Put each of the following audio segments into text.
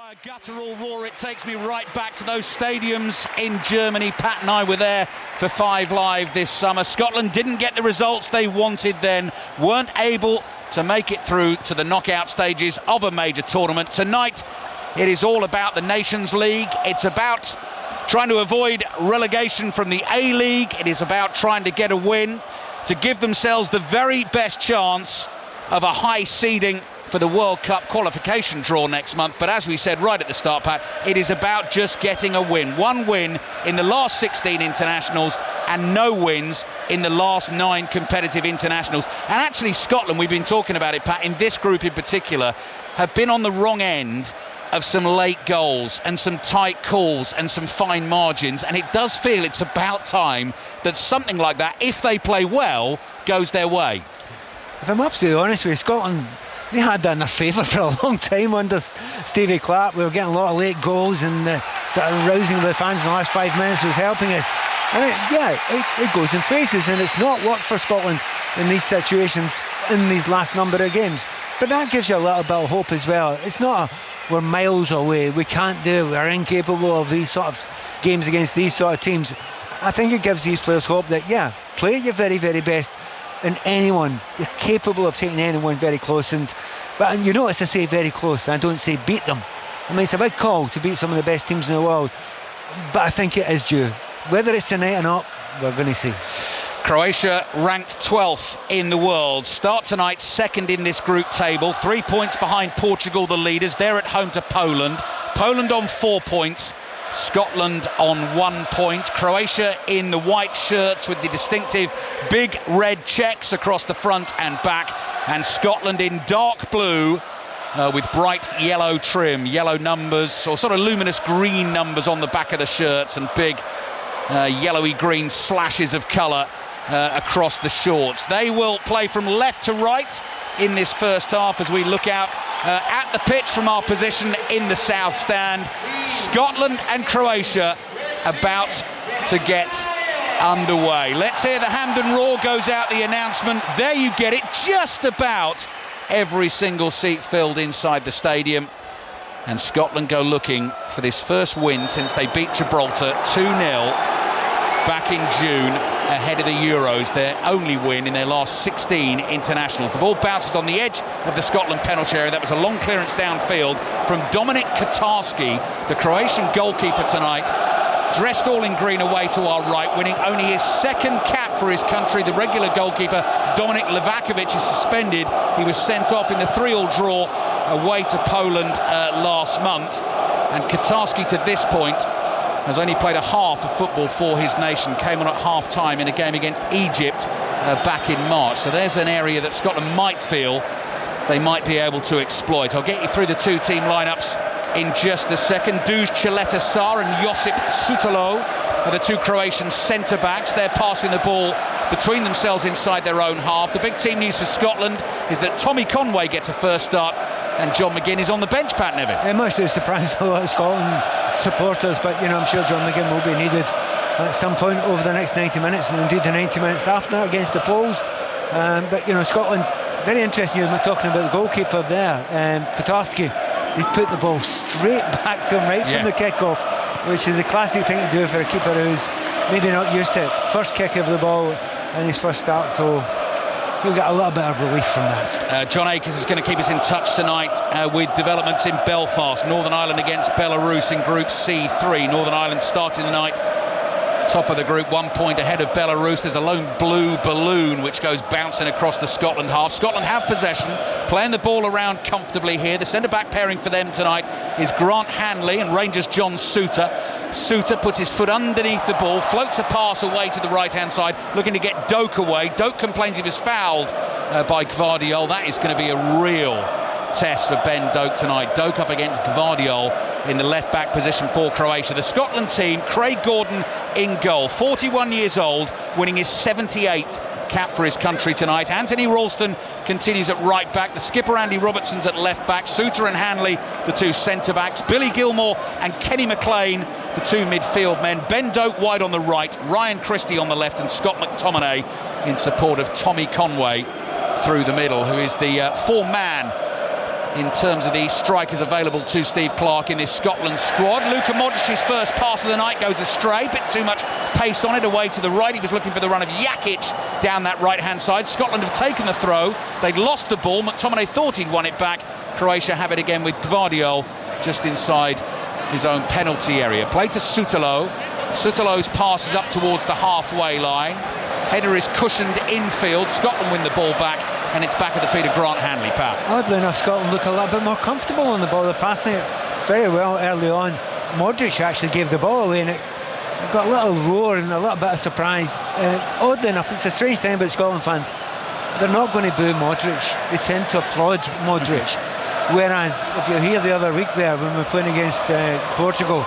By a guttural roar, it takes me right back to those stadiums in Germany. Pat and I were there for 5 Live this summer. Scotland didn't get the results they wanted then, weren't able to make it through to the knockout stages of a major tournament. Tonight, it is all about the Nations League. It's about trying to avoid relegation from the A-League. It is about trying to get a win to give themselves the very best chance of a high seeding for the World Cup qualification draw next month. But as we said right at the start, Pat, it is about just getting a win. One win in the last 16 internationals and no wins in the last 9 competitive internationals. And actually Scotland, we've been talking about it, Pat, in this group in particular, have been on the wrong end of some late goals and some tight calls and some fine margins. And it does feel it's about time that something like that, if they play well, goes their way. If I'm absolutely honest with you, Scotland, they had that in their favour for a long time under Stevie Clarke. We were getting a lot of late goals, and sort of rousing the fans in the last 5 minutes was helping us. And it goes in phases, and it's not worked for Scotland in these situations in these last number of games. But that gives you a little bit of hope as well. It's not we're miles away, we can't do it, we're incapable of these sort of games against these sort of teams. I think it gives these players hope that, play at your very, very best. And anyone, you're capable of taking anyone very close. But you notice I say very close, I don't say beat them. I mean, it's a big call to beat some of the best teams in the world, but I think it is due. Whether it's tonight or not, we're going to see. Croatia ranked 12th in the world. Start tonight second in this group table. 3 points behind Portugal, the leaders. They're at home to Poland. Poland on 4 points. Scotland on 1 point. Croatia in the white shirts with the distinctive big red checks across the front and back, and Scotland in dark blue with bright yellow trim, yellow numbers or sort of luminous green numbers on the back of the shirts, and big yellowy green slashes of colour across the shorts. They will play from left to right in this first half as we look out at the pitch from our position in the south stand. Scotland and Croatia about to get underway. Let's hear the Hampden Roar goes out, the announcement. There you get it, just about every single seat filled inside the stadium. And Scotland go looking for this first win since they beat Gibraltar 2-0 back in June ahead of the Euros, their only win in their last 16 internationals. The ball bounces on the edge of the Scotland penalty area. That was a long clearance downfield from Dominik Katarski, the Croatian goalkeeper tonight, dressed all in green away to our right, winning only his second cap for his country. The regular goalkeeper, Dominik Livakovic, is suspended. He was sent off in the 3-3 draw away to Poland last month. And Katarski, to this point, has only played a half of football for his nation, came on at half-time in a game against Egypt back in March. So there's an area that Scotland might feel they might be able to exploit. I'll get you through the two team lineups in just a second. Duž Čeleta-Sar and Josip Sutalo are the two Croatian centre-backs. They're passing the ball between themselves inside their own half. The big team news for Scotland is that Tommy Conway gets a first start and John McGinn is on the bench, Pat Nevin. It must have surprised a lot of Scotland supporters, but I'm sure John McGinn will be needed at some point over the next 90 minutes, and indeed the 90 minutes after against the Poles. But Scotland, very interesting. You were talking about the goalkeeper there, Katarski. He's put the ball straight back to him from the kick-off, which is a classic thing to do for a keeper who's maybe not used to it. First kick of the ball in his first start, so he'll get a little bit of relief from that. John Akers is going to keep us in touch tonight with developments in Belfast. Northern Ireland against Belarus in Group C3. Northern Ireland starting the night top of the group, 1 point ahead of Belarus. There's a lone blue balloon which goes bouncing across the Scotland half. Scotland have possession, playing the ball around comfortably here. The centre-back pairing for them tonight is Grant Hanley and Rangers' John Souttar. Souttar puts his foot underneath the ball, floats a pass away to the right-hand side, looking to get Doak away. Doak complains he was fouled by Gvardiol. That is going to be a real test for Ben Doak tonight. Doak up against Gvardiol in the left-back position for Croatia. The Scotland team, Craig Gordon in goal, 41 years old, winning his 78th cap for his country tonight. Anthony Ralston continues at right back. The skipper Andy Robertson's at left back. Souttar and Hanley, the two centre backs. Billy Gilmore and Kenny McLean, the two midfield men. Ben Doak wide on the right, Ryan Christie on the left, and Scott McTominay in support of Tommy Conway through the middle, who is the form man in terms of the strikers available to Steve Clarke in this Scotland squad. Luka Modric's first pass of the night goes astray, bit too much pace on it, away to the right. He was looking for the run of Jakic down that right-hand side. Scotland have taken the throw, they'd lost the ball. McTominay thought he'd won it back. Croatia have it again with Gvardiol just inside his own penalty area. Played to Sutalo. Sutalo's pass is up towards the halfway line. Header is cushioned infield. Scotland win the ball back, and it's back at the feet of Grant Hanley. Pat. Oddly enough, Scotland look a little bit more comfortable on the ball. They're passing it very well early on. Modric actually gave the ball away, and it got a little roar and a little bit of surprise. Oddly enough, it's a strange thing about Scotland fans. They're not going to boo Modric. They tend to applaud Modric. Whereas, if you're here the other week there when we were playing against Portugal,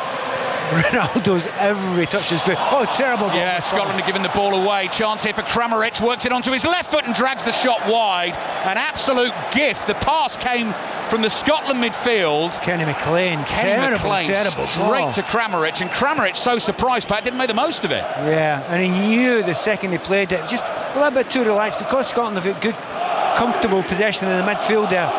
Ronaldo's every touch is good. Oh, terrible ball. Yeah, Scotland are giving the ball away. Chance here for Kramaric. Works it onto his left foot and drags the shot wide. An absolute gift. The pass came from the Scotland midfield. Kenny McLean. Terrible straight to Kramaric. And Kramaric, so surprised, Pat, didn't make the most of it. Yeah, and he knew the second he played it. Just a little bit too relaxed, because Scotland have got good, comfortable possession in the midfield there.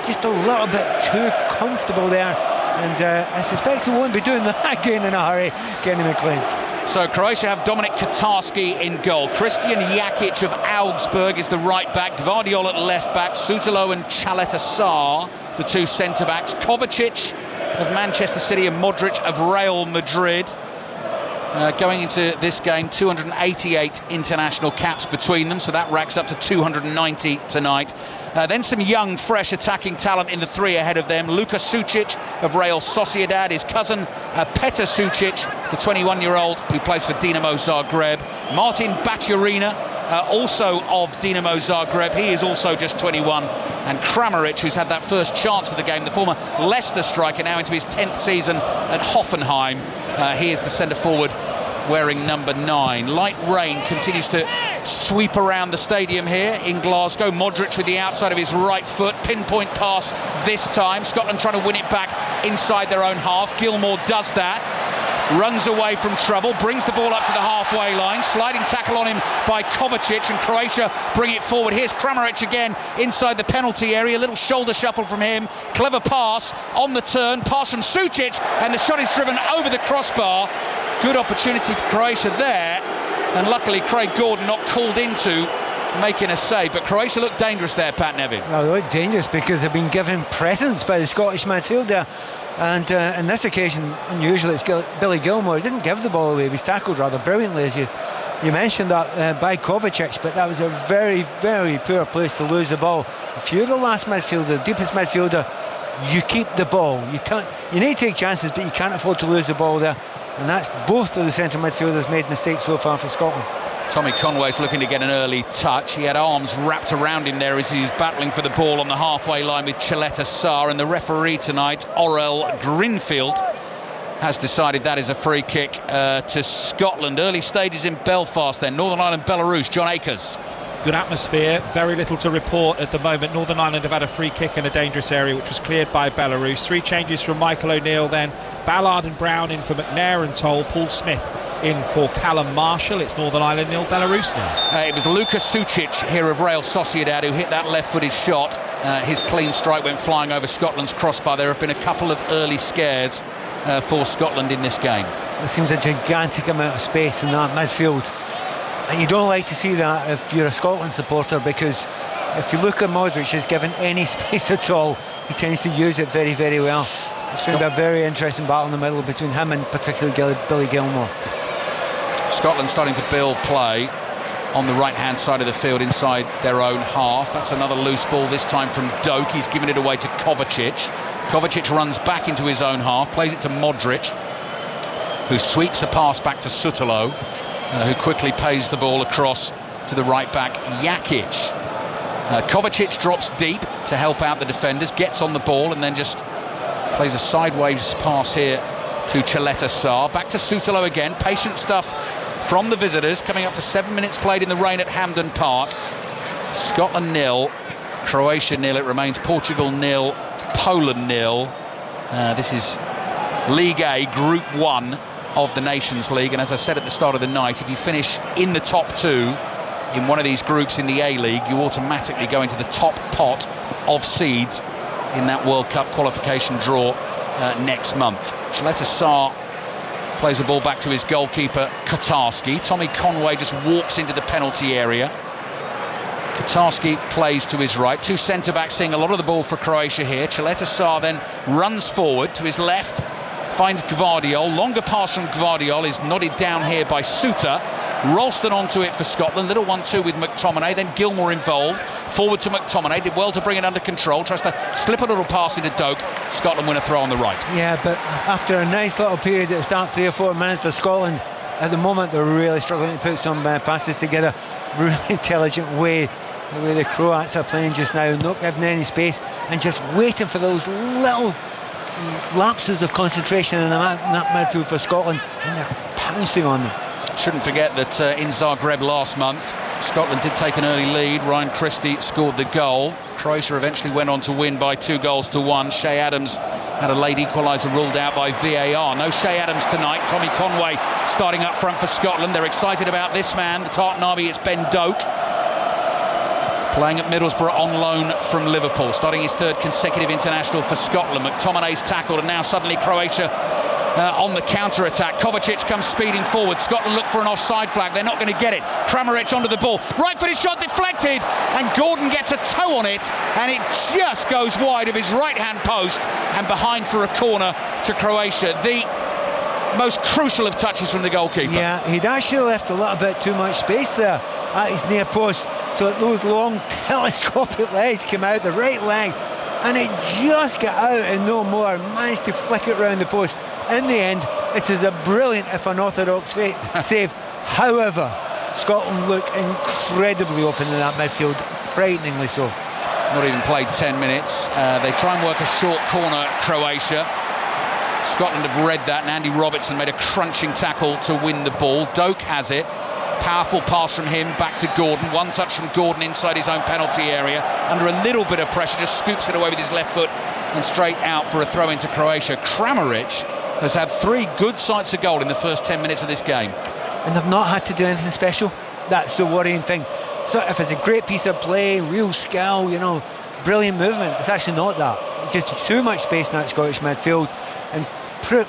Just a little bit too comfortable there. And I suspect he won't be doing that again in a hurry, Kenny McLean. So Croatia have Dominic Katarski in goal. Christian Jakic of Augsburg is the right back. Gvardiol at left back. Sutalo and Chaleta Sarr, the two centre backs. Kovacic of Manchester City and Modric of Real Madrid. Going into this game, 288 international caps between them, so that racks up to 290 tonight. Then some young, fresh attacking talent in the three ahead of them. Luka Sucic of Real Sociedad, his cousin Petr Sucic, the 21-year-old who plays for Dinamo Zagreb. Martin Baturina, also of Dinamo Zagreb, he is also just 21. And Kramaric, who's had that first chance of the game, the former Leicester striker, now into his 10th season at Hoffenheim. He is the centre forward wearing number 9. Light rain continues to sweep around the stadium here in Glasgow. Modric with the outside of his right foot, pinpoint pass this time. Scotland trying to win it back inside their own half. Gilmour does that, runs away from trouble, brings the ball up to the halfway line. Sliding tackle on him by Kovacic, and Croatia bring it forward. Here's Kramaric again inside the penalty area. A little shoulder shuffle from him. Clever pass on the turn. Pass from Sucic, and the shot is driven over the crossbar. Good opportunity for Croatia there, and luckily Craig Gordon not called into making a save. But Croatia looked dangerous there, Pat Nevin. No, they look dangerous because they've been given presents by the Scottish midfield there. And on this occasion, unusually, it's Billy Gilmour. He didn't give the ball away. He was tackled rather brilliantly, as you mentioned that by Kovacic, but that was a very, very poor place to lose the ball. If you're the last midfielder, the deepest midfielder, you keep the ball. You need to take chances, but you can't afford to lose the ball there. And that's both of the centre midfielders made mistakes so far for Scotland. Tommy Conway's looking to get an early touch. He had arms wrapped around him there as he was battling for the ball on the halfway line with Chaleta Sarr, and the referee tonight, Orel Grinfield, has decided that is a free kick to Scotland. Early stages in Belfast then. Northern Ireland, Belarus. John Akers. Good atmosphere, very little to report at the moment. Northern Ireland have had a free kick in a dangerous area which was cleared by Belarus. 3 changes from Michael O'Neill then. Ballard and Brown in for McNair and Toll. Paul Smith in for Callum Marshall. It's Northern Ireland 0, Belarus now. It was Luka Sucic here of Real Sociedad who hit that left-footed shot. His clean strike went flying over Scotland's crossbar. There have been a couple of early scares for Scotland in this game. There seems a gigantic amount of space in that midfield. And you don't like to see that if you're a Scotland supporter, because if you look at Modric, he's given any space at all, he tends to use it very, very well. It's going to be a very interesting battle in the middle between him and particularly Billy Gilmour. Scotland starting to build play on the right-hand side of the field inside their own half. That's another loose ball, this time from Doak. He's given it away to Kovacic. Kovacic runs back into his own half, plays it to Modric, who sweeps a pass back to Sutalo, who quickly pays the ball across to the right back Jakic. Kovacic drops deep to help out the defenders, gets on the ball and then just plays a sideways pass here to Chaleta Sarr. Back to Sutalo again. Patient stuff from the visitors, coming up to 7 minutes played in the rain at Hampden Park. Scotland 0, Croatia 0. It remains Portugal 0, Poland 0. This is League A, Group 1 of the Nations League, and as I said at the start of the night, if you finish in the top 2 in one of these groups in the A-League, you automatically go into the top pot of seeds in that World Cup qualification draw next month. Cheleta Sarr plays the ball back to his goalkeeper Kotarski. Tommy Conway just walks into the penalty area. Kotarski plays to his right. Two centre-backs seeing a lot of the ball for Croatia here. Cheleta Sarr then runs forward to his left, finds Gvardiol. Longer pass from Gvardiol is nodded down here by Suter. Ralston onto it for Scotland. Little 1-2 with McTominay. Then Gilmour involved. Forward to McTominay. Did well to bring it under control. Tries to slip a little pass into Doak. Scotland win a throw on the right. Yeah, but after a nice little period at the start, 3 or 4 minutes for Scotland, at the moment they're really struggling to put some passes together. Really intelligent way. The way the Croats are playing just now, not giving any space and just waiting for those little lapses of concentration in that midfield for Scotland, and they're pouncing on them. Shouldn't forget that in Zagreb last month, Scotland did take an early lead. Ryan Christie scored the goal. Croatia eventually went on to win by 2-1. Shea Adams had a late equaliser ruled out by VAR. No Shea Adams tonight. Tommy Conway starting up front for Scotland. They're excited about this man, the Tartan Army. It's Ben Doak, playing at Middlesbrough on loan from Liverpool, starting his 3rd consecutive international for Scotland. McTominay's tackled, and now suddenly Croatia on the counter-attack. Kovacic comes speeding forward. Scotland look for an offside flag. They're not going to get it. Kramaric onto the ball. Right-footed shot deflected, and Gordon gets a toe on it, and it just goes wide of his right-hand post and behind for a corner to Croatia. The most crucial of touches from the goalkeeper. Yeah, he'd actually left a little bit too much space there at his near post, so those long telescopic legs came out, the right leg, and it just got out and no more. Managed to flick it round the post. In the end, it is a brilliant, if unorthodox, save. However, Scotland look incredibly open in that midfield, frighteningly so. Not even played 10 minutes. They try and work a short corner, Croatia. Scotland have read that, and Andy Robertson made a crunching tackle to win the ball. Doak has it. Powerful pass from him back to Gordon. One touch from Gordon inside his own penalty area. Under a little bit of pressure, just scoops it away with his left foot and straight out for a throw into Croatia. Kramaric has had 3 good sights of goal in the first 10 minutes of this game. And they've not had to do anything special. That's the worrying thing. So if it's a great piece of play, real skill, brilliant movement, it's actually not that. Just too much space in that Scottish midfield, and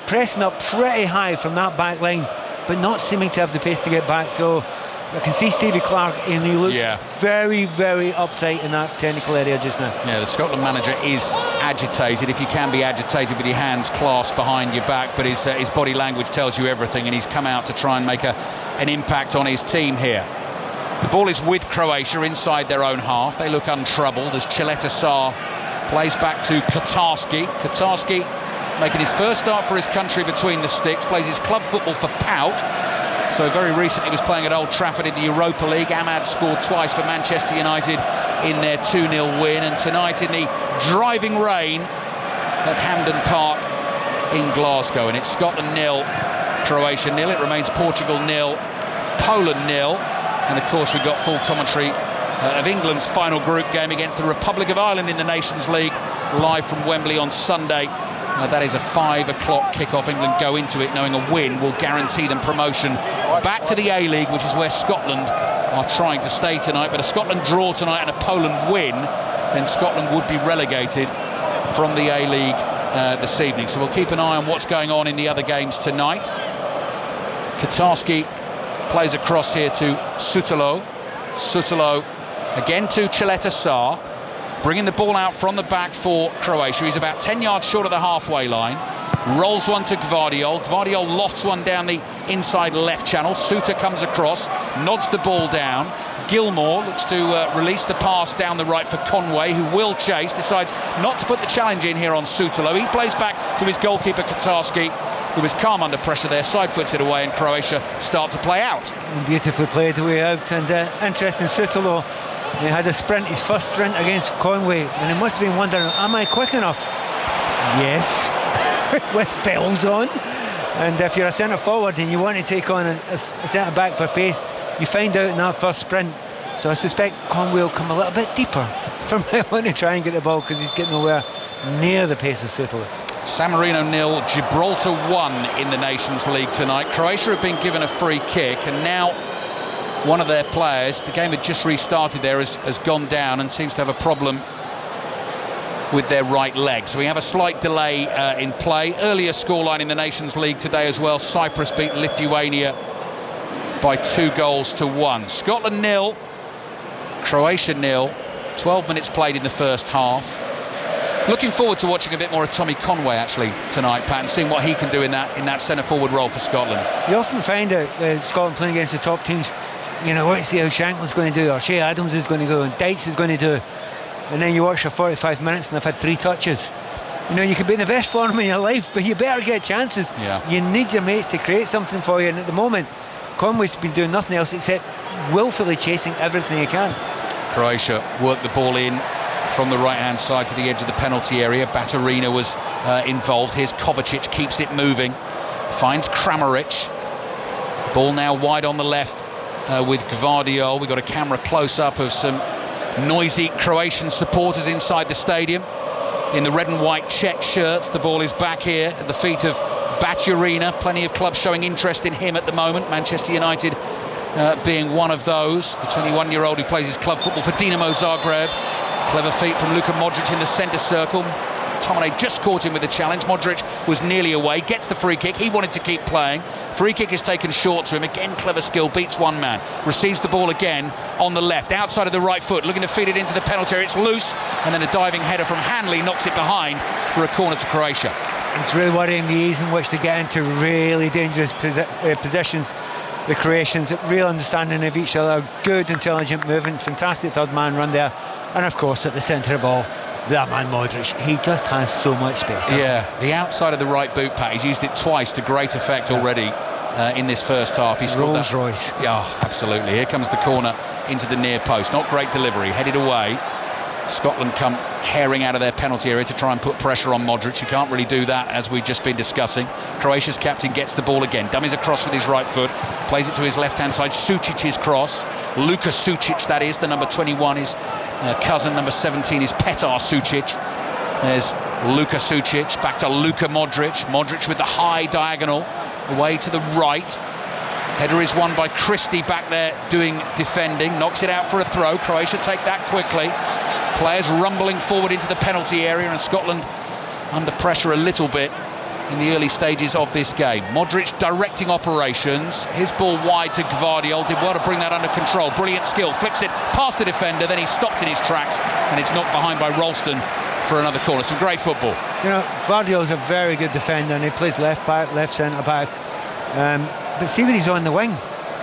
pressing up pretty high from that back line, but not seeming to have the pace to get back. So I can see Stevie Clark, and he looks very, very uptight in that technical area just now. Yeah, the Scotland manager is agitated, if you can be agitated with your hands clasped behind your back, but his body language tells you everything, and he's come out to try and make an impact on his team here. The ball is with Croatia inside their own half. They look untroubled as Cheleta Sarr plays back to Kotarski. Kotarski making his first start for his country between the sticks, plays his club football for PAOK. So very recently was playing at Old Trafford in the Europa League. Ahmad scored twice for Manchester United in their 2-0 win, and tonight in the driving rain at Hampden Park in Glasgow. And it's Scotland 0, Croatia 0. It remains Portugal 0, Poland 0. And of course we've got full commentary of England's final group game against the Republic of Ireland in the Nations League, live from Wembley on Sunday. That is a 5 o'clock kickoff. England go into it knowing a win will guarantee them promotion back to the A-League, which is where Scotland are trying to stay tonight. But a Scotland draw tonight and a Poland win, then Scotland would be relegated from the A-League this evening. So we'll keep an eye on what's going on in the other games tonight. Kotarski plays across here to Sutalo. Sutalo again to Cheleta Sarr, bringing the ball out from the back for Croatia. He's about 10 yards short of the halfway line. Rolls one to Gvardiol. Gvardiol lofts one down the inside left channel. Suter comes across, nods the ball down. Gilmour looks to release the pass down the right for Conway, who will chase, decides not to put the challenge in here on Sutalo. He plays back to his goalkeeper Kotarski, who was calm under pressure there, side puts it away, and Croatia start to play out. Beautifully played away out, and interesting, Sutalo, he had a sprint, his first sprint against Conway, and he must have been wondering, am I quick enough? Yes, with bells on. And if you're a centre forward and you want to take on a centre back for pace, you find out in that first sprint. So I suspect Conway will come a little bit deeper from now on to try and get the ball, because he's getting nowhere near the pace of Sutalo. San Marino 0, Gibraltar 1 in the Nations League tonight. Croatia have been given a free kick, and now one of their players, the game had just restarted there, has gone down and seems to have a problem with their right leg. So we have a slight delay in play. Earlier scoreline in the Nations League today as well. Cyprus beat Lithuania by 2-1. Scotland 0, Croatia 0. 12 minutes played in the first half. Looking forward to watching a bit more of Tommy Conway actually tonight, Pat, and seeing what he can do in that centre forward role for Scotland. You often find that Scotland playing against the top teams, you know, let's see how Shanklin's going to do, or Shea Adams is going to go, and Dykes is going to do. And then you watch for 45 minutes and they've had 3 touches. You know, you could be in the best form in your life, but you better get chances. Yeah. You need your mates to create something for you, and at the moment Conway's been doing nothing else except willfully chasing everything he can. Croatia worked the ball in from the right hand side to the edge of the penalty area. Baturina was involved. Here's Kovacic, keeps it moving, finds Kramaric. Ball now wide on the left with Gvardiol. We've got a camera close up of some noisy Croatian supporters inside the stadium in the red and white check shirts. The ball is back here at the feet of Baturina. Plenty of clubs showing interest in him at the moment. Manchester United being one of those. The 21-year-old who plays his club football for Dinamo Zagreb. Clever feet from Luka Modric in the centre circle. McTominay just caught him with the challenge. Modric was nearly away, gets the free kick. He wanted to keep playing. Free kick is taken short to him. Again, clever skill, beats one man. Receives the ball again on the left, outside of the right foot, looking to feed it into the penalty area. It's loose, and then a diving header from Hanley knocks it behind for a corner to Croatia. It's really worrying the ease in which to get into really dangerous positions. The Croatians, real understanding of each other, good intelligent movement, fantastic third man run there, and of course at the centre of the ball, that man Modric, he just has so much space. Yeah, the outside of the right boot pad, he's used it twice to great effect already in this first half. He scored Rolls Royce. Yeah, absolutely. Here comes the corner into the near post. Not great delivery, headed away. Scotland come herring out of their penalty area to try and put pressure on Modric. You can't really do that, as we've just been discussing. Croatia's captain gets the ball again, dummies across with his right foot, plays it to his left-hand side. Sucic's cross. Luka Sucic, that is. The number 21 is cousin, number 17 is Petar Sucic. There's Luka Sucic, back to Luka Modric. Modric with the high diagonal, away to the right. Header is won by Christie back there doing defending. Knocks it out for a throw. Croatia take that quickly. Players rumbling forward into the penalty area, and Scotland under pressure a little bit in the early stages of this game. Modric directing operations. His ball wide to Gvardiol. Did well to bring that under control. Brilliant skill. Flicks it past the defender. Then he's stopped in his tracks, and it's knocked behind by Ralston for another corner. Some great football. You know, Gvardiol's a very good defender, and he plays left back, left centre back. But see when he's on the wing,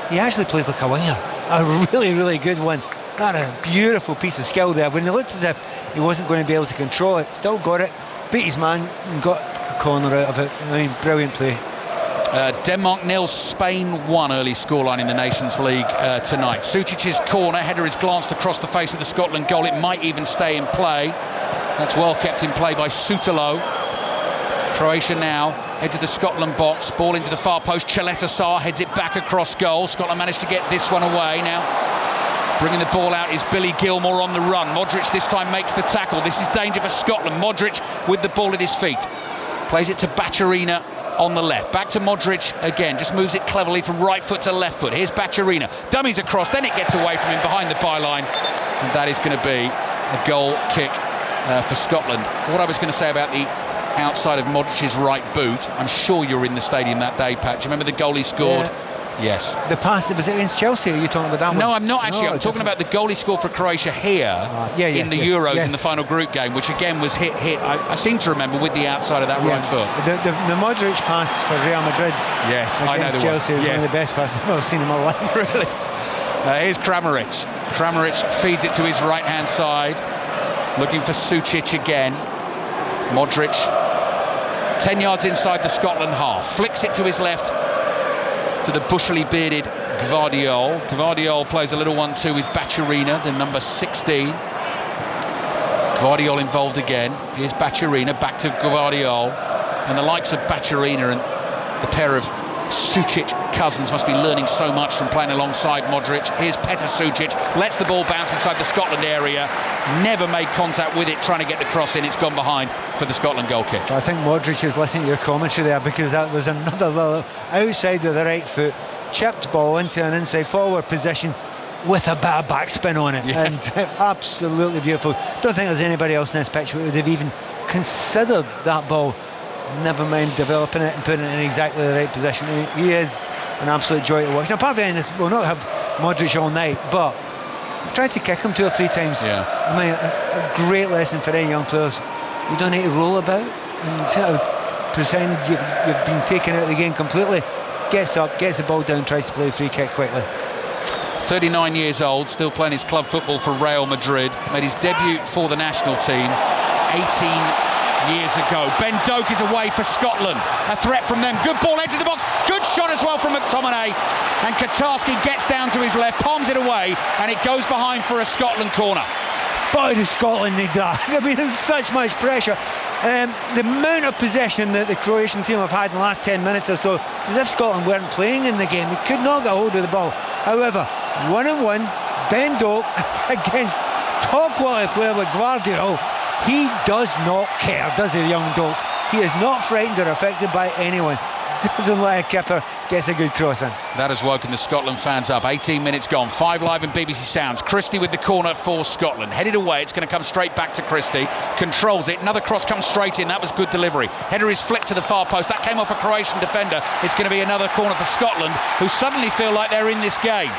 he actually plays like a winger. A really, really good one. Not a beautiful piece of skill there. When it looked as if he wasn't going to be able to control it, still got it, beat his man and got a corner out of it. I mean, brilliant play. Denmark 0, Spain 1 early scoreline in the Nations League tonight. Sucic's corner, header is glanced across the face of the Scotland goal. It might even stay in play. That's well kept in play by Sutalo. Croatia now head to the Scotland box, ball into the far post. Chaleta Sarr heads it back across goal. Scotland managed to get this one away. Now bringing the ball out is Billy Gilmore on the run. Modric this time makes the tackle. This is danger for Scotland. Modric with the ball at his feet. Plays it to Baturina on the left. Back to Modric again. Just moves it cleverly from right foot to left foot. Here's Baturina. Dummies across. Then it gets away from him behind the byline. And that is going to be a goal kick for Scotland. What I was going to say about the outside of Modric's right boot, I'm sure you were in the stadium that day, Pat. Do you remember the goal he scored? Yeah. Yes. The pass, was it against Chelsea? Are you talking about that one? No, I'm not actually. No, I'm talking about the goal he scored for Croatia here in the Euros in the final group game, which again was hit. I seem to remember with the outside of that right foot. The Modric pass for Real Madrid. Yes, I know the Chelsea one. Was one of the best passes I've ever seen in my life. Really? Here's Kramaric. Kramaric feeds it to his right-hand side, looking for Sucic again. Modric, 10 yards inside the Scotland half, flicks it to his left to the bushily bearded Gvardiol. Gvardiol plays a little 1-2 with Baturina, the number 16. Gvardiol involved again. Here's Baturina, back to Gvardiol. And the likes of Baturina and the pair of Sucic cousins must be learning so much from playing alongside Modric. Here's Petar Sucic, lets the ball bounce inside the Scotland area. Never made contact with it, trying to get the cross in. It's gone behind for the Scotland goal kick. I think Modric is listening to your commentary there, because that was another little outside of the right foot, chipped ball into an inside forward position. with a bit of backspin on it, and absolutely beautiful. Don't think there's anybody else in this pitch who would have even considered that ball, never mind developing it and putting it in exactly the right position. He is an absolute joy to watch. Now, part of it, we'll not have Modric all night, but I've tried to kick him 2 or 3 times. I mean, a great lesson for any young players. You don't need to roll about and sort of pretend you've been taken out of the game completely. Gets up, gets the ball down, tries to play a free kick quickly. 39 years old, still playing his club football for Real Madrid. Made his debut for the national team 18 years ago. Ben Doak is away for Scotland. A threat from them. Good ball, edge of the box. Good shot as well from McTominay. And Katarski gets down to his left, palms it away, and it goes behind for a Scotland corner. Boy, does Scotland need that. I mean, there's such much pressure. The amount of possession that the Croatian team have had in the last 10 minutes or so, it's as if Scotland weren't playing in the game. They could not get hold of the ball. However, 1-on-1, Ben Doak against top quality player like Guardiola. He does not care, does he, young Doak? He is not frightened or affected by anyone. Doesn't let a kipper, gets a good cross in. That has woken the Scotland fans up. 18 minutes gone. 5 Live and BBC Sounds. Christie with the corner for Scotland. Headed away. It's going to come straight back to Christie. Controls it. Another cross comes straight in. That was good delivery. Header is flicked to the far post. That came off a Croatian defender. It's going to be another corner for Scotland, who suddenly feel like they're in this game.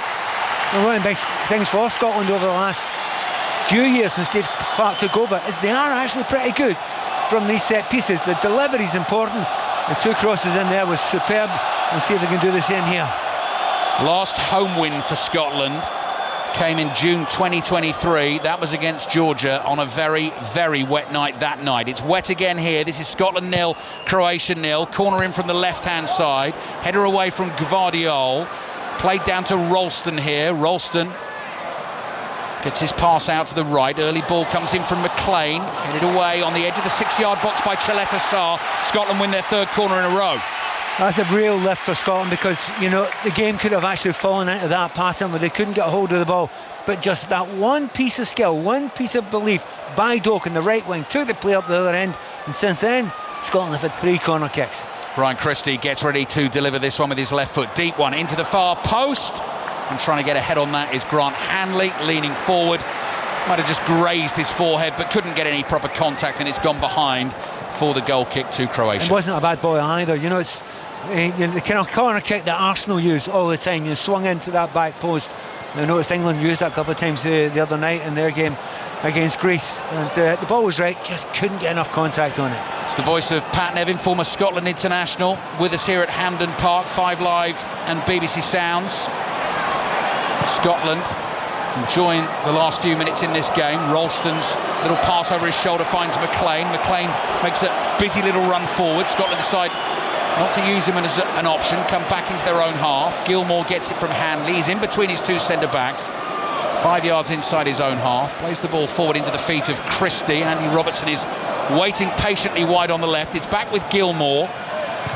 Well, one of the big things for Scotland over the last few years since Steve Clarke took over is they are actually pretty good from these set pieces. The delivery is important. The 2 crosses in there was superb. We'll see if they can do the same here. Last home win for Scotland came in June 2023. That was against Georgia on a very, very wet night that night. It's wet again here. This is Scotland 0, Croatia 0. Corner in from the left-hand side. Header away from Gvardiol. Played down to Ralston here. Ralston gets his pass out to the right. Early ball comes in from McLean. Headed away on the edge of the 6-yard box by Cheleta Sarr. Scotland win their 3rd corner in a row. That's a real lift for Scotland because, you know, the game could have actually fallen into that pattern where they couldn't get a hold of the ball. But just that one piece of skill, one piece of belief by Doak in the right wing took the play up the other end. And since then, Scotland have had 3 corner kicks. Ryan Christie gets ready to deliver this one with his left foot. Deep one into the far post. And trying to get ahead on that is Grant Hanley, leaning forward. Might have just grazed his forehead, but couldn't get any proper contact, and it's gone behind for the goal kick to Croatia. It wasn't a bad ball either. You know, it's the kind of corner kick that Arsenal use all the time. You swung into that back post. I noticed England used that a couple of times the other night in their game against Greece, and the ball was right, just couldn't get enough contact on it. It's the voice of Pat Nevin, former Scotland international, with us here at Hampden Park. 5 Live and BBC Sounds. Scotland enjoying the last few minutes in this game. Ralston's little pass over his shoulder finds McLean. McLean makes a busy little run forward. Scotland decide not to use him as an option, come back into their own half. Gilmour gets it from Hanley. He's in between his 2 centre-backs. 5 yards inside his own half. Plays the ball forward into the feet of Christie. Andy Robertson is waiting patiently wide on the left. It's back with Gilmour,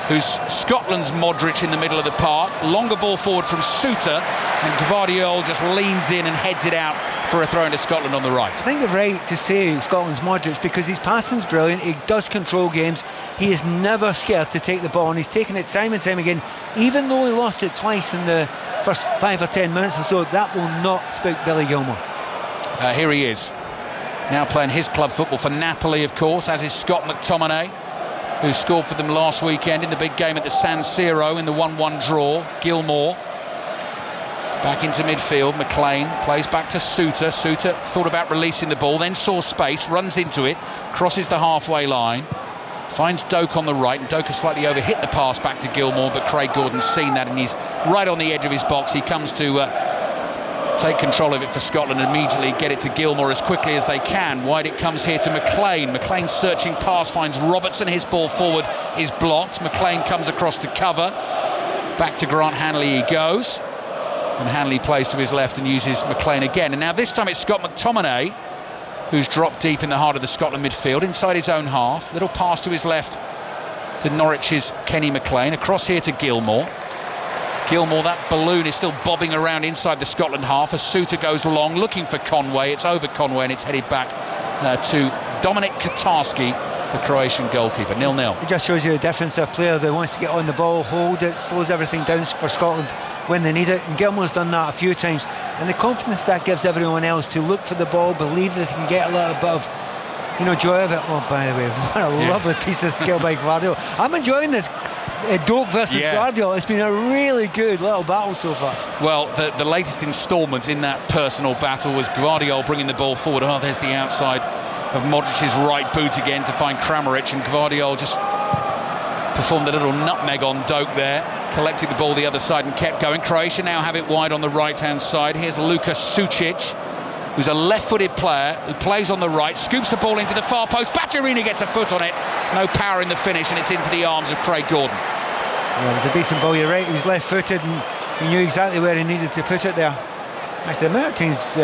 who's Scotland's Modric in the middle of the park. Longer ball forward from Suter, and Gvardiol just leans in and heads it out for a throw into Scotland on the right. I think you're right to say Scotland's Modric because his passing's brilliant. He does control games. He is never scared to take the ball, and he's taken it time and time again. Even though he lost it twice in the first 5 or 10 minutes or so, that will not spook Billy Gilmour. Here he is, now playing his club football for Napoli, of course, as is Scott McTominay, who scored for them last weekend in the big game at the San Siro in the 1-1 draw. Gilmour back into midfield. McLean plays back to Suter. Suter thought about releasing the ball, then saw space, runs into it, crosses the halfway line, finds Doak on the right, and Doak has slightly overhit the pass back to Gilmour, but Craig Gordon's seen that and he's right on the edge of his box. He comes to take control of it for Scotland and immediately get it to Gilmour as quickly as they can. Wide it comes here to McLean. McLean's searching pass finds Robertson. His ball forward is blocked. McLean comes across to cover. Back to Grant Hanley he goes. And Hanley plays to his left and uses McLean again. And now this time it's Scott McTominay who's dropped deep in the heart of the Scotland midfield, inside his own half. Little pass to his left to Norwich's Kenny McLean. Across here to Gilmour. Gilmour, that balloon is still bobbing around inside the Scotland half as Suter goes long looking for Conway. It's over Conway and it's headed back to Dominic Katarski the Croatian goalkeeper. 0-0. It just shows you the difference. A player that wants to get on the ball, hold it, slows everything down for Scotland when they need it, and Gilmour's done that a few times, and the confidence that gives everyone else to look for the ball, believe that they can get a little bit of, joy of it. Oh, by the way, what a lovely piece of skill by Guardiola. I'm enjoying this Doak versus Guardiola. It's been a really good little battle so far. Well, the latest instalment in that personal battle was Guardiola bringing the ball forward. Oh, there's the outside of Modric's right boot again to find Kramaric, and Guardiola just performed a little nutmeg on Doak there, collected the ball the other side and kept going. Croatia now have it wide on the right-hand side. Here's Luka Sucic, who's a left-footed player who plays on the right, scoops the ball into the far post. Baturina gets a foot on it. No power in the finish, and it's into the arms of Craig Gordon. Yeah, it was a decent ball, you're right. He was left-footed and he knew exactly where he needed to put it there. Actually, the amount of times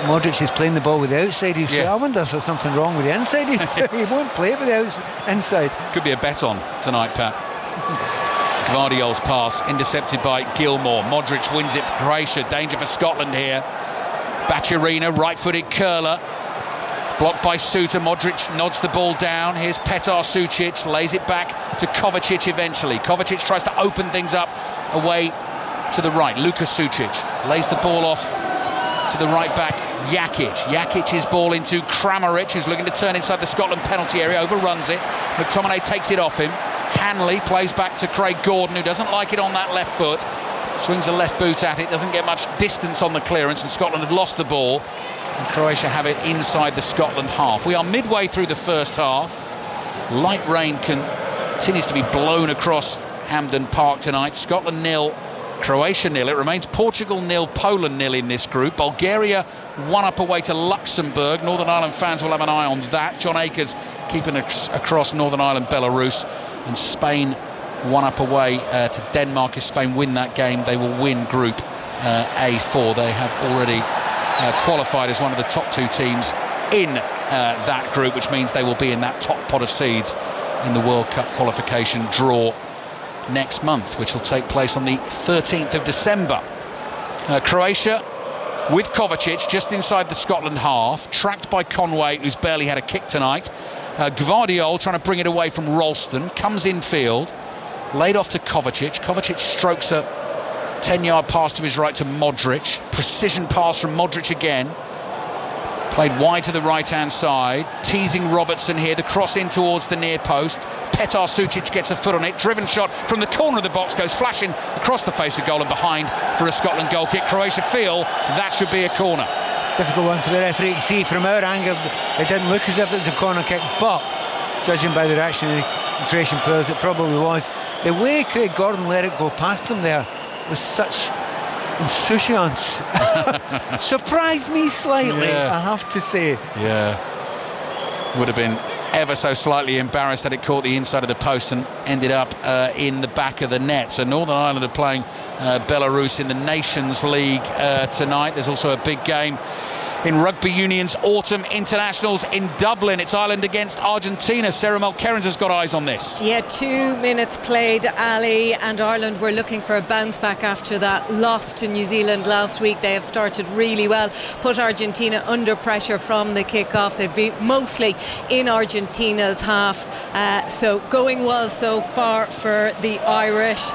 Modric is playing the ball with the outside. I wonder if there's something wrong with the inside. He won't play it with the inside. Could be a bet on tonight, Pat. Guardiola's pass intercepted by Gilmour. Modric wins it for Croatia. Danger for Scotland here. Baturina, right-footed curler, blocked by Suter. Modric nods the ball down. Here's Petar Sucic, lays it back to Kovacic eventually. Kovacic tries to open things up away to the right. Luka Sucic lays the ball off to the right back, Jakic. Jakic's ball into Kramaric, who's looking to turn inside the Scotland penalty area, overruns it. McTominay takes it off him. Hanley plays back to Craig Gordon, who doesn't like it on that left foot. Swings a left boot at it, doesn't get much distance on the clearance, and Scotland have lost the ball. And Croatia have it inside the Scotland half. We are midway through the first half. Light rain continues to be blown across Hampden Park tonight. Scotland 0, Croatia 0. It remains Portugal 0, Poland 0 in this group. Bulgaria 1 up away to Luxembourg. Northern Ireland fans will have an eye on that. John Akers keeping across Northern Ireland, Belarus, and Spain 1 up away to Denmark. If Spain win that game, they will win Group A4. They have already qualified as one of the top 2 teams in that group, which means they will be in that top pot of seeds in the World Cup qualification draw next month, which will take place on the 13th of December. Croatia with Kovacic just inside the Scotland half, tracked by Conway, who's barely had a kick tonight. Gvardiol trying to bring it away from Ralston, comes in field, laid off to Kovacic. Kovacic strokes a 10-yard pass to his right to Modric. Precision pass from Modric again. Played wide to the right-hand side, teasing Robertson here, the cross in towards the near post. Petar Sucic gets a foot on it, driven shot from the corner of the box, goes flashing across the face of goal and behind for a Scotland goal kick. Croatia feel that should be a corner. Difficult one for the referee to see. From our angle, it didn't look as if it was a corner kick, but judging by the reaction of the Croatian players, it probably was. The way Craig Gordon let it go past them there was such insouciance. Surprised me slightly, I have to say. Yeah, would have been ever so slightly embarrassed that it caught the inside of the post and ended up in the back of the net. So Northern Ireland are playing Belarus in the Nations League tonight. There's also a big game in Rugby Union's Autumn Internationals in Dublin. It's Ireland against Argentina. Sarah Mulkerrins has got eyes on this. Yeah, 2 minutes played, Ali, and Ireland were looking for a bounce back after that loss to New Zealand last week. They have started really well, put Argentina under pressure from the kick-off. They've been mostly in Argentina's half, so going well so far for the Irish.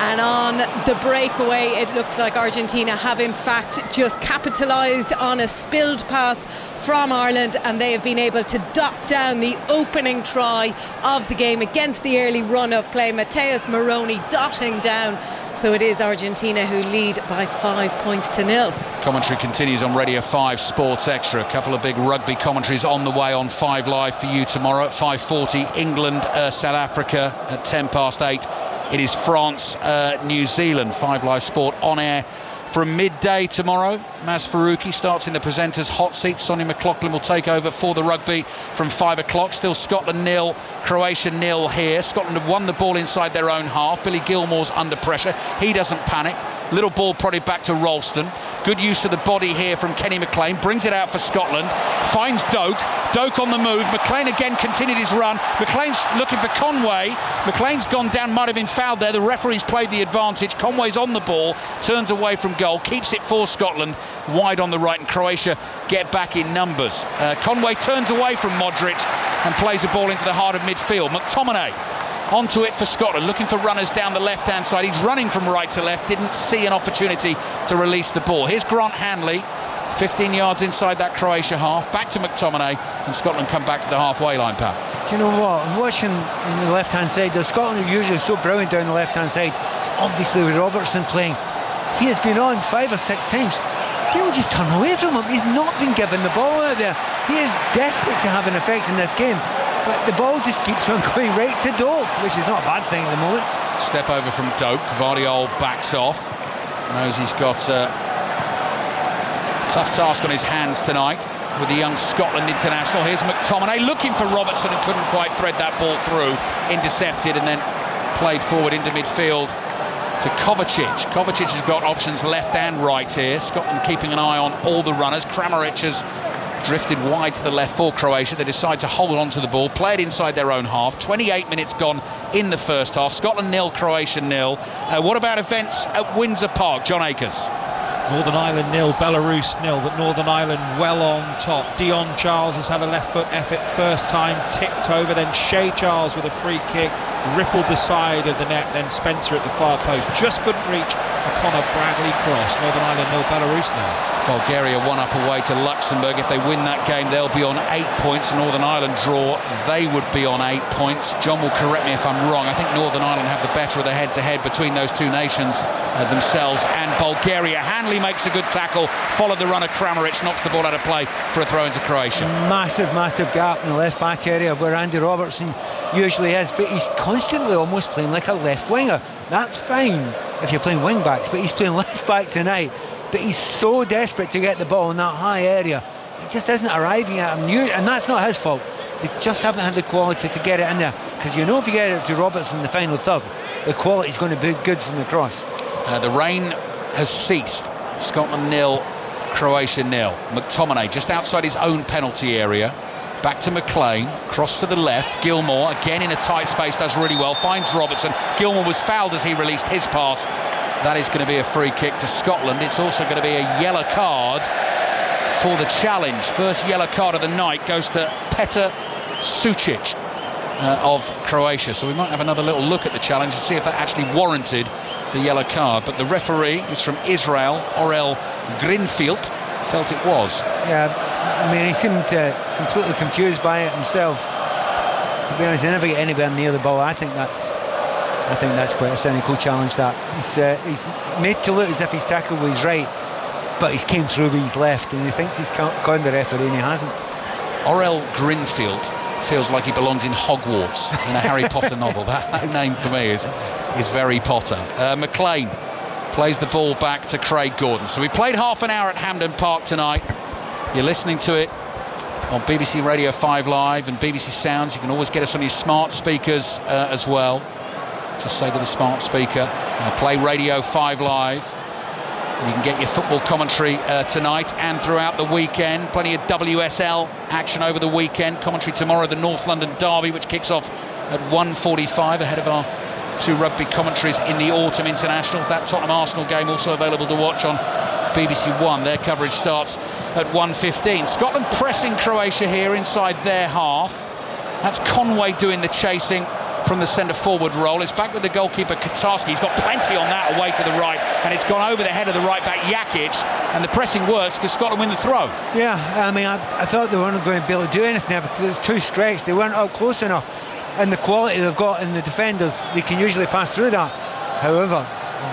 And on the breakaway, it looks like Argentina have in fact just capitalised on a spilled pass from Ireland, and they have been able to dot down the opening try of the game against the early run of play. Mateus Moroni dotting down. So it is Argentina who lead by 5 points to 0. Commentary continues on Radio 5 Sports Extra. A couple of big rugby commentaries on the way on 5 Live for you tomorrow at 5:40. England, South Africa at 8:10. It is France, New Zealand. 5 Live Sport on air from midday tomorrow. Maz Faruqi starts in the presenters' hot seat. Sonia McLaughlin will take over for the rugby from 5 o'clock. Still Scotland 0, Croatia 0 here. Scotland have won the ball inside their own half. Billy Gilmour's under pressure. He doesn't panic. Little ball prodded back to Ralston. Good use of the body here from Kenny McLean. Brings it out for Scotland. Finds Doak. Doak on the move. McLean again continued his run. McLean's looking for Conway. McLean's gone down, might have been fouled there. The referee's played the advantage. Conway's on the ball. Turns away from goal. Keeps it for Scotland. Wide on the right, and Croatia get back in numbers. Conway turns away from Modric. and plays the ball into the heart of midfield. McTominay onto it for Scotland, looking for runners down the left-hand side. He's running from right to left, didn't see an opportunity to release the ball. Here's Grant Hanley, 15 yards inside that Croatia half, back to McTominay, and Scotland come back to the halfway line, pal. Do you know what? I'm watching on the left-hand side. The Scotland are usually so brilliant down the left-hand side. Obviously with Robertson playing, he has been on 5 or 6 times. They will just turn away from him. He's not been given the ball out there. He is desperate to have an effect in this game, but the ball just keeps on going right to Doak, which is not a bad thing at the moment. Step over from Doak. Vardiol backs off. Knows he's got a tough task on his hands tonight with the young Scotland international. Here's McTominay looking for Robertson and couldn't quite thread that ball through. Intercepted and then played forward into midfield to Kovacic. Kovacic has got options left and right here. Scotland keeping an eye on all the runners. Kramaric has drifted wide to the left for Croatia. They decide to hold on to the ball, play it inside their own half. 28 minutes gone in the first half. Scotland 0, Croatia 0. What about events at Windsor Park? John Akers. Northern Ireland 0, Belarus 0, but Northern Ireland well on top. Dion Charles has had a left foot effort first time, tipped over, then Shea Charles with a free kick, rippled the side of the net, then Spencer at the far post. Just couldn't reach a Conor Bradley cross. Northern Ireland 0, Belarus 0. Bulgaria 1 up away to Luxembourg. If they win that game, they'll be on 8 points. Northern Ireland draw, they would be on 8 points. John will correct me if I'm wrong. I think Northern Ireland have the better of the head-to-head between those two nations themselves and Bulgaria. Hanley makes a good tackle, followed the runner. Kramaric knocks the ball out of play for a throw into Croatia. Massive gap in the left back area where Andy Robertson usually is, but he's constantly almost playing like a left winger. That's fine if you're playing wing backs, but he's playing left back tonight. But he's so desperate to get the ball in that high area, it just isn't arriving at him. And that's not his fault. They just haven't had the quality to get it in there, because you know if you get it to Robertson in the final third, the quality is going to be good from the cross. The rain has ceased. Scotland 0, Croatia 0. McTominay just outside his own penalty area. Back to McLean, cross to the left. Gilmour again in a tight space, does really well, finds Robertson. Gilmour was fouled as he released his pass. That is going to be a free kick to Scotland. It's also going to be a yellow card for the challenge. First yellow card of the night goes to Petr Sucic of Croatia. So we might have another little look at the challenge and see if that actually warranted the yellow card. But the referee, who's from Israel, Orel Grinfield, felt it was. Yeah, I mean, he seemed completely confused by it himself. To be honest, he never get anywhere near the ball. I think that's quite a cynical challenge. That he's made to look as if he's tackled with his right, but he's came through with his left, and he thinks he's conned the referee, and he hasn't. Orel Grinfield feels like he belongs in Hogwarts in a Harry Potter novel. That name for me is very Potter. McLean plays the ball back to Craig Gordon. So we played half an hour at Hampden Park tonight. You're listening to it on BBC Radio 5 Live and BBC Sounds. You can always get us on your smart speakers as well. Just say to the smart speaker, play Radio 5 Live. You can get your football commentary tonight and throughout the weekend. Plenty of WSL action over the weekend. Commentary tomorrow, the North London Derby, which kicks off at 1:45 ahead of our two rugby commentaries in the autumn internationals. That Tottenham Arsenal game also available to watch on BBC One. Their coverage starts at 1:15. Scotland pressing Croatia here inside their half. That's Conway doing the chasing from the centre forward role. It's back with the goalkeeper Katarski. He's got plenty on that away to the right, and it's gone over the head of the right back Jakic, and the pressing works because Scotland win the throw. Yeah, I mean, I thought they weren't going to be able to do anything there because it was too stretched. They weren't out close enough, and the quality they've got in the defenders, they can usually pass through that. However,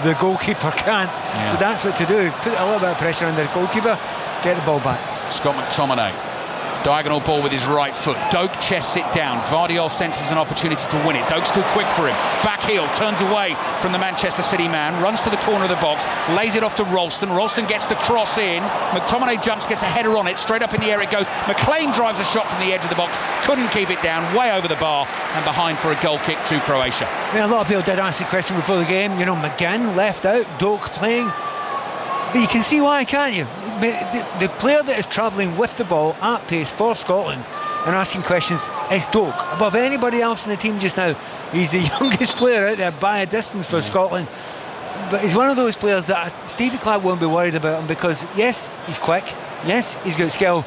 the goalkeeper can't. Yeah. So that's what to do. Put a little bit of pressure on the goalkeeper, get the ball back. Scott McTominay. Diagonal ball with his right foot. Doak chests it down. Vardiol senses an opportunity to win it. Doak's too quick for him. Back heel, turns away from the Manchester City man, runs to the corner of the box, lays it off to Ralston. Ralston gets the cross in. McTominay jumps, gets a header on it. Straight up in the air it goes. McLean drives a shot from the edge of the box. Couldn't keep it down. Way over the bar and behind for a goal kick to Croatia. I mean, a lot of people did ask the question before the game. You know, McGinn left out, Doak playing. But you can see why, can't you? The player that is travelling with the ball at pace for Scotland and asking questions is Doak. Above anybody else in the team just now, he's the youngest player out there by a distance for Scotland. But he's one of those players that Stevie Clarke won't be worried about him because, yes, he's quick. Yes, he's got skill.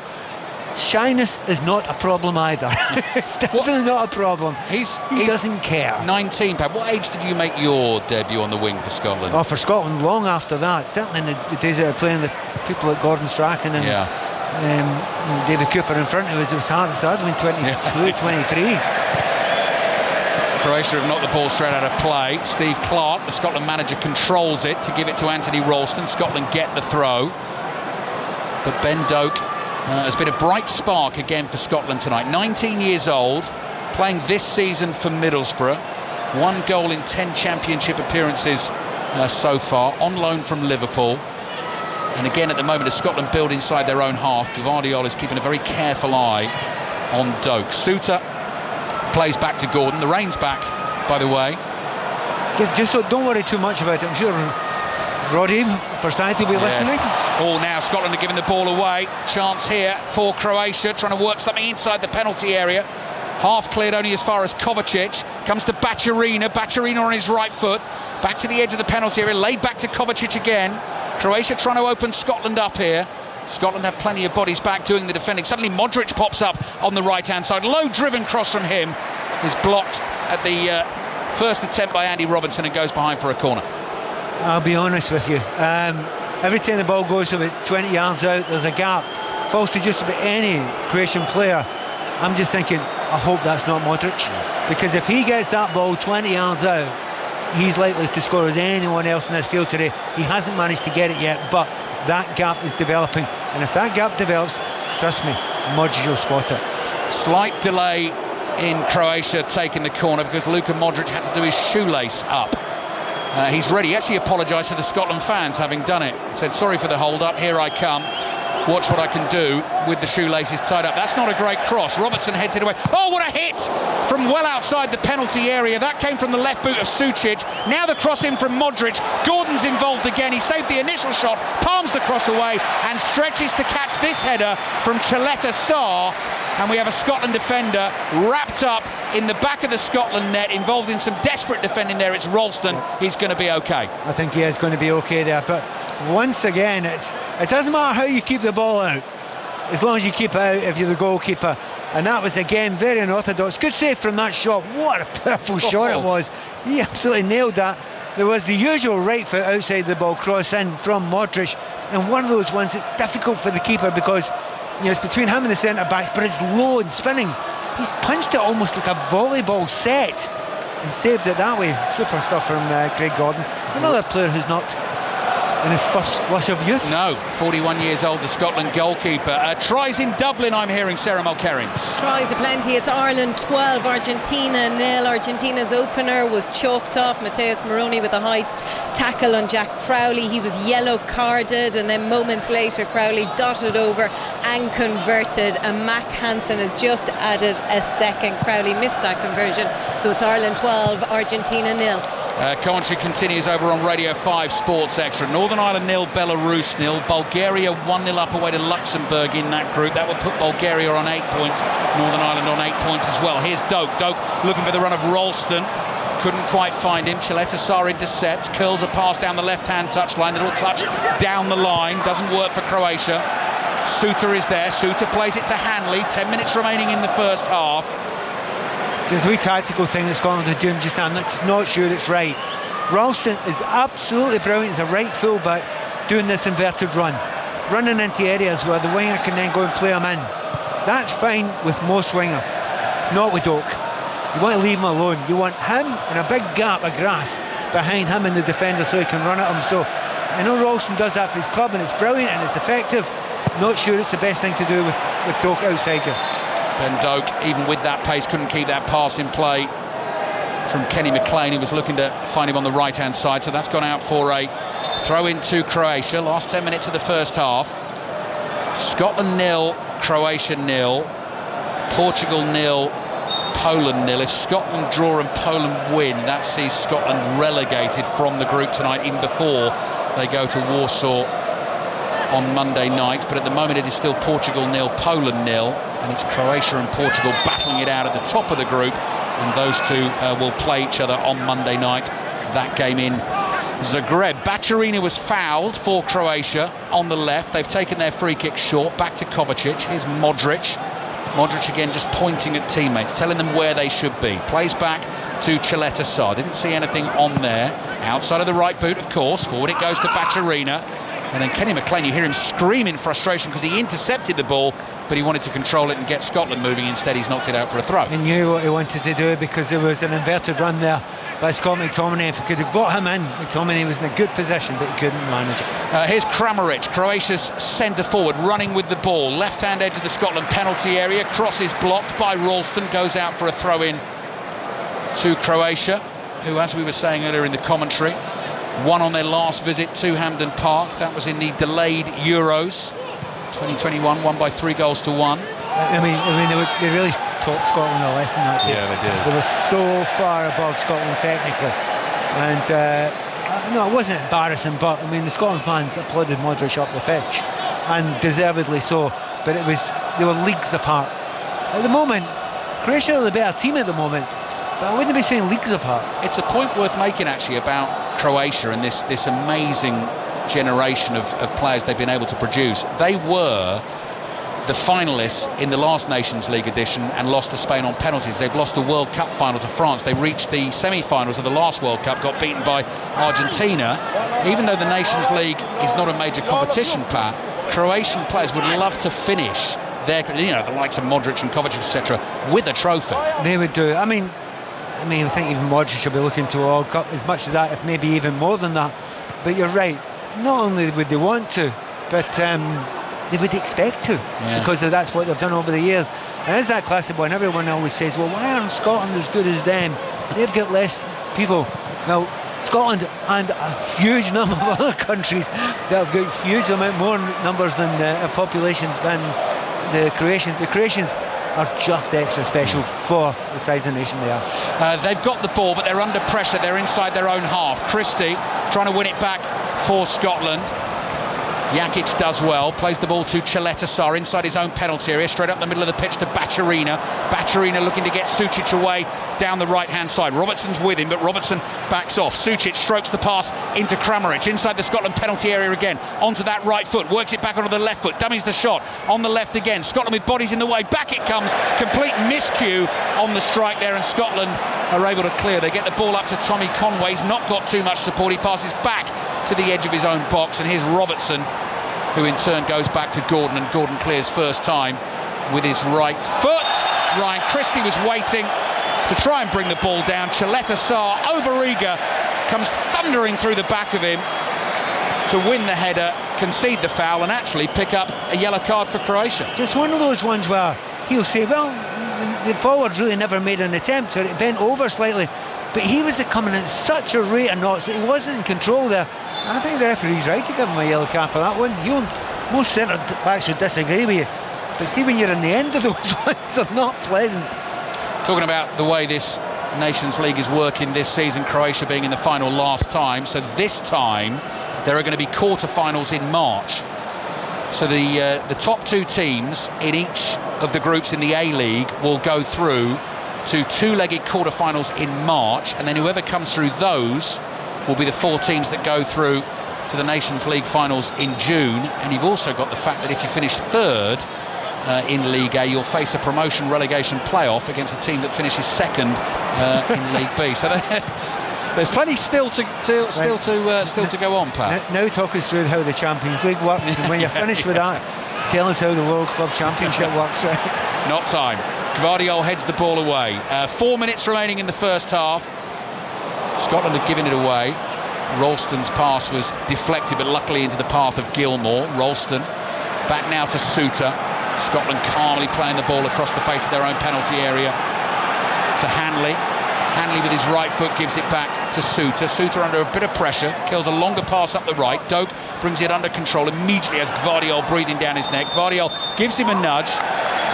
shyness is not a problem either. It's definitely not a problem. He doesn't care. 19, Pat. What age did you make your debut on the wing for Scotland? Oh, for Scotland, long after that. Certainly in the days that I was playing with people like Gordon Strachan and David Cooper in front of us. It was hard. So I'd been 22, 23. Croatia have knocked the ball straight out of play. Steve Clarke, the Scotland manager, controls it to give it to Anthony Ralston. Scotland get the throw. But Ben Doak has been a bright spark again for Scotland tonight. 19 years old, playing this season for Middlesbrough. 1 goal in 10 championship appearances so far, on loan from Liverpool. And again, at the moment, as Scotland build inside their own half, Gvardiol is keeping a very careful eye on Doak. Suter plays back to Gordon. The rain's back, by the way. Just so don't worry too much about it. I'm sure Roddy Forsyth will be listening. Oh, now Scotland are giving the ball away. Chance here for Croatia, trying to work something inside the penalty area. Half cleared only as far as Kovacic. Comes to Baturina. Baturina on his right foot. Back to the edge of the penalty area. Laid back to Kovacic again. Croatia trying to open Scotland up here. Scotland have plenty of bodies back doing the defending. Suddenly Modric pops up on the right-hand side. Low driven cross from him is blocked at the first attempt by Andy Robinson and goes behind for a corner. I'll be honest with you. Every time the ball goes about 20 yards out, there's a gap. Falls to just about any Croatian player. I'm just thinking, I hope that's not Modric. Because if he gets that ball 20 yards out, he's likely to score as anyone else in this field today. He hasn't managed to get it yet, but that gap is developing. And if that gap develops, trust me, Modric will spot it. Slight delay in Croatia taking the corner because Luka Modric had to do his shoelace up. He's ready. He actually apologised to the Scotland fans having done it. He said, sorry for the hold up, here I come. Watch what I can do with the shoelaces tied up. That's not a great cross. Robertson heads it away. Oh, what a hit from well outside the penalty area. That came from the left boot of Sucic. Now the cross in from Modric. Gordon's involved again. He saved the initial shot, palms the cross away and stretches to catch this header from Chaleta Sarr. And we have a Scotland defender wrapped up in the back of the Scotland net, involved in some desperate defending there. It's Ralston. He's going to be okay. I think he is going to be okay there. But once again, it doesn't matter how you keep the ball out, as long as you keep it out if you're the goalkeeper. And that was again very unorthodox. Good save from that shot. What a powerful shot it was. He absolutely nailed that. There was the usual right foot outside the ball cross in from Modric, and one of those ones it's difficult for the keeper because it's between him and the centre backs, but it's low and spinning. He's punched it almost like a volleyball set and saved it that way. Super stuff from Craig Gordon, another player who's not in his first flush of youth. No, 41 years old, the Scotland goalkeeper. Tries in Dublin, I'm hearing, Sarah Mulkerrins. Tries aplenty. It's Ireland 12, Argentina 0. Argentina's opener was chalked off. Mateus Moroni with a high tackle on Jack Crowley. He was yellow carded, and then moments later Crowley dotted over and converted, and Mac Hansen has just added a second. Crowley missed that conversion, so it's Ireland 12, Argentina 0. Commentary continues over on Radio 5 Sports Extra. Northern Ireland 0, Belarus 0. Bulgaria 1-0 up away to Luxembourg in that group. That would put Bulgaria on 8 points. Northern Ireland on 8 points as well. Here's Doak. Doak looking for the run of Ralston. Couldn't quite find him. Chaleta Sarr intercepts. Curls a pass down the left-hand touchline. Little touch down the line. Doesn't work for Croatia. Suter is there. Suter plays it to Hanley. 10 minutes remaining in the first half. There's a wee tactical thing that Scotland are doing just now, and that's not sure it's right. Ralston is absolutely brilliant as a right full-back doing this inverted run, running into areas where the winger can then go and play him in. That's fine with most wingers, not with Doak. You want to leave him alone. You want him in a big gap of grass behind him and the defender so he can run at him. So I know Ralston does that for his club, and it's brilliant and it's effective. Not sure it's the best thing to do with Doak outside you. Ben Doak, even with that pace, couldn't keep that pass in play from Kenny McLean. He was looking to find him on the right-hand side, so that's gone out for a throw into Croatia. Last 10 minutes of the first half. Scotland 0, Croatia 0, Portugal 0, Poland 0. If Scotland draw and Poland win, that sees Scotland relegated from the group tonight, even before they go to Warsaw on Monday night. But at the moment it is still Portugal 0, Poland 0, and it's Croatia and Portugal battling it out at the top of the group, and those two will play each other on Monday night. That game in Zagreb. Baturina was fouled for Croatia on the left. They've taken their free kick short. Back to Kovacic. Here's Modric. Modric again just pointing at teammates, telling them where they should be. Plays back to Chaleta Sar. Didn't see anything on there. Outside of the right boot, of course. Forward it goes to Baturina. And then Kenny McLean, you hear him scream in frustration because he intercepted the ball, but he wanted to control it and get Scotland moving. Instead, he's knocked it out for a throw. He knew what he wanted to do because there was an inverted run there by Scott McTominay. If he could have got him in, McTominay was in a good position, but he couldn't manage it. Here's Kramaric, Croatia's centre forward, running with the ball. Left-hand edge of the Scotland penalty area. Cross is blocked by Ralston, goes out for a throw-in to Croatia, who, as we were saying earlier in the commentary, won on their last visit to Hampden Park. That was in the delayed Euros 2021, won by 3-1. I mean, they really taught Scotland a lesson that day. Yeah, they did. They were so far above Scotland technically, and no, it wasn't embarrassing. But I mean, the Scotland fans applauded Modric up the pitch, and deservedly so. But they were leagues apart. At the moment, Croatia are the better team at the moment. But I wouldn't be saying leagues apart. It's a point worth making actually about Croatia and this amazing generation of players they've been able to produce. They were the finalists in the last Nations League edition and lost to Spain on penalties. They've lost the World Cup final to France. They reached the semi-finals of the last World Cup, got beaten by Argentina. Even though the Nations League is not a major competition, Pat, Croatian players would love to finish their, the likes of Modric and Kovacic, etc., with a trophy. They would do. I mean, I think even Modric should be looking to a World Cup as much as that, if maybe even more than that. But you're right. Not only would they want to, but they would expect to, because that's what they've done over the years. And it's that classic one. Everyone always says, well, why aren't Scotland as good as them? They've got less people. Now, Scotland and a huge number of other countries that have got huge amount more numbers than a population than the Croatians. The Croatians are just extra special for the size of the nation they are. They've got the ball, but they're under pressure. They're inside their own half. Christie trying to win it back for Scotland. Jakic does well, plays the ball to Chaleta Sar inside his own penalty area, straight up the middle of the pitch to Baturina. Baturina looking to get Sucic away down the right-hand side. Robertson's with him, but Robertson backs off. Sucic strokes the pass into Kramaric, inside the Scotland penalty area again, onto that right foot, works it back onto the left foot, dummies the shot, on the left again. Scotland with bodies in the way, back it comes, complete miscue on the strike there, and Scotland are able to clear. They get the ball up to Tommy Conway. He's not got too much support. He passes back to the edge of his own box, and here's Robertson, who in turn goes back to Gordon, and Gordon clears first time with his right foot. Ryan Christie was waiting to try and bring the ball down. Chaleta Sar, over-eager, comes thundering through the back of him to win the header, concede the foul, and actually pick up a yellow card for Croatia. Just one of those ones where he'll say, well, the forward really never made an attempt, or it bent over slightly, but he was coming at such a rate of knots that he wasn't in control there. I think the referee's right to give him a yellow card for that one. Most centre backs would disagree with you, but see, when you're in the end of those ones, they're not pleasant. Talking about the way this Nations League is working this season, Croatia being in the final last time, so this time there are going to be quarter-finals in March. So the top two teams in each of the groups in the A-League will go through to two-legged quarter-finals in March, and then whoever comes through those will be the four teams that go through to the Nations League finals in June. And you've also got the fact that if you finish third in League A, you'll face a promotion relegation playoff against a team that finishes second in League B. So there's plenty still to go on, Pat. Now talk us through how the Champions League works, and when you're finished with that, tell us how the World Club Championship works. Right? Not time. Gvardiol heads the ball away. 4 minutes remaining in the first half. Scotland had given it away. Ralston's pass was deflected, but luckily into the path of Gilmour. Ralston back now to Suter. Scotland calmly playing the ball across the face of their own penalty area to Hanley. Hanley with his right foot gives it back to Suter. Suter under a bit of pressure, kills a longer pass up the right. Doak brings it under control immediately as Gvardiol breathing down his neck. Gvardiol gives him a nudge.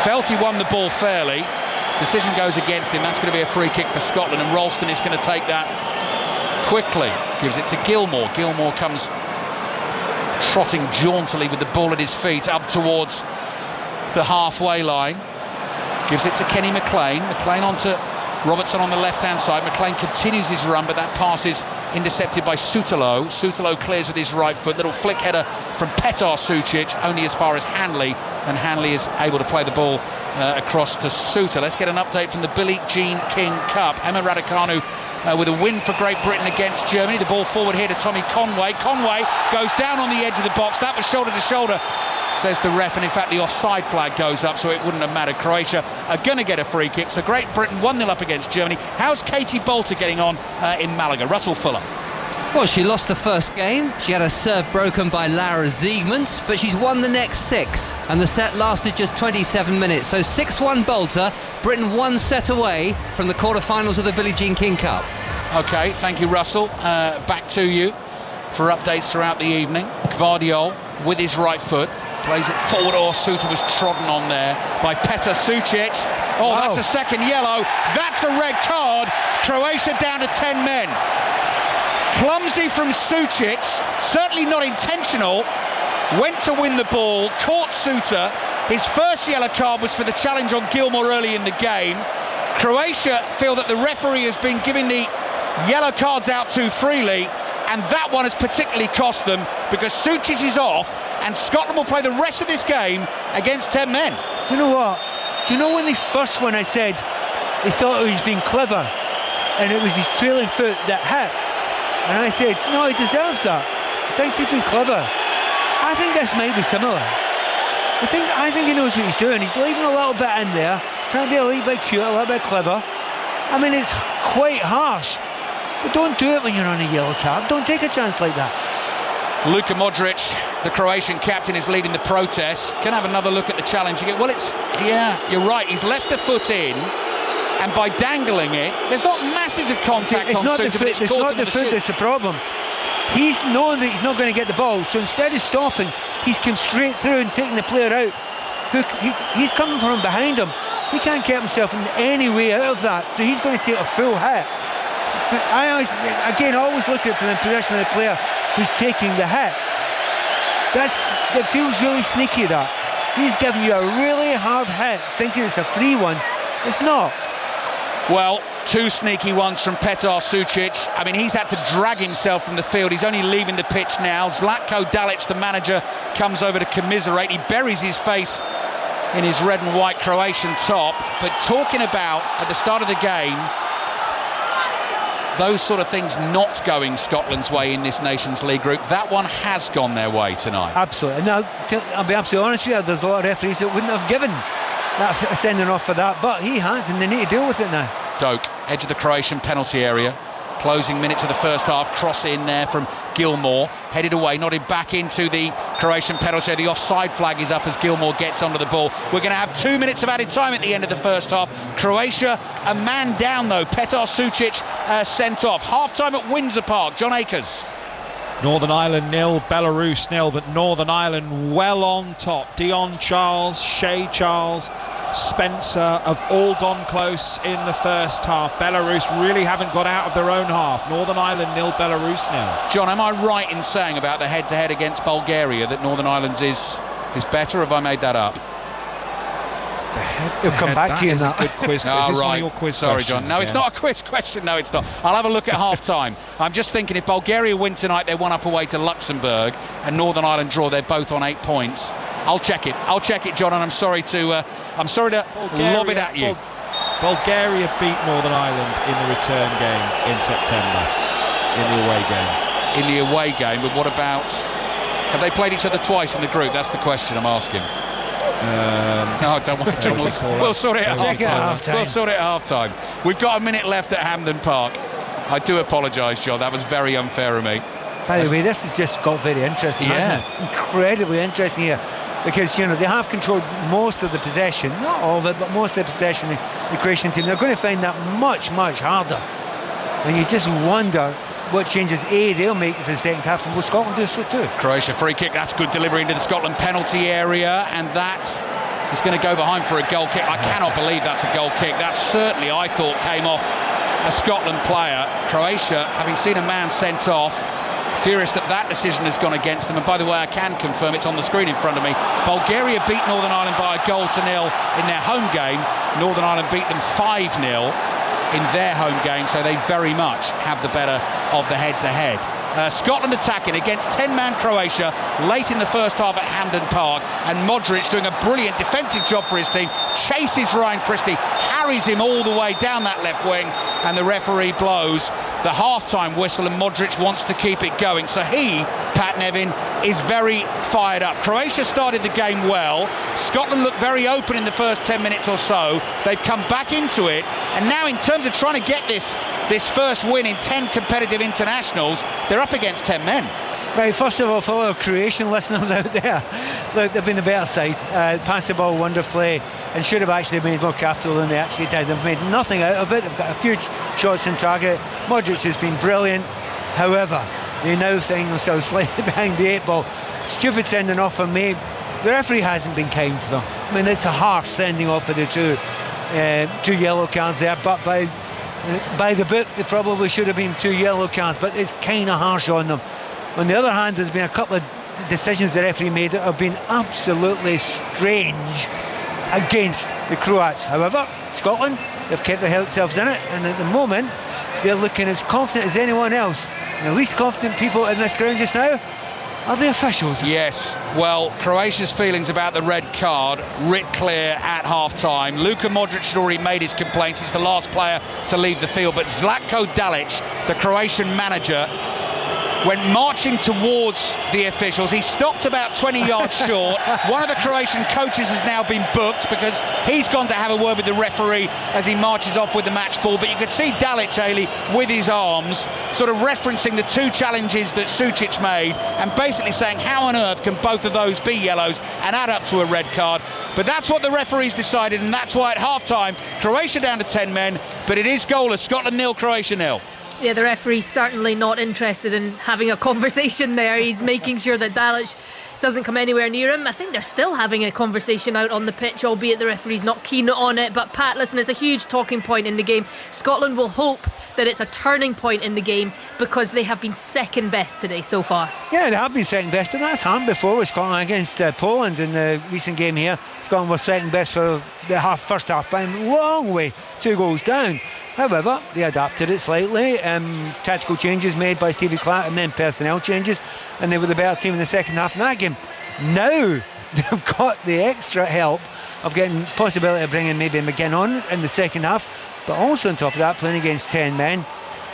Felt he won the ball fairly. Decision goes against him. That's going to be a free kick for Scotland, and Ralston is going to take that quickly. Gives it to Gilmour. Gilmour comes trotting jauntily with the ball at his feet up towards the halfway line. Gives it to Kenny McLean. McLean onto Robertson on the left-hand side. McLean continues his run, but that pass is intercepted by Sutalo. Sutalo clears with his right foot. Little flick header from Petar Sucic, only as far as Hanley, and Hanley is able to play the ball across to Suter. Let's get an update from the Billie Jean King Cup. Emma Raducanu with a win for Great Britain against Germany. The ball forward here to Tommy Conway. Conway goes down on the edge of the box. That was shoulder to shoulder, says the ref, and in fact the offside flag goes up, so it wouldn't have mattered. Croatia are going to get a free kick. So Great Britain 1-0 up against Germany. How's Katie Bolter getting on in Malaga? Russell Fuller. Well, she lost the first game. She had a serve broken by Laura Ziegmund, but she's won the next 6, and the set lasted just 27 minutes. So 6-1 Bolter. Britain 1 set away from the quarterfinals of the Billie Jean King Cup. Okay, thank you, Russell. Back to you for updates throughout the evening. Gvardiol with his right foot plays it forward. Suter was trodden on there by Petar Sucic. Oh, wow. That's a second yellow. That's a red card. Croatia down to 10 men. Clumsy from Sucic, certainly not intentional. Went to win the ball, caught Suter. His first yellow card was for the challenge on Gilmour early in the game. Croatia feel that the referee has been giving the yellow cards out too freely, and that one has particularly cost them, because Sucic is off and Scotland will play the rest of this game against 10 men. Do you know what? Do you know when the first one I said he thought he was being clever and it was his trailing foot that hit? And I said, no, he deserves that. He thinks he's been clever. I think this might be similar. I think he knows what he's doing. He's leaving a little bit in there, trying to be a little bit cute, a little bit clever. I mean, it's quite harsh. But don't do it when you're on a yellow card. Don't take a chance like that. Luka Modric, the Croatian captain, is leading the protest. Can I have another look at the challenge again? Well, you're right. He's left the foot in, and by dangling it, there's not masses of contact on Suter, but it's not the foot that's the problem. He's known that he's not going to get the ball, so instead of stopping, he's come straight through and taking the player out. He's coming from behind him. He can't get himself in any way out of that, so he's going to take a full hit. But I always look at it from the position of the player who's taking the hit. That feels really sneaky, that. He's giving you a really hard hit, thinking it's a free one. It's not. Well, 2 sneaky ones from Petar Sucic. I mean, he's had to drag himself from the field. He's only leaving the pitch now. Zlatko Dalic, the manager, comes over to commiserate. He buries his face in his red and white Croatian top. But talking about, at the start of the game, those sort of things not going Scotland's way in this Nations League group, that one has gone their way tonight. Absolutely. Now, I'll be absolutely honest with you, there's a lot of referees that wouldn't have given that sending off for that, but he has, and they need to deal with it now. Doak, edge of the Croatian penalty area, closing minutes of the first half. Cross in there from Gilmour, headed away, nodded back into the Croatian penalty area. The offside flag is up as Gilmour gets onto the ball. We're going to have 2 minutes of added time at the end of the first half. Croatia a man down though. Petar Sucic sent off. Half time at Windsor Park. John Akers. Northern Ireland 0, Belarus 0, but Northern Ireland well on top. Dion Charles, Shay Charles, Spencer have all gone close in the first half. Belarus really haven't got out of their own half. Northern Ireland 0, Belarus 0. John, am I right in saying about the head-to-head against Bulgaria that Northern Ireland's is better, or have I made that up? He'll come back to you in that. Good quiz. Oh, is right. one of your quiz Sorry, questions? John. No, it's not a quiz question. No, it's not. I'll have a look at half-time. I'm just thinking if Bulgaria win tonight, they're 1 up away to Luxembourg, and Northern Ireland draw, they're both on 8 points. I'll check it, John, and I'm sorry to lob it at you. Bulgaria beat Northern Ireland in the return game in September, in the away game. In the away game, but what about... Have they played each other twice in the group? That's the question I'm asking. No, don't worry. We'll sort it at half-time. We'll sort it at half-time. We've got a minute left at Hampden Park. I do apologise, John. That was very unfair of me. By the way, this has just got very interesting, hasn't it? Incredibly interesting here. Because, they have controlled most of the possession. Not all of it, but most of the possession, the Croatian team. They're going to find that much, much harder. And you just wonder what changes they'll make for the second half, and will Scotland do so too? Croatia free kick, that's good delivery into the Scotland penalty area, and that is going to go behind for a goal kick. I cannot believe that's a goal kick. That certainly, I thought, came off a Scotland player. Croatia, having seen a man sent off, furious that decision has gone against them. And by the way, I can confirm, it's on the screen in front of me, Bulgaria beat Northern Ireland by 1-0 in their home game. Northern Ireland beat them 5-0 in their home game, so they very much have the better of the head-to-head. Scotland attacking against 10-man Croatia late in the first half at Hampden Park, and Modric doing a brilliant defensive job for his team, chases Ryan Christie, harries him all the way down that left wing, and the referee blows the half-time whistle, and Modric wants to keep it going. So he, Pat Nevin, is very fired up. Croatia started the game well. Scotland looked very open in the first 10 minutes or so. They've come back into it, and now in terms of trying to get this first win in 10 competitive internationals, they're up against 10 men. Right, first of all, for all Croatian listeners out there, look, they've been the better side. Passed the ball wonderfully and should have actually made more capital than they actually did. They've made nothing out of it. They've got a few shots in target. Modric has been brilliant. However, they now find themselves slightly behind the 8 ball. Stupid sending off from me. The referee hasn't been kind to them. I mean, it's a harsh sending off of the two yellow cards there, but by the book, they probably should have been 2 yellow cards, but it's kind of harsh on them. On the other hand, there's been a couple of decisions the referee made that have been absolutely strange against the Croats. However, Scotland, they've kept themselves in it, and at the moment, they're looking as confident as anyone else. And the least confident people in this ground just now are the officials. Yes, well, Croatia's feelings about the red card writ clear at half-time. Luka Modric had already made his complaints. He's the last player to leave the field, but Zlatko Dalic, the Croatian manager, went marching towards the officials. He stopped about 20 yards short. One of the Croatian coaches has now been booked because he's gone to have a word with the referee as he marches off with the match ball. But you could see Dalic, Ailey, with his arms, sort of referencing the 2 challenges that Sucic made and basically saying, how on earth can both of those be yellows and add up to a red card? But that's what the referees decided, and that's why at half-time, Croatia down to 10 men, but it is goalless. Scotland 0, Croatia 0. Yeah, the referee's certainly not interested in having a conversation there. He's making sure that Dalic doesn't come anywhere near him. I think they're still having a conversation out on the pitch, albeit the referee's not keen on it. But Pat, listen, it's a huge talking point in the game. Scotland will hope that it's a turning point in the game because they have been second best today so far. Yeah, they have been second best, but that's happened before with Scotland against Poland in the recent game here. Scotland was second best for the first half by a long way, 2 goals down. However, they adapted it slightly. Tactical changes made by Stevie Clarke and then personnel changes, and they were the better team in the second half in that game. Now they've got the extra help of getting possibility of bringing maybe McGinn on in the second half, but also on top of that playing against 10 men.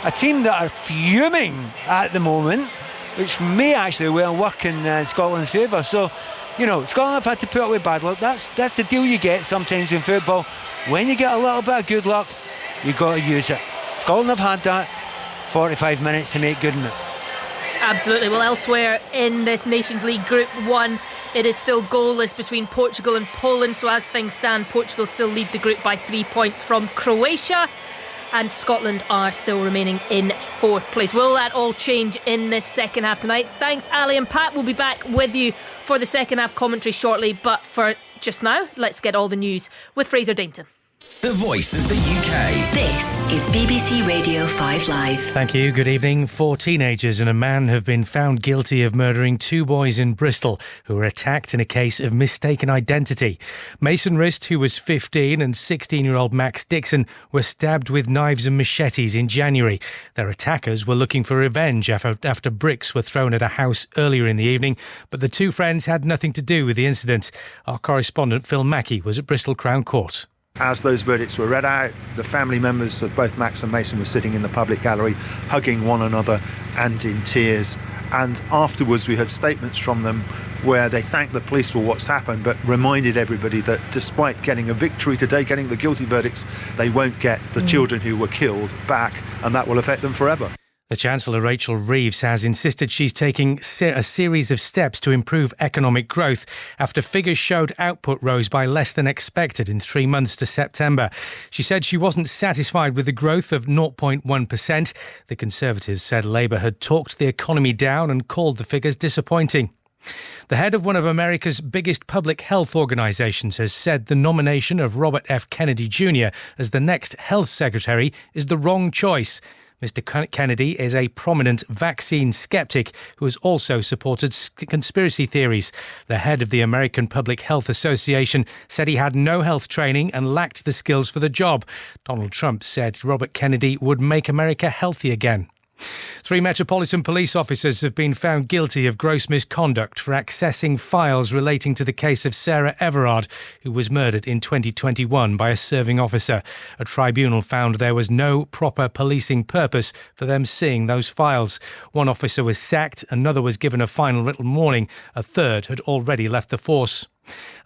A team that are fuming at the moment, which may actually well work in Scotland's favour. So, you know, Scotland have had to put up with bad luck. That's the deal you get sometimes in football. When you get a little bit of good luck, you've got to use it. Scotland have had that 45 minutes to make good on it. Absolutely. Well, elsewhere in this Nations League Group 1, it is still goalless between Portugal and Poland. So as things stand, Portugal still lead the group by 3 points from Croatia, and Scotland are still remaining in 4th place. Will that all change in this second half tonight? Thanks, Ali and Pat. We'll be back with you for the second half commentary shortly. But for just now, let's get all the news with Fraser Dainton. The voice of the UK. This is BBC Radio 5 Live. Thank you. Good evening. 4 teenagers and a man have been found guilty of murdering 2 boys in Bristol who were attacked in a case of mistaken identity. Mason Rist, who was 15, and 16-year-old Max Dixon were stabbed with knives and machetes in January. Their attackers were looking for revenge after bricks were thrown at a house earlier in the evening, but the 2 friends had nothing to do with the incident. Our correspondent Phil Mackey was at Bristol Crown Court. As those verdicts were read out, the family members of both Max and Mason were sitting in the public gallery, hugging one another and in tears. And afterwards we heard statements from them where they thanked the police for what's happened, but reminded everybody that despite getting a victory today, getting the guilty verdicts, they won't get the children who were killed back, and that will affect them forever. The Chancellor, Rachel Reeves, has insisted she's taking a series of steps to improve economic growth after figures showed output rose by less than expected in 3 months to September. She said she wasn't satisfied with the growth of 0.1%. The Conservatives said Labour had talked the economy down and called the figures disappointing. The head of one of America's biggest public health organisations has said the nomination of Robert F. Kennedy Jr. as the next health secretary is the wrong choice. Mr. Kennedy is a prominent vaccine skeptic who has also supported conspiracy theories. The head of the American Public Health Association said he had no health training and lacked the skills for the job. Donald Trump said Robert Kennedy would make America healthy again. 3 Metropolitan Police officers have been found guilty of gross misconduct for accessing files relating to the case of Sarah Everard, who was murdered in 2021 by a serving officer. A tribunal found there was no proper policing purpose for them seeing those files. One officer was sacked, another was given a final written warning, a third had already left the force.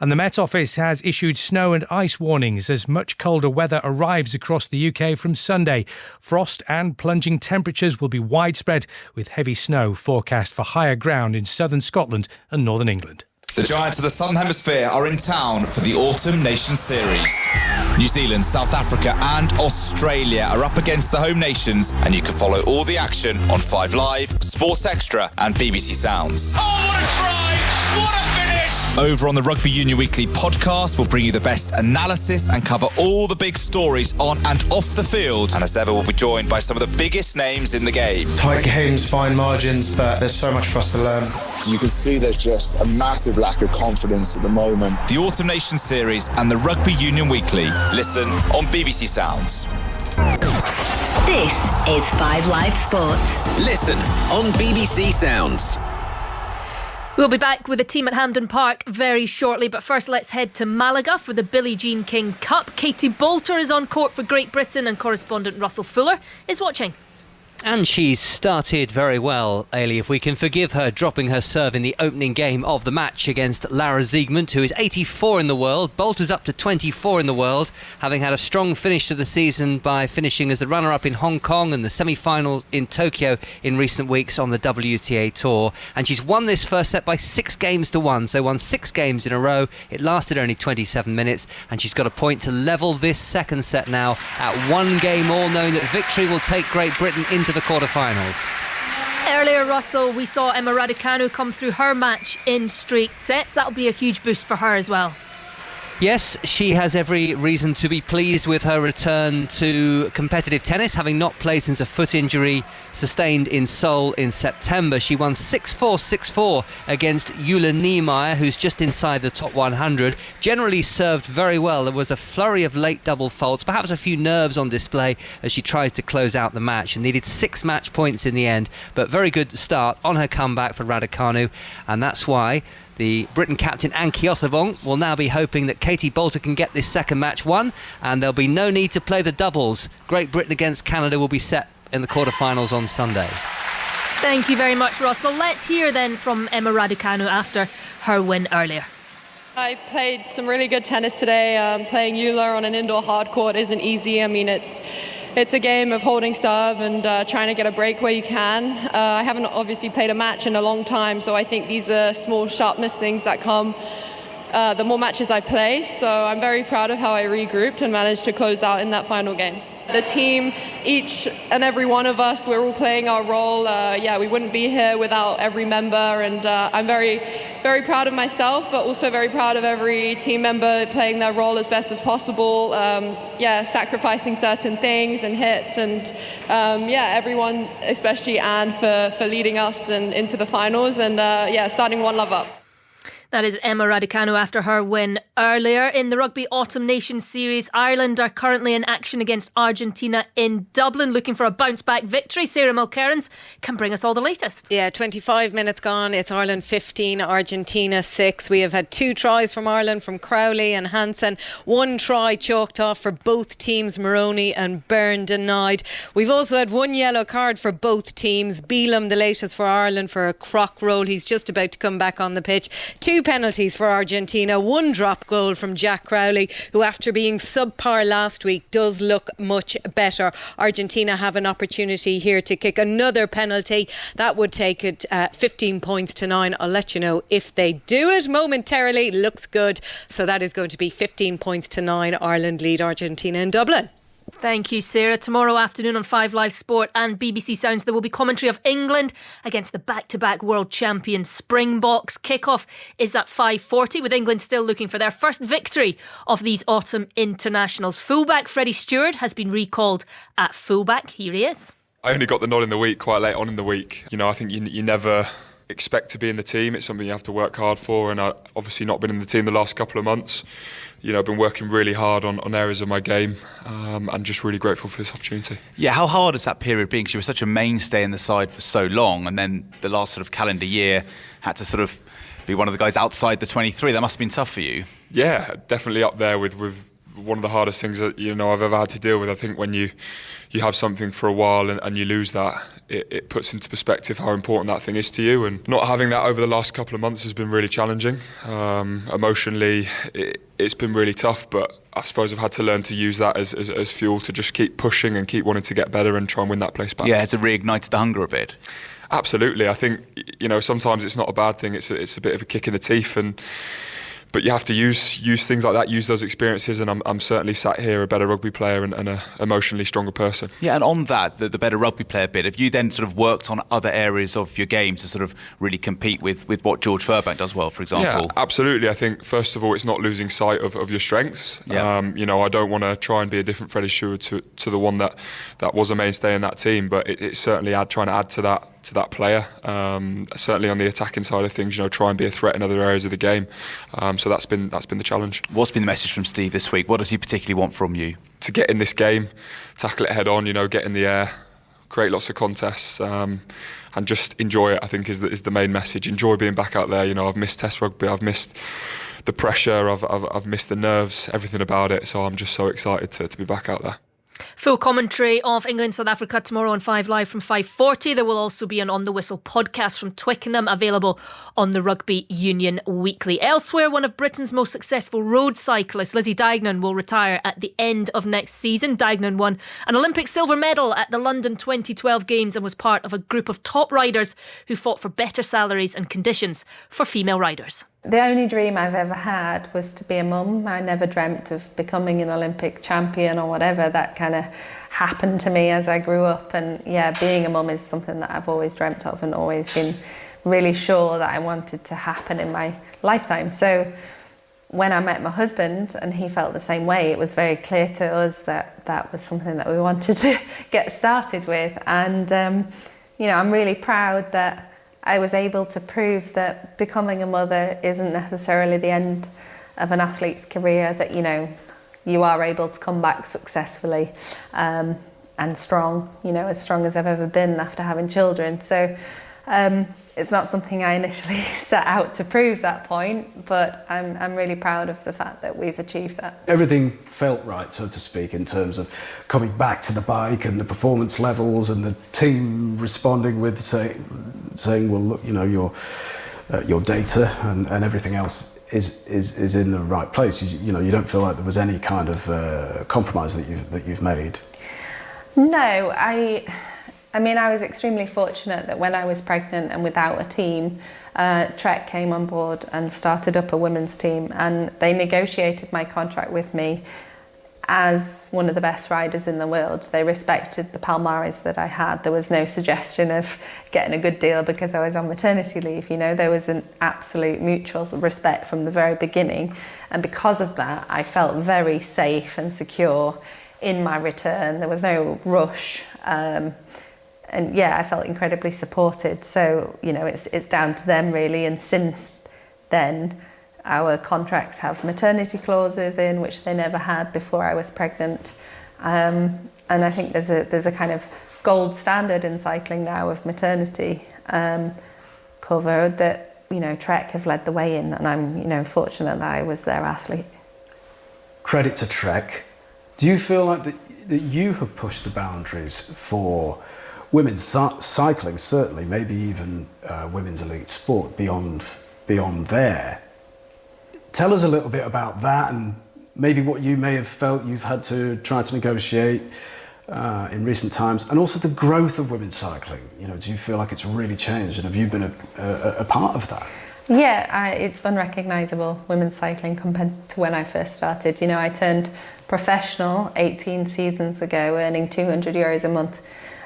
And the Met Office has issued snow and ice warnings as much colder weather arrives across the UK from Sunday. Frost and plunging temperatures will be widespread, with heavy snow forecast for higher ground in southern Scotland and northern England. The Giants of the Southern Hemisphere are in town for the Autumn Nations Series. New Zealand, South Africa and Australia are up against the home nations, and you can follow all the action on 5 Live, Sports Extra and BBC Sounds. Oh, what a try! What a finish! Over on the Rugby Union Weekly podcast, we'll bring you the best analysis and cover all the big stories on and off the field. And as ever, we'll be joined by some of the biggest names in the game. Tight games, fine margins, but there's so much for us to learn. You can see there's just a massive lack of confidence at the moment. The Autumn Nations Series and the Rugby Union Weekly. Listen on BBC Sounds. This is 5 Live Sports. Listen on BBC Sounds. We'll be back with the team at Hampden Park very shortly, but first let's head to Malaga for the Billie Jean King Cup. Katie Bolter is on court for Great Britain and correspondent Russell Fuller is watching. And she's started very well, Ailey, if we can forgive her dropping her serve in the opening game of the match against Lara Ziegman, who is 84 in the world. Bolter's up to 24 in the world, having had a strong finish to the season by finishing as the runner-up in Hong Kong and the semi-final in Tokyo in recent weeks on the WTA Tour. And she's won this first set by 6-1, so won 6 games in a row. It lasted only 27 minutes, and she's got a point to level this second set now at 1 game all, knowing that victory will take Great Britain into the quarterfinals. Earlier, Russell, we saw Emma Raducanu come through her match in straight sets. That'll be a huge boost for her as well. Yes, she has every reason to be pleased with her return to competitive tennis, having not played since a foot injury sustained in Seoul in September. She won 6-4, 6-4 against Yulia Niemeyer, who's just inside the top 100. Generally served very well. There was a flurry of late double faults, perhaps a few nerves on display as she tries to close out the match, and needed 6 match points in the end. But very good start on her comeback for Raducanu, and that's why the Britain captain Anne Kyothevong will now be hoping that Katie Bolter can get this second match won, and there'll be no need to play the doubles. Great Britain against Canada will be set in the quarterfinals on Sunday. Thank you very much, Russell. Let's hear then from Emma Raducanu after her win earlier. I played some really good tennis today. Playing Euler on an indoor hard court isn't easy. I mean, it's a game of holding serve and trying to get a break where you can. I haven't obviously played a match in a long time, so I think these are small sharpness things that come the more matches I play. So I'm very proud of how I regrouped and managed to close out in that final game. The team, each and every one of us, we're all playing our role. We wouldn't be here without every member, and I'm very, very proud of myself, but also very proud of every team member playing their role as best as possible. Sacrificing certain things and hits, and everyone, especially Anne, for leading us into the finals, and starting 1-love up. That is Emma Raducanu after her win earlier. In the Rugby Autumn Nations Series, Ireland are currently in action against Argentina in Dublin, looking for a bounce-back victory. Sarah Mulcairns can bring us all the latest. Yeah, 25 minutes gone. It's Ireland 15, Argentina 6. We have had 2 tries from Ireland, from Crowley and Hansen. 1 try chalked off for both teams. Maroney and Byrne denied. We've also had 1 yellow card for both teams. Beelum, the latest for Ireland, for a crock roll. He's just about to come back on the pitch. 2 penalties for Argentina, 1 drop goal from Jack Crowley, who after being subpar last week does look much better. Argentina have an opportunity here to kick another penalty. That would take it 15 points to 9. I'll let you know if they do it momentarily. Looks good. So that is going to be 15 points to 9. Ireland lead Argentina in Dublin. Thank you, Sarah. Tomorrow afternoon on 5 Live Sport and BBC Sounds, there will be commentary of England against the back-to-back world champion Springboks. Kickoff is at 5:40, with England still looking for their first victory of these autumn internationals. Fullback Freddie Stewart has been recalled at fullback. Here he is. I only got the nod in the week, quite late on in the week. I think you never expect to be in the team. It's something you have to work hard for, and I've obviously not been in the team the last couple of months. I've been working really hard on areas of my game, and just really grateful for this opportunity. Yeah, how hard has that period been? Because you were such a mainstay in the side for so long, and then the last sort of calendar year had to sort of be one of the guys outside the 23. That must have been tough for you. Yeah, definitely up there with one of the hardest things that I've ever had to deal with. I think when you have something for a while and you lose that, it puts into perspective how important that thing is to you, and not having that over the last couple of months has been really challenging. Emotionally it's been really tough, but I suppose I've had to learn to use that as fuel to just keep pushing and keep wanting to get better and try and win that place back. Yeah, it's reignited the hunger a bit. Absolutely. I think sometimes it's not a bad thing. It's a bit of a kick in the teeth, but you have to use things like that, use those experiences, and I'm certainly sat here a better rugby player and an emotionally stronger person. Yeah, and on that, the better rugby player bit, have you then sort of worked on other areas of your game to sort of really compete with what George Furbank does well, for example? Yeah, absolutely. I think, first of all, it's not losing sight of your strengths. Yeah. I don't want to try and be a different Freddie Stewart to the one that was a mainstay in that team, but it's certainly trying to add to that player. Certainly on the attacking side of things, try and be a threat in other areas of the game. So that's been the challenge. What's been the message from Steve this week? What does he particularly want from you? To get in this game, tackle it head on, get in the air, create lots of contests, and just enjoy it, I think is the main message. Enjoy being back out there. I've missed Test rugby, I've missed the pressure, I've missed the nerves, everything about it. So I'm just so excited to be back out there. Full commentary of England-South Africa tomorrow on 5 Live from 5:40. There will also be an On The Whistle podcast from Twickenham available on the Rugby Union Weekly. Elsewhere, one of Britain's most successful road cyclists, Lizzie Deignan, will retire at the end of next season. Deignan won an Olympic silver medal at the London 2012 Games and was part of a group of top riders who fought for better salaries and conditions for female riders. The only dream I've ever had was to be a mum. I never dreamt of becoming an Olympic champion or whatever. That kind of happened to me as I grew up. And yeah, being a mum is something that I've always dreamt of and always been really sure that I wanted to happen in my lifetime. So when I met my husband and he felt the same way, it was very clear to us that that was something that we wanted to get started with. And, I'm really proud that I was able to prove that becoming a mother isn't necessarily the end of an athlete's career, that, you are able to come back successfully and strong, as strong as I've ever been after having children. So it's not something I initially set out to prove that point, but I'm really proud of the fact that we've achieved that. Everything felt right, so to speak, in terms of coming back to the bike and the performance levels and the team responding with saying, well, look, your data and everything else is in the right place. You don't feel like there was any kind of compromise that you've made. No, I was extremely fortunate that when I was pregnant and without a team, Trek came on board and started up a women's team, and they negotiated my contract with me as one of the best riders in the world. They respected the palmares that I had. There was no suggestion of getting a good deal because I was on maternity leave. There was an absolute mutual respect from the very beginning, and because of that, I felt very safe and secure in my return. There was no rush. And yeah, I felt incredibly supported. So, it's down to them really. And since then, our contracts have maternity clauses in, which they never had before I was pregnant. And I think there's a kind of gold standard in cycling now of maternity cover that, Trek have led the way in. And I'm, fortunate that I was their athlete. Credit to Trek. Do you feel like that you have pushed the boundaries for women's cycling, certainly, maybe even women's elite sport beyond there? Tell us a little bit about that and maybe what you may have felt you've had to try to negotiate in recent times, and also the growth of women's cycling. Do you feel like it's really changed, and have you been a part of that? Yeah, it's unrecognisable, women's cycling, compared to when I first started. I turned professional 18 seasons ago, earning €200 a month.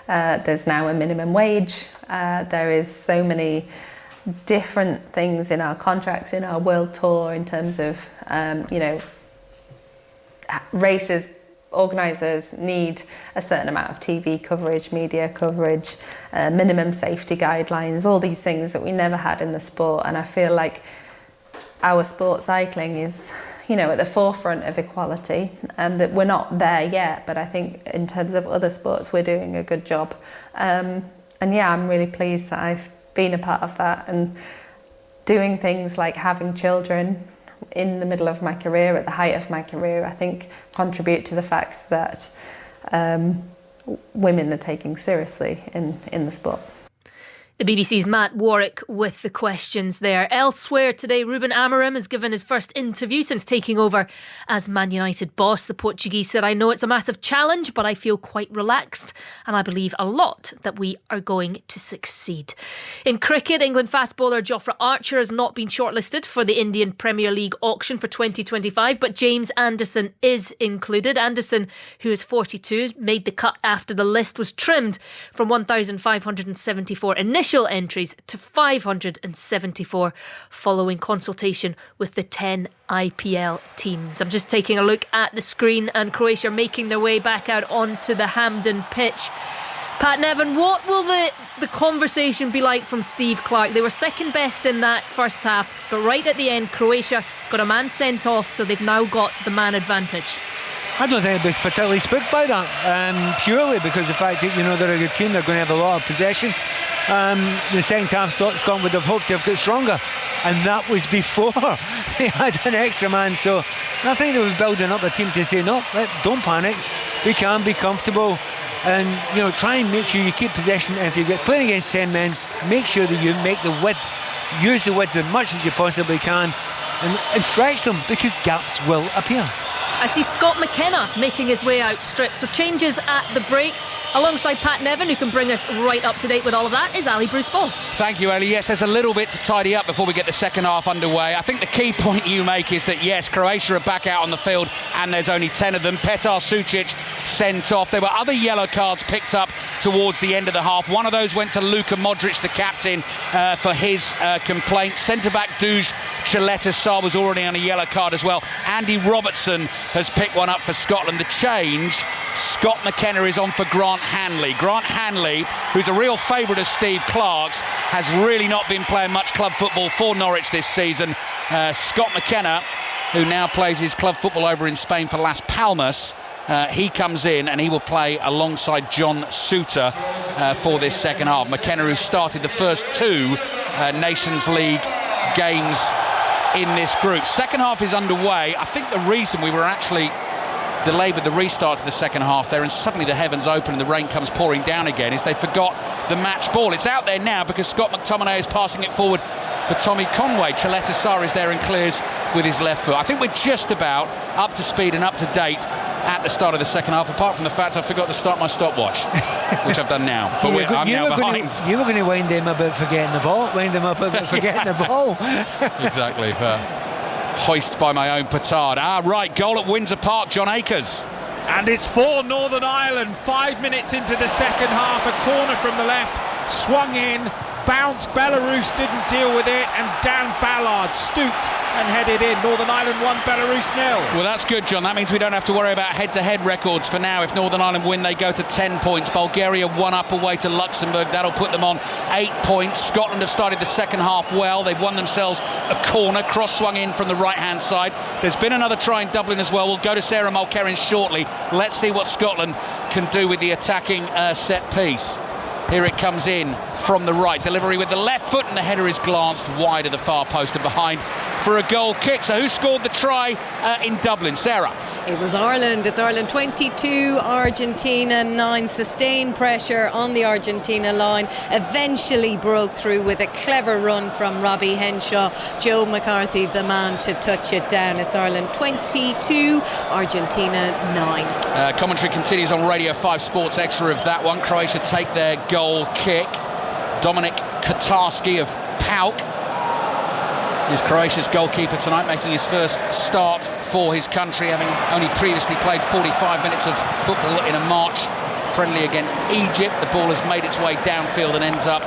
There's now a minimum wage. There is so many different things in our contracts, in our world tour, in terms of, races organisers need a certain amount of TV coverage, media coverage, minimum safety guidelines, all these things that we never had in the sport. And I feel like our sport, cycling, is, you know, at the forefront of equality, and that we're not there yet, but I think in terms of other sports we're doing a good job. And yeah, I'm really pleased that I've been a part of that, and doing things like having children in the middle of my career, at the height of my career, I think contribute to the fact that women are taking seriously in the sport. The BBC's Matt Warwick with the questions there. Elsewhere today, Ruben Amorim has given his first interview since taking over as Man United boss. The Portuguese said, "I know it's a massive challenge, but I feel quite relaxed and I believe a lot that we are going to succeed." In cricket, England fast bowler Jofra Archer has not been shortlisted for the Indian Premier League auction for 2025, but James Anderson is included. Anderson, who is 42, made the cut after the list was trimmed from 1,574 initial entries to 574 following consultation with the 10 IPL teams. I'm just taking a look at the screen, and Croatia making their way back out onto the Hampden pitch. Pat Nevin, what will the conversation be like from Steve Clarke? They were second best in that first half, but right at the end, Croatia got a man sent off, so they've now got the man advantage. I don't think they'll be particularly spooked by that, purely because the fact that, you know, they're a good team, they're going to have a lot of possession. The second half, Scotland would have hoped to have got stronger, and that was before they had an extra man. So I think they were building up a team to say, no, don't panic, we can be comfortable, and, you know, try and make sure you keep possession. And if you're playing against 10 men, make sure that you make the width, use the width as much as you possibly can, and stretch them, because gaps will appear. I see Scott McKenna making his way out stripped. So changes at the break. Alongside Pat Nevin, who can bring us right up to date with all of that, is Ali Bruce Ball. Thank you, Ellie. Yes, there's a little bit to tidy up before we get the second half underway. I think the key point you make is that, yes, Croatia are back out on the field and there's only 10 of them. Petar Sucic sent off. There were other yellow cards picked up towards the end of the half. One of those went to Luka Modric, the captain, for his complaint. Centre-back Duj Chaleta-Sar was already on a yellow card as well. Andy Robertson has picked one up for Scotland. The change, Scott McKenna is on for Grant Hanley. Grant Hanley, who's a real favourite of Steve Clarke's, has really not been playing much club football for Norwich this season. Scott McKenna, who now plays his club football over in Spain for Las Palmas, he comes in and he will play alongside John Suter for this second half. McKenna, who started the first two Nations League games in this group. Second half is underway. I think the reason we were actually delayed with the restart of the second half there, and suddenly the heavens open and the rain comes pouring down again, is they forgot the match ball. It's out there now because Scott McTominay is passing it forward for Tommy Conway. Chaleta-Sar is there and clears with his left foot. I think we're just about up to speed and up to date at the start of the second half, apart from the fact I forgot to start my stopwatch, which I've done now. But I'm now behind. You were going to wind them about forgetting the ball. Wind them up about forgetting the ball. Exactly. Hoist by my own petard. Right, goal at Windsor Park, John Akers. And it's for Northern Ireland. 5 minutes into the second half, a corner from the left, swung in, bounced, Belarus didn't deal with it, and Dan Ballard stooped and headed in. Northern Ireland 1, Belarus 0. Well, that's good, John. That means we don't have to worry about head-to-head records for now. If Northern Ireland win, they go to 10 points. Bulgaria 1 up away to Luxembourg. That'll put them on 8 points. Scotland have started the second half well. They've won themselves a corner, cross swung in from the right-hand side. There's been another try in Dublin as well. We'll go to Sarah Mulkerrin shortly. Let's see what Scotland can do with the attacking set piece. Here it comes in from the right. Delivery with the left foot, and the header is glanced wide of the far post and behind for a goal kick. So who scored the try in Dublin? Sarah? It was Ireland. It's Ireland 22, Argentina 9. Sustained pressure on the Argentina line. Eventually broke through with a clever run from Robbie Henshaw. Joe McCarthy, the man to touch it down. It's Ireland 22, Argentina 9. Commentary continues on Radio 5 Sports Extra of that one. Croatia take their goal kick. Dominic Katarski of PAOK is Croatia's goalkeeper tonight, making his first start for his country, having only previously played 45 minutes of football in a March friendly against Egypt. The ball has made its way downfield and ends up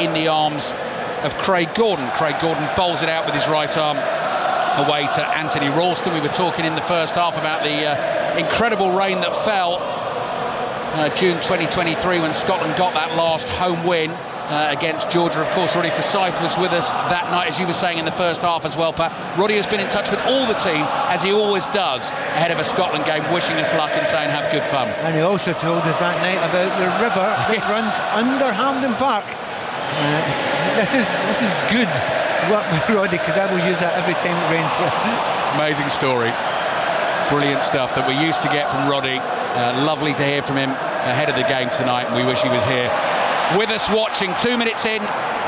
in the arms of Craig Gordon. Craig Gordon bowls it out with his right arm away to Anthony Ralston. We were talking in the first half about the incredible rain that fell June 2023 when Scotland got that last home win against Georgia. Of course, Roddy Forsyth was with us that night, as you were saying, in the first half as well, Pat. Roddy has been in touch with all the team, as he always does, ahead of a Scotland game, wishing us luck and saying have good fun. And he also told us that night about the river that runs under Hampden Park. This is good work with Roddy, because I will use that every time it rains here. Amazing story. Brilliant stuff that we used to get from Roddy. Lovely to hear from him ahead of the game tonight, and we wish he was here with us watching. 2 minutes in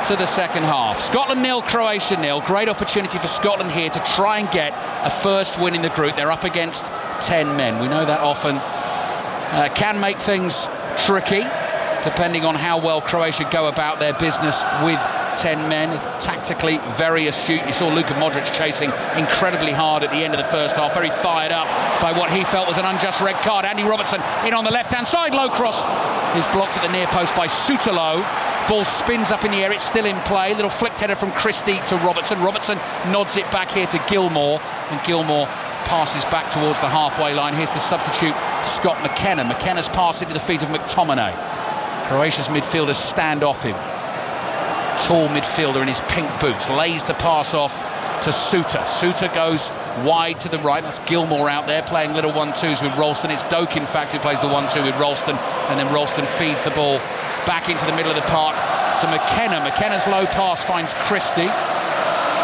to the second half. Scotland 0, Croatia 0. Great opportunity for Scotland here to try and get a first win in the group. They're up against 10 men. We know that often can make things tricky, depending on how well Croatia go about their business with 10 men. Tactically very astute. You saw Luka Modric chasing incredibly hard at the end of the first half, very fired up by what he felt was an unjust red card. Andy Robertson in on the left-hand side, low cross is blocked at the near post by Sutalo. Ball spins up in the air, it's still in play. Little flicked header from Christie to Robertson. Robertson nods it back here to Gilmour, and Gilmour passes back towards the halfway line. Here's the substitute, Scott McKenna. McKenna's pass into the feet of McTominay. Croatia's midfielders stand off him. Tall midfielder in his pink boots lays the pass off to Suter. Suter goes wide to the right. That's Gilmour out there playing little 1-2s with Ralston. It's Doak, in fact, who plays the 1-2 with Ralston, and then Ralston feeds the ball back into the middle of the park to McKenna. McKenna's low pass finds Christie.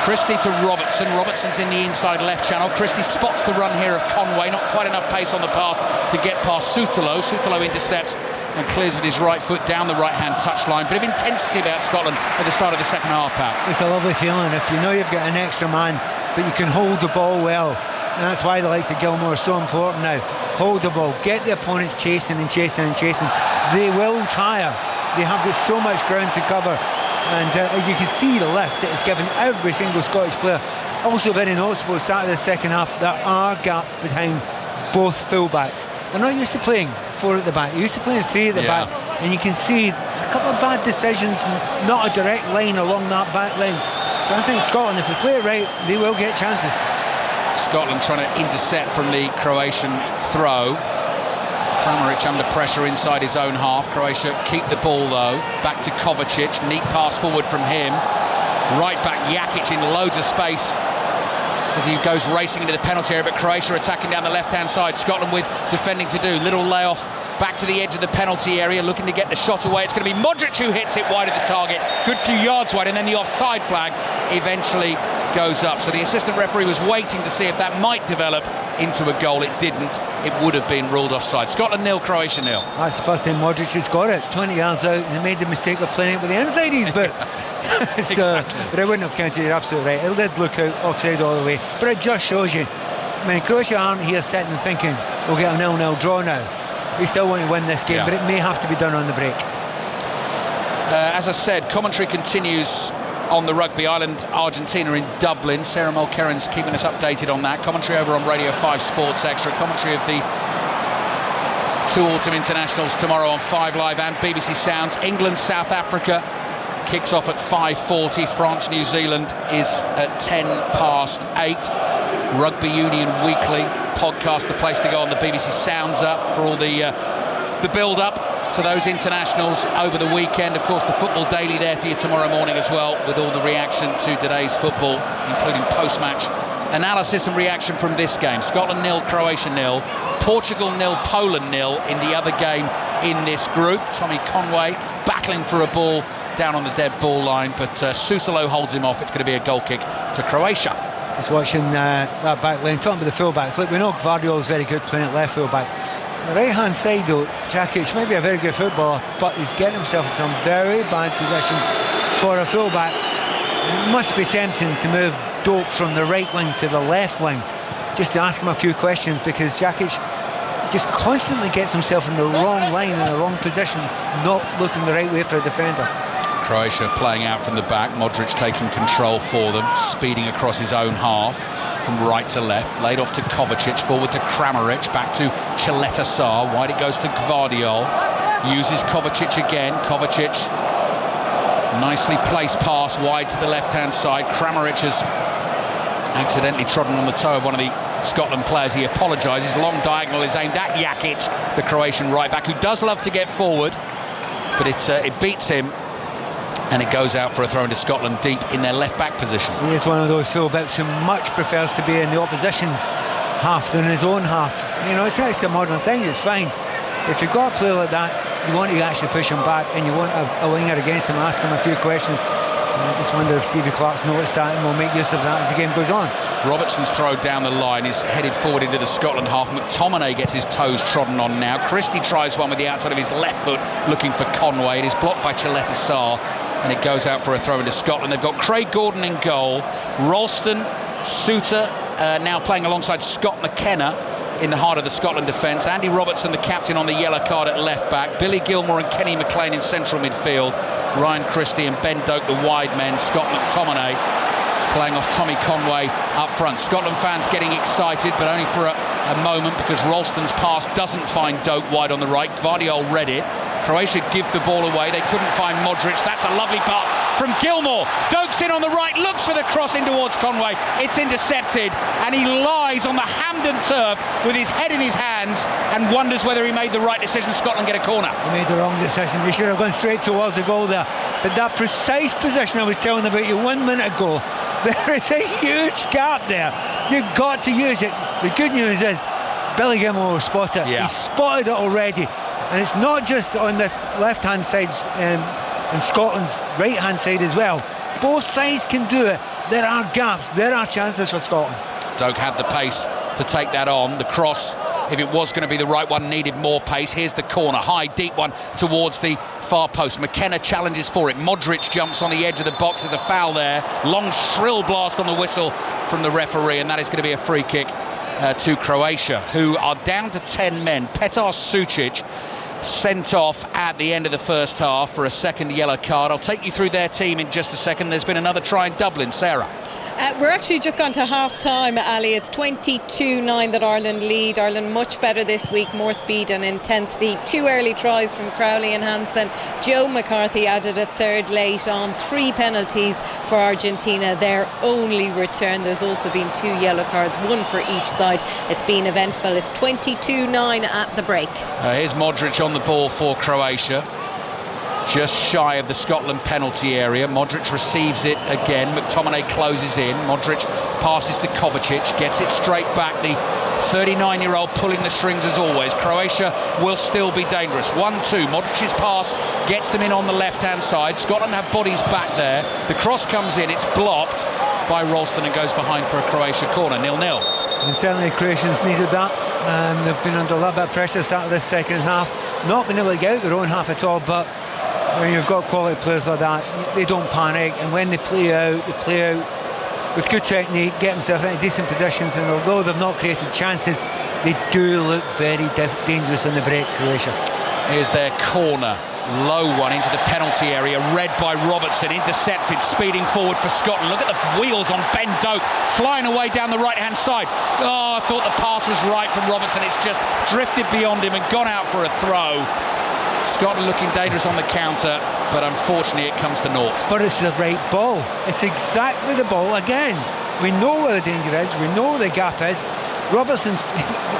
Christie to Robertson. Robertson's in the inside left channel. Christie spots the run here of Conway. Not quite enough pace on the pass to get past Sutalo. Sutalo intercepts and clears with his right foot down the right-hand touchline. Bit of intensity about Scotland at the start of the second half, Pat. It's a lovely feeling if you know you've got an extra man, but you can hold the ball well. And that's why the likes of Gilmour are so important now. Hold the ball, get the opponents chasing and chasing and chasing. They will tire. They have got so much ground to cover. And you can see the lift that it's given every single Scottish player. Also very noticeable, start of the second half, there are gaps behind both full-backs. They're not used to playing 4 at the back, they're used to playing 3 at the back. And you can see a couple of bad decisions, not a direct line along that back line. So I think Scotland, if they play it right, they will get chances. Scotland trying to intercept from the Croatian throw. Kramaric under pressure inside his own half. Croatia keep the ball though. Back to Kovacic. Neat pass forward from him. Right back Jakic in loads of space as he goes racing into the penalty area, but Croatia attacking down the left-hand side. Scotland with defending to do. Little layoff back to the edge of the penalty area, looking to get the shot away. It's going to be Modric who hits it wide of the target. Good few yards wide, and then the offside flag eventually goes up. So the assistant referee was waiting to see if that might develop into a goal. It didn't. It would have been ruled offside. Scotland 0, Croatia 0. That's the first time Modric has got it. 20 yards out, and he made the mistake of playing it with the inside of his boot. But I wouldn't have counted. You're absolutely right. It did look out offside all the way. But it just shows you, I mean, Croatia aren't here sitting and thinking we'll get a 0-0 draw now. We still want to win this game, but it may have to be done on the break. As I said, commentary continues on the Rugby Island, Argentina in Dublin. Sarah Mulkerrin's keeping us updated on that. Commentary over on Radio 5 Sports Extra. Commentary of the 2 autumn internationals tomorrow on 5 Live and BBC Sounds. England, South Africa kicks off at 5:40. France, New Zealand is at 8:10. Rugby Union Weekly podcast, the place to go on the BBC Sounds app for all the build-up to those internationals over the weekend. Of course, the Football Daily there for you tomorrow morning as well, with all the reaction to today's football, including post-match analysis and reaction from this game. Scotland 0, Croatia 0, Portugal 0, Poland 0 in the other game in this group. Tommy Conway battling for a ball down on the dead ball line, but Sutalo holds him off. It's going to be a goal kick to Croatia. Just watching that back line, talking about the full-backs. Look, we know Gvardiol's very good playing at left full-back. The right-hand side though, Jakic may be a very good footballer, but he's getting himself in some very bad positions for a full-back. It must be tempting to move Doak from the right wing to the left wing, just to ask him a few questions, because Jakic just constantly gets himself in the wrong line, in the wrong position, not looking the right way for a defender. Croatia playing out from the back, Modric taking control for them, speeding across his own half from right to left, laid off to Kovacic, forward to Kramaric, back to Chileta Sarr, wide it goes to Gvardiol, uses Kovacic again. Kovacic, nicely placed pass wide to the left hand side. Kramaric has accidentally trodden on the toe of one of the Scotland players. He apologises. Long diagonal is aimed at Jakic, the Croatian right back, who does love to get forward, but it beats him, and it goes out for a throw into Scotland deep in their left back position. He is one of those full-backs who much prefers to be in the opposition's half than his own half. You know, it's a modern thing, it's fine. If you've got a player like that, you want to actually push him back, and you want a winger against him, ask him a few questions. I just wonder if Stevie Clark's noticed that and will make use of that as the game goes on. Robertson's throw down the line is headed forward into the Scotland half. McTominay gets his toes trodden on now. Christie tries one with the outside of his left foot looking for Conway. It is blocked by Chaleta Sarr, and it goes out for a throw into Scotland. They've got Craig Gordon in goal, Ralston, Suter now playing alongside Scott McKenna in the heart of the Scotland defence. Andy Robertson, the captain, on the yellow card at left back. Billy Gilmore and Kenny McLean in central midfield. Ryan Christie and Ben Doak, the wide men. Scott McTominay playing off Tommy Conway up front. Scotland fans getting excited, but only for a moment, because Ralston's pass doesn't find Doak wide on the right. Gvardiol read it. Croatia give the ball away. They couldn't find Modric. That's a lovely pass from Gilmore. Doak's in on the right, looks for the cross in towards Conway. It's intercepted, and he lies on the Hampden turf with his head in his hands and wonders whether he made the right decision. Scotland get a corner. He made the wrong decision. He should have gone straight towards the goal there. But that precise position I was telling about you 1 minute ago, there is a huge gap there. You've got to use it. The good news is Billy Gilmore will spot it. Yeah. He's spotted it already. And it's not just on this left-hand side and Scotland's right-hand side as well. Both sides can do it. There are gaps. There are chances for Scotland. Doak had the pace to take that on. The cross, if it was going to be the right one, needed more pace. Here's the corner. High, deep one towards the far post. McKenna challenges for it. Modric jumps on the edge of the box. There's a foul there. Long, shrill blast on the whistle from the referee, and that is going to be a free kick to Croatia, who are down to 10 men. Petar Sucic sent off at the end of the first half for a second yellow card. I'll take you through their team in just a second. There's been another try in Dublin. Sarah. We're actually just gone to half-time, Ali. It's 22-9 that Ireland lead. Ireland much better this week, more speed and intensity. 2 early tries from Crowley and Hansen. Joe McCarthy added a third late on. 3 penalties for Argentina, their only return. There's also been 2 yellow cards, 1 for each side. It's been eventful. It's 22-9 at the break. Here's Modric on the ball for Croatia, just shy of the Scotland penalty area. Modric receives it again. McTominay closes in. Modric passes to Kovacic, gets it straight back. The 39-year-old pulling the strings as always. Croatia will still be dangerous. 1-2. Modric's pass gets them in on the left-hand side. Scotland have bodies back there. The cross comes in. It's blocked by Ralston and goes behind for a Croatia corner. 0-0. And certainly the Croatians needed that. They've been under a little bit of pressure start of this second half. Not been able to get out their own half at all, but when you've got quality players like that, they don't panic, and when they play out with good technique, get themselves into decent positions, and although they've not created chances, they do look very dangerous on the break, Croatia. Here's their corner, low one into the penalty area, read by Robertson, intercepted, speeding forward for Scotland. Look at the wheels on Ben Doak, flying away down the right-hand side. Oh, I thought the pass was right from Robertson. It's just drifted beyond him and gone out for a throw. Scotland looking dangerous on the counter, but unfortunately it comes to naught. But it's the right ball. It's exactly the ball again. We know where the danger is. We know where the gap is. Robertson's,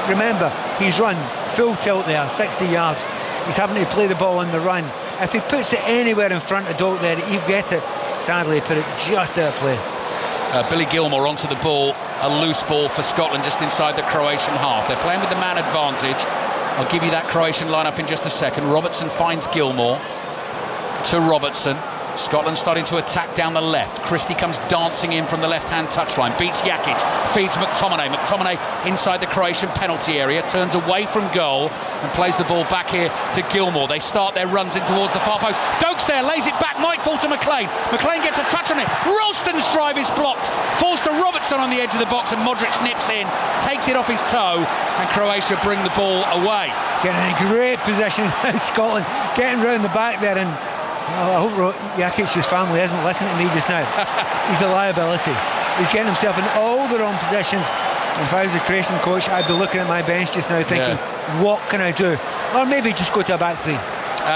remember, he's run full tilt there, 60 yards. He's having to play the ball on the run. If he puts it anywhere in front of Doak there, he'll get it. Sadly, he put it just out of play. Billy Gilmore onto the ball, a loose ball for Scotland just inside the Croatian half. They're playing with the man advantage. I'll give you that Croatian lineup in just a second. Robertson finds Gilmore to Robertson. Scotland starting to attack down the left. Christie comes dancing in from the left-hand touchline, beats Jakic, feeds McTominay. McTominay inside the Croatian penalty area, turns away from goal and plays the ball back here to Gilmore. They start their runs in towards the far post. Doak's there, lays it back, might fall to McLean. McLean gets a touch on it. Ralston's drive is blocked. Falls to Robertson on the edge of the box, and Modric nips in, takes it off his toe, and Croatia bring the ball away. Getting in great position, Scotland getting round the back there, and I hope Jakic's family isn't listening to me just now. He's a liability. He's getting himself in all the wrong positions. And if I was a Croatian coach, I'd be looking at my bench just now thinking, what can I do? Or maybe just go to a back three.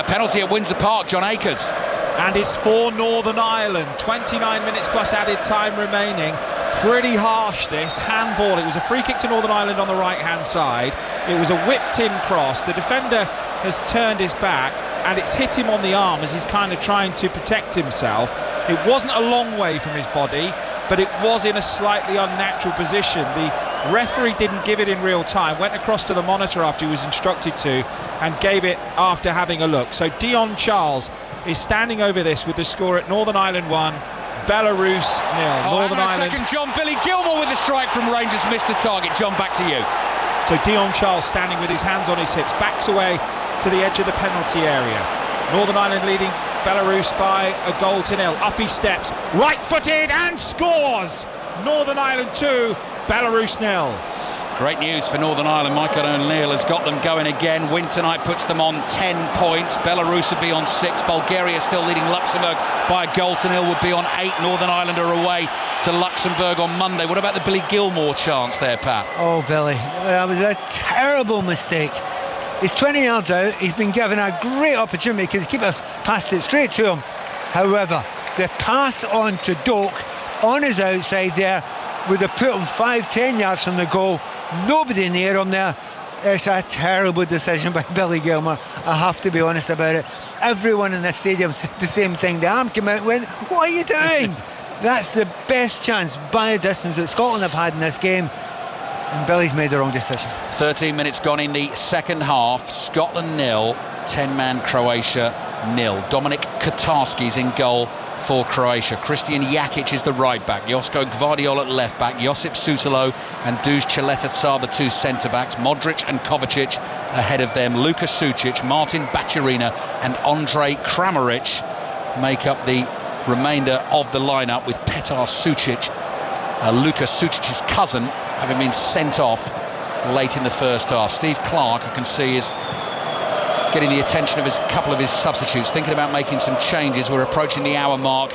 Penalty at Windsor Park, John Akers. And it's for Northern Ireland. 29 minutes plus added time remaining. Pretty harsh, this handball. It was a free kick to Northern Ireland on the right hand side. It was a whipped in cross. The defender has turned his back and it's hit him on the arm as he's kind of trying to protect himself. It wasn't a long way from his body, but it was in a slightly unnatural position. The referee didn't give it in real time, went across to the monitor after he was instructed to, and gave it after having a look. So Dion Charles is standing over this with the score at Northern Ireland 1, Belarus 0. Northern Ireland. Second, John. Billy Gilmore with the strike from Rangers missed the target. John, back to you. So Dion Charles standing with his hands on his hips, backs away to the edge of the penalty area. Northern Ireland leading Belarus by a goal to nil. Up he steps, right-footed and scores! Northern Ireland 2, Belarus 0. Great news for Northern Ireland. Michael O'Neill has got them going again. Win tonight puts them on 10 points. Belarus would be on 6. Bulgaria still leading Luxembourg by a goal to nil, would be on 8. Northern Ireland are away to Luxembourg on Monday. What about the Billy Gilmore chance there, Pat? Oh, Billy, that was a terrible mistake. He's 20 yards out. He's been given a great opportunity because the keeper's passed it straight to him. However, the pass on to Doak on his outside there would have put him 5-10 yards from the goal. Nobody near him there. It's a terrible decision by Billy Gilmore. I have to be honest about it. Everyone in the stadium said the same thing. The arm came out and went, "What are you doing?" That's the best chance by a distance that Scotland have had in this game. And Billy's made the wrong decision. 13 minutes gone in the second half. Scotland 0, 10-man Croatia 0. Dominik Kotarski's in goal for Croatia. Christian Jakic is the right back. Josko Gvardiol at left back. Josip Sutalo and Duž Čeleta, the two centre backs. Modric and Kovacic ahead of them. Luka Sučić, Martin Baturina and Andrej Kramaric make up the remainder of the lineup, with Petar Sučić, Luka Sučic's cousin, having been sent off late in the first half. Steve Clarke, I can see, is getting the attention of a couple of his substitutes, thinking about making some changes. We're approaching the hour mark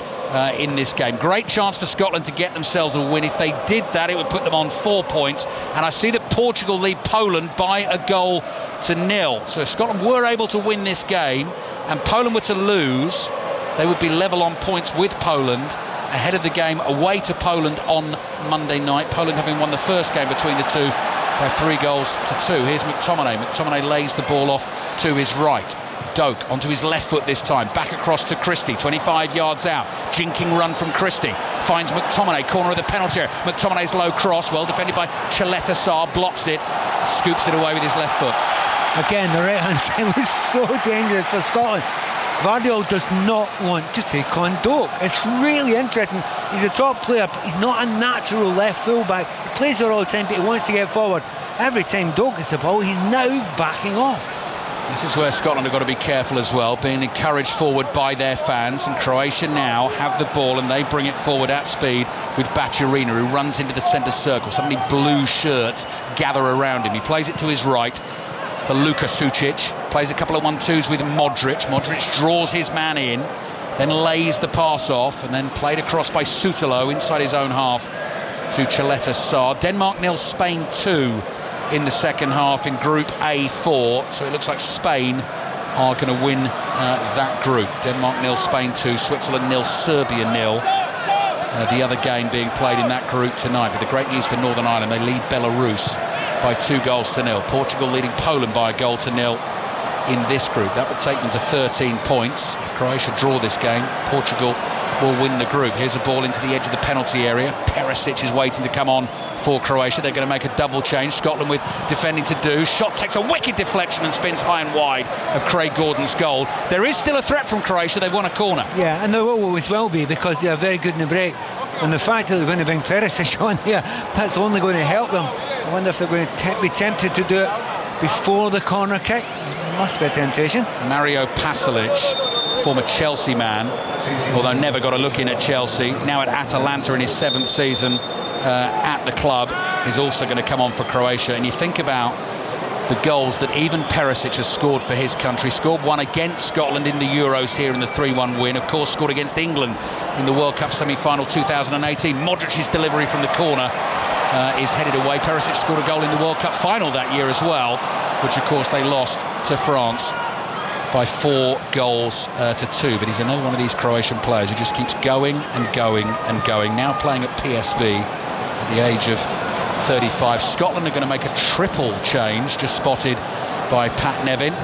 in this game. Great chance for Scotland to get themselves a win. If they did that, it would put them on 4 points. And I see that Portugal lead Poland by a goal to nil. So if Scotland were able to win this game and Poland were to lose, they would be level on points with Poland ahead of the game away to Poland on Monday night. Poland having won the first game between the two by 3 goals to 2. Here's McTominay. McTominay lays the ball off to his right. Doak onto his left foot this time. Back across to Christie. 25 yards out. Jinking run from Christie. Finds McTominay. Corner of the penalty area. McTominay's low cross. Well defended by Čeleta Sar. Blocks it. Scoops it away with his left foot. Again, the right hand side was so dangerous for Scotland. Gvardiol does not want to take on Doak. It's really interesting. He's a top player, but he's not a natural left fullback. He plays there all the time, but he wants to get forward. Every time Doak gets the ball, he's now backing off. This is where Scotland have got to be careful as well, being encouraged forward by their fans. And Croatia now have the ball and they bring it forward at speed with Baturina, who runs into the centre circle. So many blue shirts gather around him. He plays it to his right to Luka Sučić, plays a couple of 1-2s with Modric. Modric draws his man in, then lays the pass off, and then played across by Sutalo inside his own half to Čeleta Sar. Denmark 0, Spain 2 in the second half in Group A4. So it looks like Spain are going to win that group. Denmark 0, Spain 2, Switzerland 0, Serbia 0. The other game being played in that group tonight. But the great news for Northern Ireland, they lead Belarus by 2 goals to nil. Portugal leading Poland by a goal to nil in this group. That would take them to 13 points. If Croatia draw this game, Portugal will win the group. Here's a ball into the edge of the penalty area. Perisic is waiting to come on for Croatia. They're going to make a double change. Scotland with defending to do. Shot takes a wicked deflection and spins high and wide of Craig Gordon's goal. There is still a threat from Croatia. They've won a corner. Yeah, and there will always will be, because they are very good in the break. And the fact that they're going to bring Perisic on here, that's only going to help them. I wonder if they're going to be tempted to do it before the corner kick. Must be a temptation. Mario Pasalic, former Chelsea man, although never got a look in at Chelsea, now at Atalanta in his 7th season at the club, is also going to come on for Croatia. And you think about the goals that even Perisic has scored for his country. Scored one against Scotland in the Euros here in the 3-1 win. Of course, scored against England in the World Cup semi-final 2018. Modric's delivery from the corner is headed away. Perisic scored a goal in the World Cup final that year as well, which of course they lost to France by 4 goals to 2. But he's another one of these Croatian players who just keeps going and going and going. Now playing at PSV at the age of 35. Scotland are going to make a triple change, just spotted by Pat Nevin.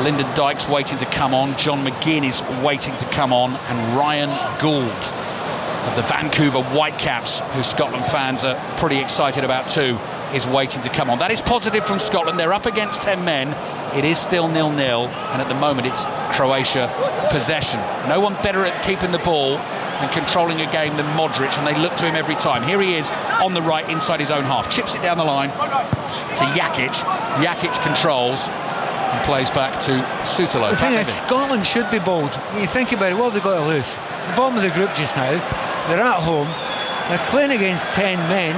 Lyndon Dykes waiting to come on, John McGinn is waiting to come on, and Ryan Gould of the Vancouver Whitecaps, who Scotland fans are pretty excited about too, is waiting to come on. That is positive from Scotland. They're up against 10 men. It is still 0-0, and at the moment it's Croatia possession. No one better at keeping the ball and controlling a game than Modric, and they look to him every time. Here he is on the right inside his own half, chips it down the line to Jakic. Jakic controls and plays back to Sutalo. The thing is, Scotland should be bold. You think about it, what have they got to lose? The bottom of the group just now, they're at home, they're playing against 10 men.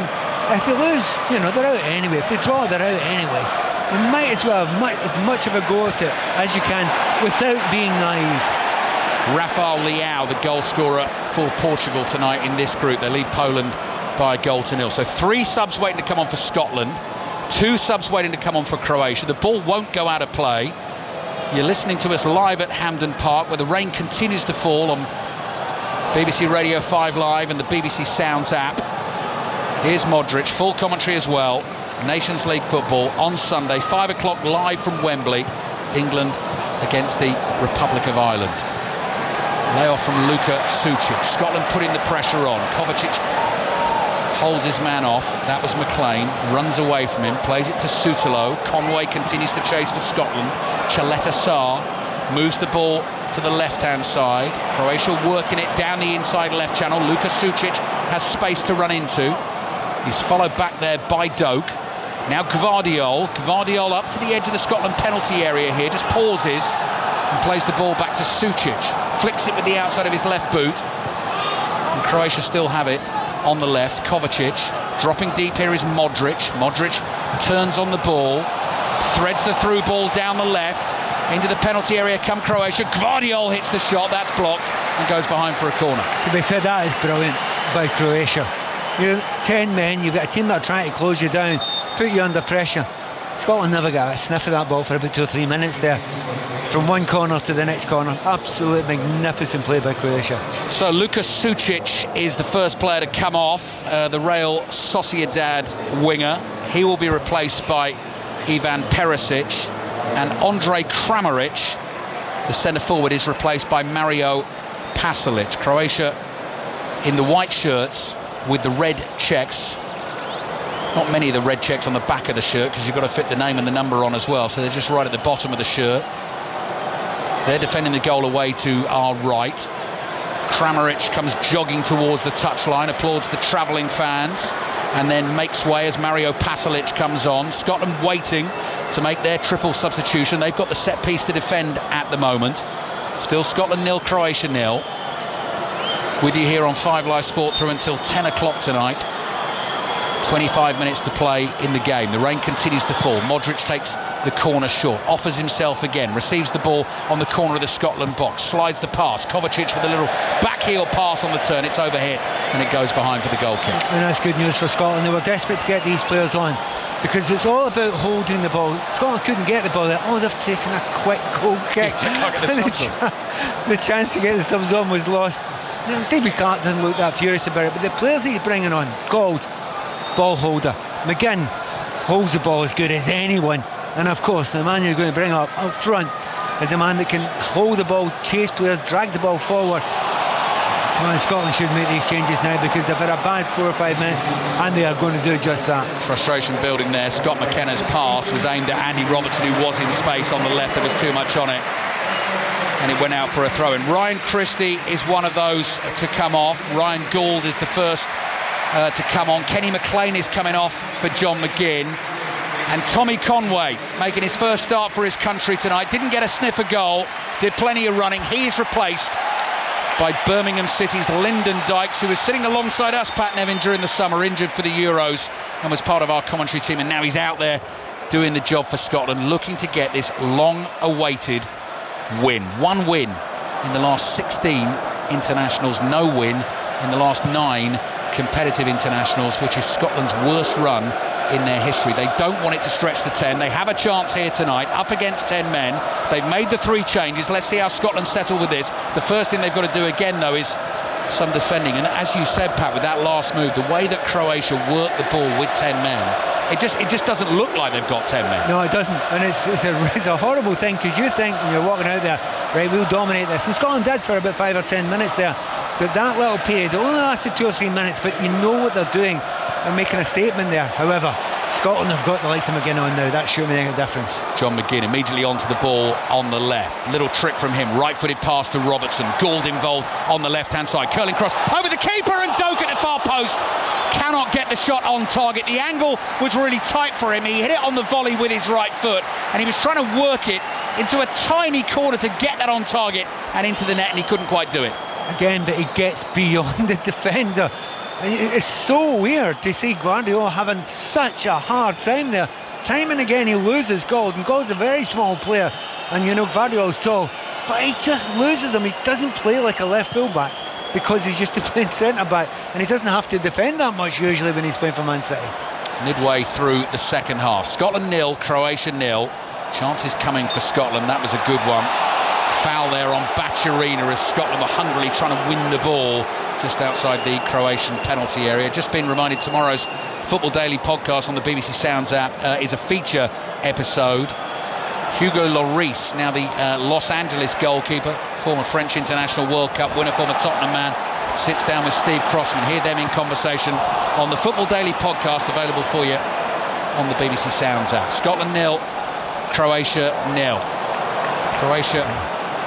If they lose, they're out anyway. If they draw, they're out anyway. You might as well have as much of a go at it as you can without being naive. Rafael Leao, the goal scorer for Portugal tonight in this group. They lead Poland by a goal to 0. So 3 subs waiting to come on for Scotland, 2 subs waiting to come on for Croatia. The ball won't go out of play. You're listening to us live at Hampden Park, where the rain continues to fall on BBC Radio 5 Live and the BBC Sounds app. Here's Modric, full commentary as well. Nations League football on Sunday, 5 o'clock live from Wembley. England against the Republic of Ireland. Layoff from Luka Sucic. Scotland putting the pressure on. Kovacic holds his man off. That was McLean. Runs away from him. Plays it to Sutalo. Conway continues to chase for Scotland. Chaleta Sarr moves the ball to the left-hand side. Croatia working it down the inside left channel. Luka Sucic has space to run into. He's followed back there by Doak. Now Gvardiol up to the edge of the Scotland penalty area here, just pauses and plays the ball back to Sucic. Flicks it with the outside of his left boot. And Croatia still have it on the left. Kovacic. Dropping deep here is Modric. Modric turns on the ball, threads the through ball down the left. Into the penalty area come Croatia. Gvardiol hits the shot, that's blocked and goes behind for a corner. To be fair, that is brilliant by Croatia. You're 10 men, you've got a team that are trying to close you down, put you under pressure. Scotland never got a sniff of that ball for about 2 or 3 minutes there. From one corner to the next corner. Absolute magnificent play by Croatia. So Luka Sucic is the first player to come off, the Real Sociedad winger. He will be replaced by Ivan Perisic, and Andrej Kramaric, the centre forward, is replaced by Mario Pasalic. Croatia in the white shirts with the red checks. Not many of the red checks on the back of the shirt, because you've got to fit the name and the number on as well, so they're just right at the bottom of the shirt. They're defending the goal away to our right. Kramaric comes jogging towards the touchline, applauds the travelling fans, and then makes way as Mario Pasalic comes on. Scotland waiting to make their triple substitution. They've got the set piece to defend at the moment. Still Scotland 0, Croatia 0. With you here on 5 Live Sport through until 10 o'clock tonight. 25 minutes to play in the game. The rain continues to fall. Modric takes the corner short, offers himself again, receives the ball on the corner of the Scotland box, slides the pass. Kovacic with a little back heel pass on the turn. It's overhit and it goes behind for the goal kick. And that's good news for Scotland. They were desperate to get these players on, because it's all about holding the ball. Scotland couldn't get the ball there. Oh, they've taken a quick goal kick. The chance to get the subs on was lost. Now, Stevie Clark doesn't look that furious about it, but the players that he's bringing on, Gold, ball holder. McGinn holds the ball as good as anyone. And of course, the man you're going to bring up front is a man that can hold the ball, chase players, drag the ball forward. Scotland should make these changes now, because they've had a bad 4 or 5 minutes and they are going to do just that. Frustration building there. Scott McKenna's pass was aimed at Andy Robertson, who was in space on the left. There was too much on it and it went out for a throw-in. Ryan Christie is one of those to come off. Ryan Gould is the first to come on. Kenny McLean is coming off for John McGinn. And Tommy Conway making his first start for his country tonight. Didn't get a sniff of goal, did plenty of running. He is replaced by Birmingham City's Lyndon Dykes, who was sitting alongside us, Pat Nevin, during the summer, injured for the Euros, and was part of our commentary team. And now he's out there doing the job for Scotland, looking to get this long-awaited win. One win in the last 16 internationals, no win in the last 9 competitive internationals, which is Scotland's worst run in their history. They don't want it to stretch to 10. They have a chance here tonight, up against 10 men. They've made the 3 changes. Let's see how Scotland settle with this. The first thing they've got to do again, though, is some defending. And as you said, Pat, with that last move, the way that Croatia worked the ball with 10 men, it just doesn't look like they've got 10 men. No, it doesn't. And it's a horrible thing, because you think when you're walking out there, right, we'll dominate this. And Scotland did for about 5 or 10 minutes there. But that little period, it only lasted 2 or 3 minutes, but you know what they're doing. They're making a statement there. However, Scotland have got the likes of McGinn on now. That shouldn't make a difference. John McGinn immediately onto the ball on the left. Little trick from him. Right-footed pass to Robertson. Gould involved on the left-hand side. Curling cross over the keeper, and Doak at the far post cannot get the shot on target. The angle was really tight for him. He hit it on the volley with his right foot, and he was trying to work it into a tiny corner to get that on target and into the net, and he couldn't quite do it. Again, but he gets beyond the defender. It's so weird to see Guardiola having such a hard time there. Time and again he loses Gould, and Gould's a very small player, and you know Guardiola's tall, but he just loses him. He doesn't play like a left full-back because he's used to playing centre-back, and he doesn't have to defend that much usually when he's playing for Man City. Midway through the second half, Scotland 0, Croatia 0. Chances coming for Scotland. That was a good one. Foul there on Bacharina as Scotland were hungrily trying to win the ball just outside the Croatian penalty area. Just been reminded, tomorrow's Football Daily podcast on the BBC Sounds app is a feature episode. Hugo Lloris, now the Los Angeles goalkeeper, former French international World Cup winner, former Tottenham man, sits down with Steve Crossman. Hear them in conversation on the Football Daily podcast, available for you on the BBC Sounds app. Scotland 0, Croatia 0. Croatia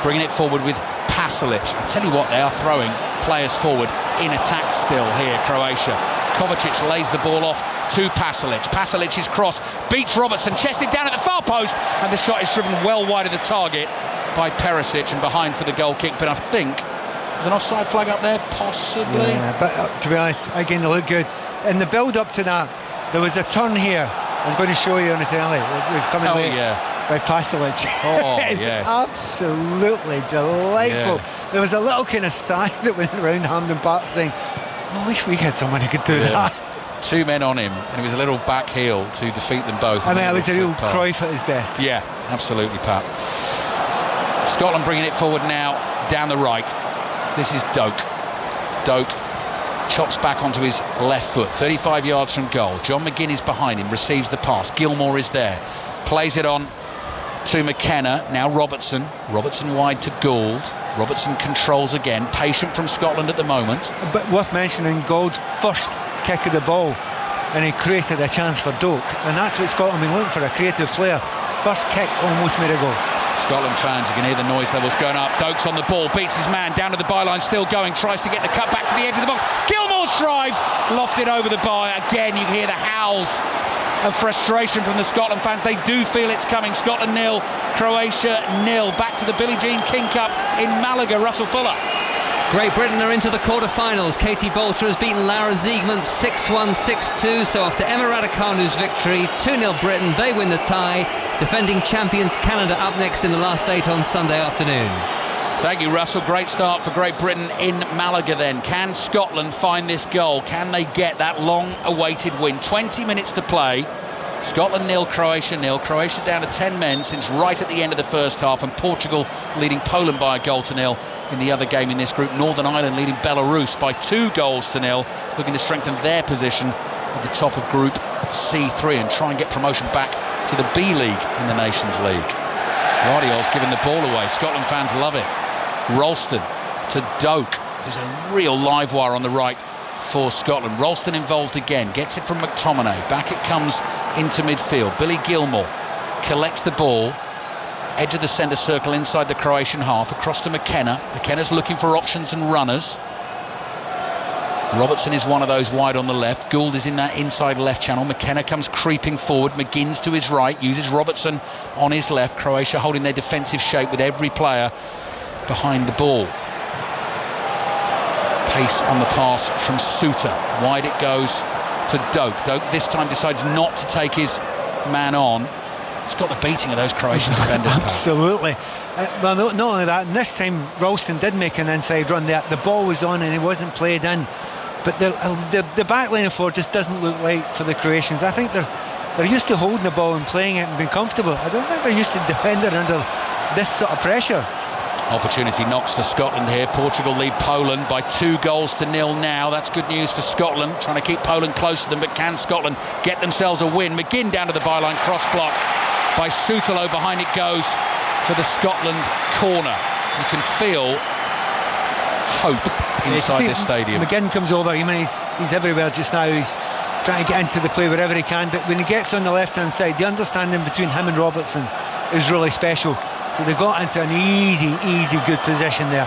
bringing it forward with Pasalic. I tell you what, they are throwing players forward in attack still here, Croatia. Kovacic lays the ball off to Pasalic. Pasalic's cross beats Robertson, chested down at the far post, and the shot is driven well wide of the target by Perisic and behind for the goal kick. But I think there's an offside flag up there, possibly. Yeah, but to be honest, again, they look good. In the build-up to that, there was a turn here. I'm going to show you on the telly. It was coming late. By Pasalic. Oh, it's yes. absolutely delightful. Yeah. There was a little kind of sigh that went around Hampden Park saying, I wish we had someone who could do that. 2 men on him, and it was a little back heel to defeat them both. I mean, it was a real Cruyff at his best. Yeah, absolutely, Pat. Scotland bringing it forward now down the right. This is Doak. Doak chops back onto his left foot, 35 yards from goal. John McGinn is behind him, receives the pass. Gilmour is there, plays it on to McKenna. Now Robertson wide to Gould. Robertson controls again, patient from Scotland at the moment. But worth mentioning, Gould's first kick of the ball, and he created a chance for Doak, and that's what Scotland been looking for, a creative player. First kick almost made a goal. Scotland fans, you can hear the noise levels going up. Doak's on the ball, beats his man down to the byline, still going, tries to get the cut back to the edge of the box. Gilmour's drive, lofted over the bar. Again, you hear the howls of frustration from the Scotland fans. They do feel it's coming. Scotland 0, Croatia 0. Back to the Billie Jean King Cup in Malaga. Russell Fuller. Great Britain are into the quarter-finals. Katie Bolter has beaten Lara Ziegman 6-1, 6-2. So after Emma Raducanu's victory, 2-0 Britain, they win the tie. Defending champions Canada up next in the last 8 on Sunday afternoon. Thank you, Russell. Great start for Great Britain in Malaga then. Can Scotland find this goal? Can they get that long-awaited win? 20 minutes to play. Scotland 0, Croatia 0. Croatia down to 10 men since right at the end of the first half, and Portugal leading Poland by a goal to 0 in the other game in this group. Northern Ireland leading Belarus by 2 goals to 0, looking to strengthen their position at the top of Group C3 and try and get promotion back to the B League in the Nations League. Guardiola's giving the ball away. Scotland fans love it. Ralston to Doak. There's a real live wire on the right for Scotland. Ralston involved again, gets it from McTominay. Back it comes into midfield. Billy Gilmour collects the ball, edge of the centre circle inside the Croatian half, across to McKenna. McKenna's looking for options and runners. Robertson is one of those wide on the left. Gould is in that inside left channel. McKenna comes creeping forward. McGinn's to his right, uses Robertson on his left. Croatia holding their defensive shape with every player behind the ball. Pace on the pass from Suter. Wide it goes to Doak. Doak this time decides not to take his man on. He's got the beating of those Croatian defenders. Absolutely. Well, not only that, and this time Ralston did make an inside run there. The ball was on and he wasn't played in. but the back line of 4 just doesn't look right for the Croatians. I think they're used to holding the ball and playing it and being comfortable. I don't think they're used to defending under this sort of pressure. Opportunity knocks for Scotland here. Portugal lead Poland by 2-0 now. That's good news for Scotland, trying to keep Poland close to them, but can Scotland get themselves a win? McGinn down to the byline, cross blocked by Sutalo. Behind it goes for the Scotland corner. You can feel hope inside this stadium. McGinn comes over. I mean, he's everywhere just now. He's trying to get into the play wherever he can, but when he gets on the left hand side, the understanding between him and Robertson is really special. So they got into an easy good position there.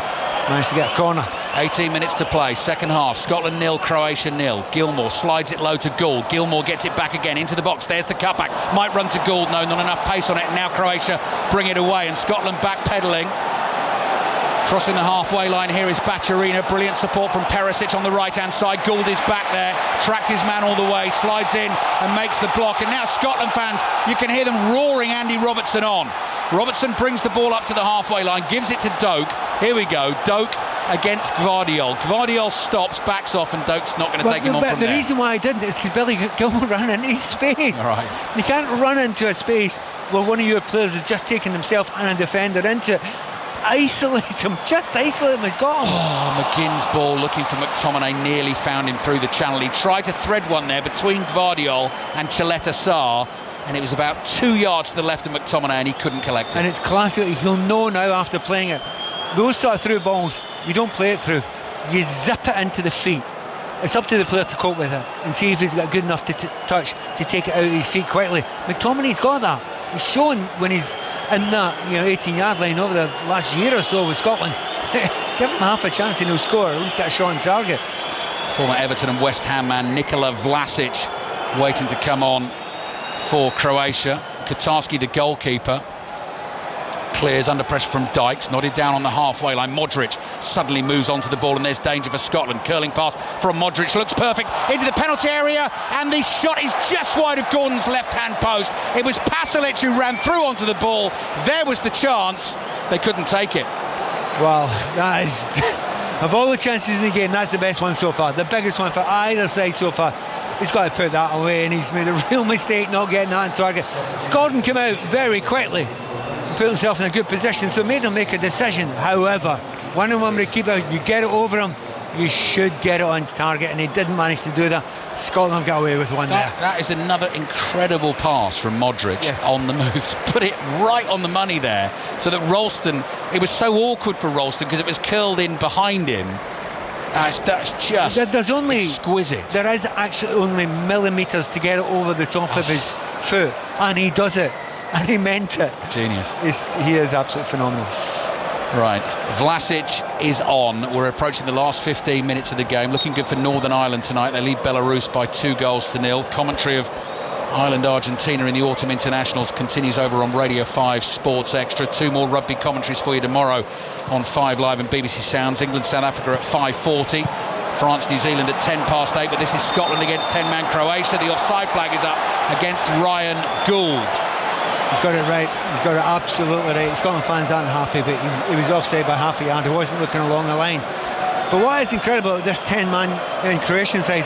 Managed to get a corner. 18 minutes to play, second half. Scotland 0, Croatia 0. Gilmour slides it low to Gould. Gilmour gets it back again into the box. There's the cutback. Might run to Gould. No, not enough pace on it. Now Croatia bring it away, and Scotland backpedaling. Crossing the halfway line here is Bacharina. Brilliant support from Perisic on the right-hand side. Gould is back there, tracked his man all the way, slides in and makes the block. And now Scotland fans, you can hear them roaring Andy Robertson on. Robertson brings the ball up to the halfway line, gives it to Doak. Here we go, Doak against Gvardiol. Gvardiol stops, backs off, and Doak's not going to take him on from there. The reason why I didn't is because Billy Gilmour ran into space. Right. You can't run into a space where one of your players is just taking himself and a defender into it. Isolate him, just isolate him. He's got him. Oh, McGinn's ball looking for McTominay, nearly found him through the channel. He tried to thread one there between Gvardiol and Chaleta Sarr, and it was about 2 yards to the left of McTominay, and he couldn't collect it. And it's classic. He'll know now after playing it. Those sort of through balls, you don't play it through. You zip it into the feet. It's up to the player to cope with it and see if he's got good enough to touch to take it out of his feet quickly. McTominay's got that. He's shown when he's in that 18-yard line over the last year or so with Scotland. Give him half a chance and he'll score, at least get a shot on target. Former Everton and West Ham man Nikola Vlasic waiting to come on for Croatia. Katarski, the goalkeeper, clears under pressure from Dykes, nodded down on the halfway line. Modric suddenly moves onto the ball, and there's danger for Scotland. Curling pass from Modric, looks perfect into the penalty area, and the shot is just wide of Gordon's left-hand post. It was Pasalic who ran through onto the ball. There was the chance. They couldn't take it. Well, that is of all the chances in the game, that's the best one so far, the biggest one for either side so far. He's got to put that away, and he's made a real mistake not getting that on target. Gordon came out very quickly, put himself in a good position, so made him make a decision. However, 1-on-1 with the keeper, you get it over him, you should get it on target, and he didn't manage to do that. Scotland got away with one there. That is another incredible pass from Modric on the move to put it right on the money there, so that Ralston, it was so awkward for Ralston because it was curled in behind him. That's just exquisite. There is actually only millimetres to get it over the top of his foot, and he does it, and he meant it. Genius. He is absolutely phenomenal. Right, Vlasic is on. We're approaching the last 15 minutes of the game. Looking good for Northern Ireland tonight. They lead Belarus by 2-0. Commentary of Ireland-Argentina in the Autumn Internationals continues over on Radio 5 Sports Extra. 2 more rugby commentaries for you tomorrow on 5 Live and BBC Sounds. England-South Africa at 5:40. France-New Zealand at 8:10. But this is Scotland against 10-man Croatia. The offside flag is up against Ryan Gould. He's got it right. He's got it absolutely right. Scotland fans aren't happy, but he was offside by half a yard. He wasn't looking along the line. But what is incredible about this 10-man Croatian side,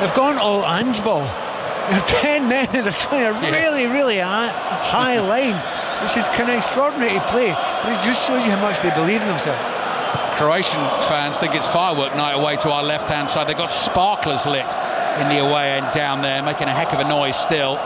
they've gone all handball. 10 men that are playing a really high line, which is kind of extraordinary to play. But it just shows you how much they believe in themselves. Croatian fans think it's firework night away to our left-hand side. They've got sparklers lit in the away end down there, making a heck of a noise still.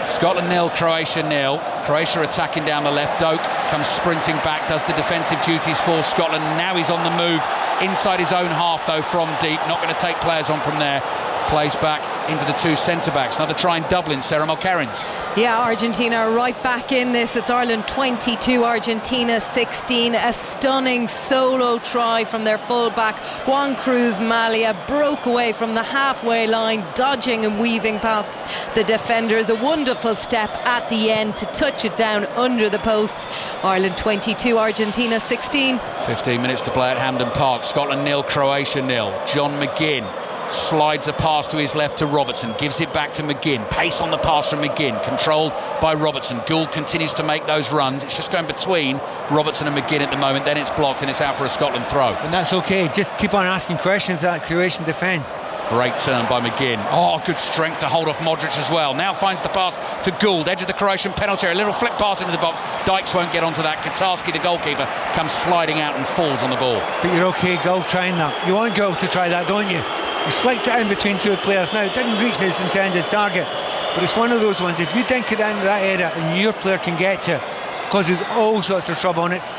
Scotland 0, Croatia 0. Croatia attacking down the left. Doak comes sprinting back, does the defensive duties for Scotland. Now he's on the move inside his own half, though, from deep. Not going to take players on from there. Plays back into the 2 centre-backs. Another try in Dublin, Sarah Mulkerrins. Yeah, Argentina are right back in this. It's Ireland 22, Argentina 16. A stunning solo try from their full-back. Juan Cruz Malia broke away from the halfway line, dodging and weaving past the defenders. A wonderful step at the end to touch it down under the posts. Ireland 22, Argentina 16. 15 minutes to play at Hampden Park. Scotland 0, Croatia 0. John McGinn Slides a pass to his left to Robertson, gives it back to McGinn. Pace on the pass from McGinn, controlled by Robertson. Gould continues to make those runs. It's just going between Robertson and McGinn at the moment. Then it's blocked and it's out for a Scotland throw. And that's okay. Just keep on asking questions at Croatian defence. Great turn by McGinn. Oh, good strength to hold off Modric as well. Now finds the pass to Gould, edge of the Croatian penalty area. A little flick pass into the box. Dykes won't get onto that. Katarski, the goalkeeper, comes sliding out and falls on the ball. But you're okay, Gould trying that. You want Gould to try that, don't you? He's flicked it in between two players. Now, it didn't reach his intended target, but it's one of those ones, if you dink it into that area and your player can get to it, causes all sorts of trouble. And it's,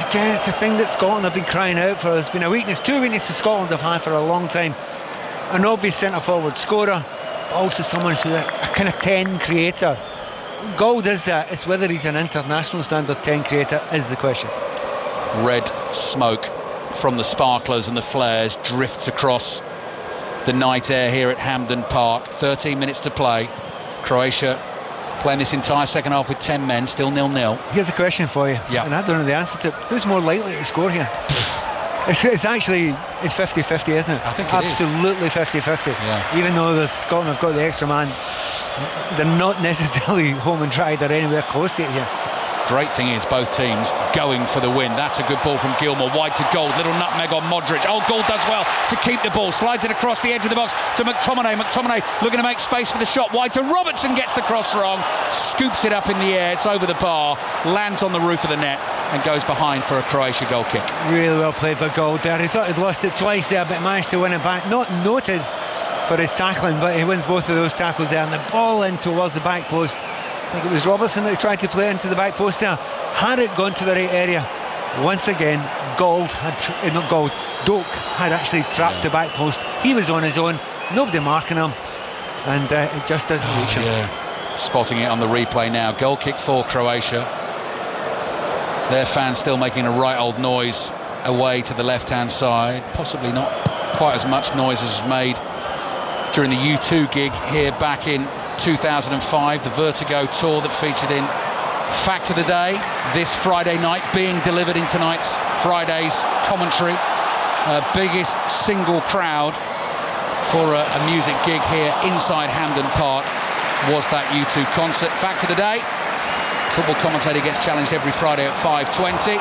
again, it's a thing that Scotland have been crying out for. There's been a weakness, two weaknesses Scotland have had for a long time. An obvious centre-forward scorer, but also someone who's a kind of 10 creator. Gould is that. It's whether he's an international standard 10 creator is the question. Red smoke from the sparklers and the flares drifts across the night air here at Hampden Park. 13 minutes to play. Croatia playing this entire second half with 10 men, still 0-0. Here's a question for you, and I don't know the answer to it. Who's more likely to score here? It's actually 50-50, isn't it? I think it absolutely is. 50-50. Yeah. Even though Scotland have got the extra man, they're not necessarily home and tried or anywhere close to it here. Great thing is both teams going for the win. That's a good ball from Gilmour, wide to Gould, little nutmeg on Modric. Oh, Gould does well to keep the ball, slides it across the edge of the box to McTominay looking to make space for the shot, wide to Robertson, gets the cross wrong, scoops it up in the air, it's over the bar, lands on the roof of the net and goes behind for a Croatia goal kick. Really well played by Gould there. He thought he'd lost it twice there, but managed to win it back. Not noted for his tackling, but he wins both of those tackles there, and the ball in towards the back post. I think it was Robertson that tried to play it into the back post there. Had it gone to the right area, once again, Doak had actually trapped the back post. He was on his own, nobody marking him, and it just doesn't reach him. Yeah. Spotting it on the replay now. Goal kick for Croatia. Their fans still making a right old noise away to the left-hand side. Possibly not quite as much noise as was made during the U2 gig here back in 2005, the Vertigo tour that featured in Fact of the Day this Friday night, being delivered in tonight's Friday's commentary. Biggest single crowd for a music gig here inside Hampden Park was that U2 concert. Fact of the Day, football commentator gets challenged every Friday at 5:20.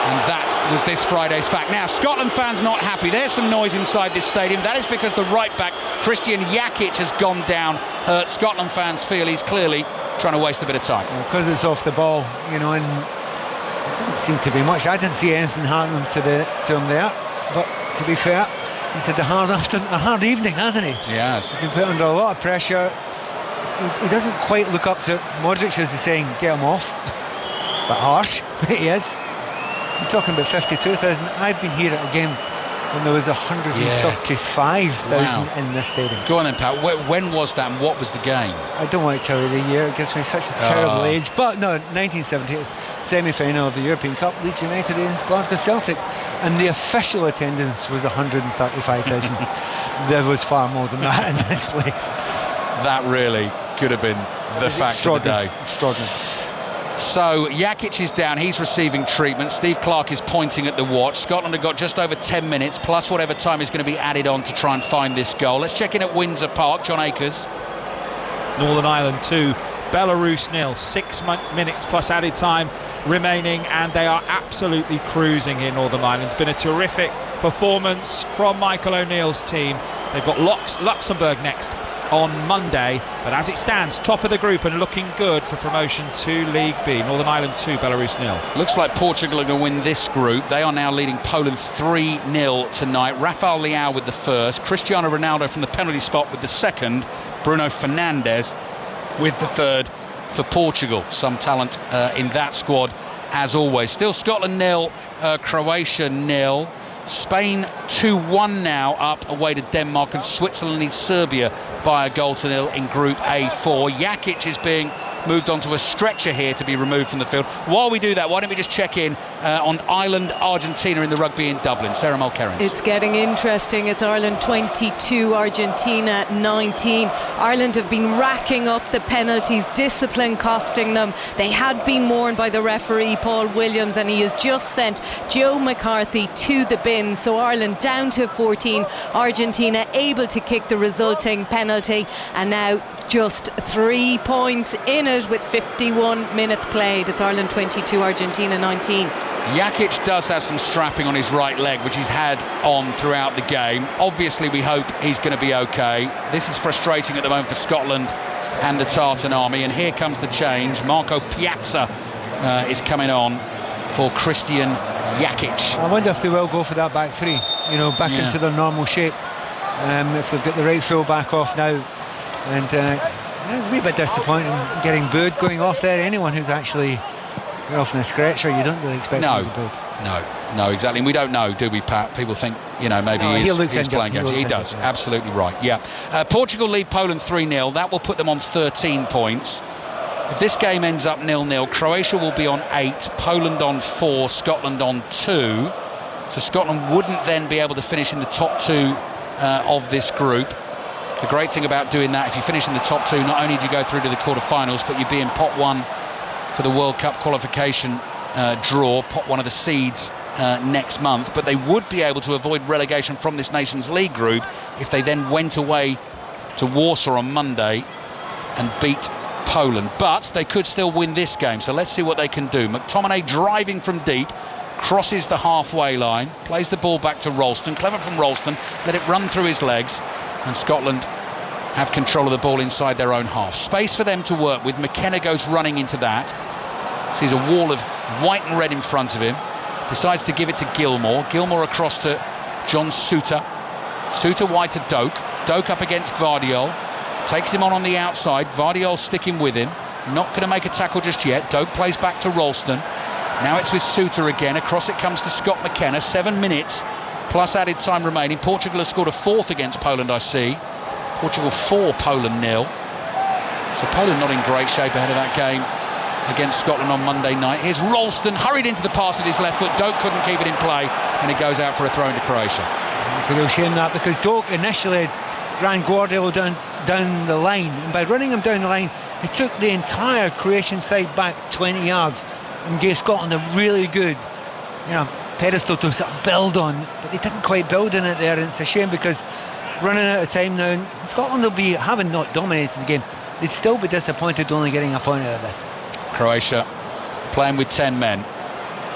And that was this Friday's fact. Now, Scotland fans not happy. There's some noise inside this stadium. That is because the right back, Christian Jakic, has gone down hurt. Scotland fans feel he's clearly trying to waste a bit of time. Because it's off the ball, and it didn't seem to be much. I didn't see anything happening to him there. But to be fair, he's had a hard evening, hasn't he? He has. He's been put under a lot of pressure. He doesn't quite look up to Modric as he's saying, get him off. But harsh, but he is. I'm talking about 52,000. I've been here at a game when there was 135,000 in this stadium. Go on then, Pat. When was that and what was the game? I don't want to tell you the year. It gives me such a terrible age. But no, 1970, semi-final of the European Cup, Leeds United against Glasgow Celtic. And the official attendance was 135,000. There was far more than that in this place. That really could have been the fact of the day. Extraordinary. So Jakic is down, he's receiving treatment. Steve Clarke is pointing at the watch. Scotland have got just over 10 minutes plus whatever time is going to be added on to try and find this goal. Let's check in at Windsor Park. John Akers. Northern Ireland 2, Belarus 0. 6 minutes plus added time remaining, and they are absolutely cruising here, Northern Ireland. It's been a terrific performance from Michael O'Neill's team. They've got Luxembourg next on Monday, but as it stands, top of the group and looking good for promotion to League B. Northern Ireland 2, Belarus 0. Looks like Portugal are going to win this group. They are now leading Poland 3-0 tonight. Rafael Leao with the first, Cristiano Ronaldo from the penalty spot with the second, Bruno Fernandes with the third for Portugal. Some talent in that squad as always. Still Scotland 0, Croatia 0. Spain 2-1 now up away to Denmark, and Switzerland leads Serbia by 1-0 in Group A4. Jakic is being moved onto a stretcher here to be removed from the field. While we do that, why don't we just check in on Ireland, Argentina in the rugby in Dublin. Sarah Mulkerrins. It's getting interesting. It's Ireland 22, Argentina 19. Ireland have been racking up the penalties, discipline costing them. They had been warned by the referee, Paul Williams, and he has just sent Joe McCarthy to the bin. So Ireland down to 14, Argentina able to kick the resulting penalty, and now just 3 points in it with 51 minutes played. It's Ireland 22, Argentina 19. Jakic does have some strapping on his right leg, which he's had on throughout the game. Obviously, we hope he's going to be okay. This is frustrating at the moment for Scotland and the Tartan Army. And here comes the change. Marco Piazza is coming on for Christian Jakic. I wonder if they will go for that back three, back into their normal shape. If we've got the right full back off now. And it's a wee bit disappointing getting booed going off there. Anyone who's actually off in a scratcher, you don't really expect him to be booed. No, exactly. And we don't know, do we, Pat? People think, maybe he's playing games. He does, absolutely right, yeah. Portugal lead Poland 3-0. That will put them on 13 points. If this game ends up 0-0, Croatia will be on 8, Poland on 4, Scotland on 2. So Scotland wouldn't then be able to finish in the top 2 of this group. The great thing about doing that, if you finish in the top 2, not only do you go through to the quarterfinals, but you'd be in pot 1 for the World Cup qualification draw, pot 1 of the seeds next month. But they would be able to avoid relegation from this Nations League group if they then went away to Warsaw on Monday and beat Poland. But they could still win this game, so let's see what they can do. McTominay driving from deep, crosses the halfway line, plays the ball back to Ralston. Clever from Ralston, let it run through his legs, and Scotland have control of the ball inside their own half. Space for them to work with. McKenna goes running into that. Sees a wall of white and red in front of him. Decides to give it to Gilmour. Gilmour across to John Souttar. Souttar wide to Doak. Doak up against Gvardiol. Takes him on the outside. Gvardiol sticking with him. Not going to make a tackle just yet. Doak plays back to Ralston. Now it's with Souttar again. Across it comes to Scott McKenna. 7 minutes plus added time remaining. Portugal has scored a 4th against Poland, I see. Portugal 4, Poland 0. So Poland not in great shape ahead of that game against Scotland on Monday night. Here's Ralston, hurried into the pass with his left foot. Doak couldn't keep it in play, and it goes out for a throw into Croatia. It's a real shame that, because Doak initially ran Gvardiol down the line, and by running him down the line, he took the entire Croatian side back 20 yards and gave Scotland a really good pedestal to sort of build on, but they didn't quite build on it there, and it's a shame because running out of time now, and Scotland will be, having not dominated the game, they'd still be disappointed only getting a point out of this. Croatia playing with 10 men,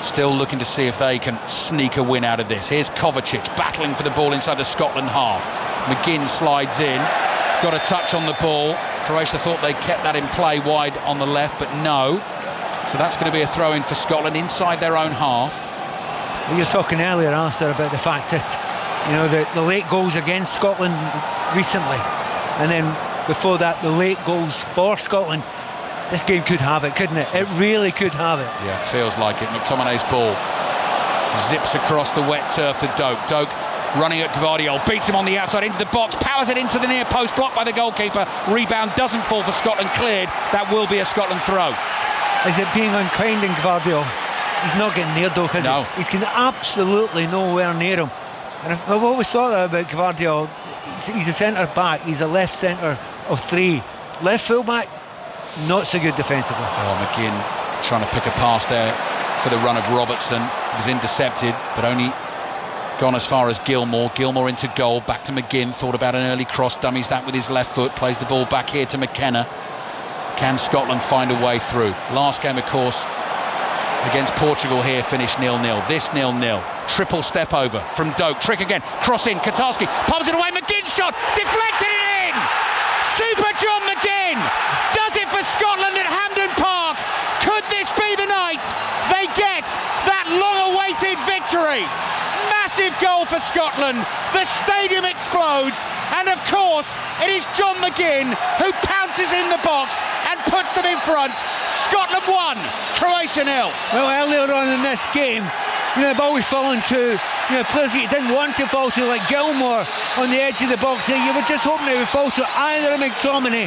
still looking to see if they can sneak a win out of this. Here's Kovacic battling for the ball inside the Scotland half. McGinn slides in, got a touch on the ball. Croatia thought they kept that in play wide on the left, but no. So that's going to be a throw in for Scotland inside their own half. We were talking earlier, Alistair, about the fact that the late goals against Scotland recently, and then before that the late goals for Scotland. This game could have it, couldn't it? It really could have it. Yeah, it feels like it. McTominay's ball zips across the wet turf to Doak. Doak running at Gvardiol, beats him on the outside into the box, powers it into the near post, blocked by the goalkeeper. Rebound doesn't fall for Scotland, cleared. That will be a Scotland throw. Is it being unkind in Gvardiol? He's not getting near Doak, is no. He's getting absolutely nowhere near him. And I've always thought that about Gvardiol. He's a centre back, he's a left centre of 3. Left full back, not so good defensively. McGinn trying to pick a pass there for the run of Robertson. It was intercepted, but only gone as far as Gilmour. Gilmour into goal, back to McGinn. Thought about an early cross, dummies that with his left foot, plays the ball back here to McKenna. Can Scotland find a way through? Last game, of course, against Portugal here finished 0-0. This 0-0. Triple step over from Doak. Trick again. Cross in. Katarski palms it away. McGinn shot. Deflected it in. Super John McGinn does it for Scotland at Hampden Park. Could this be the night they get that long-awaited victory? Massive goal for Scotland. The stadium explodes. And of course, it is John McGinn who pounces in the box and puts them in front. Scotland 1, Croatia 0. Well, earlier on in this game, the ball was falling to players that you didn't want to fall to, like Gilmour on the edge of the box. You were just hoping it would fall to either McTominay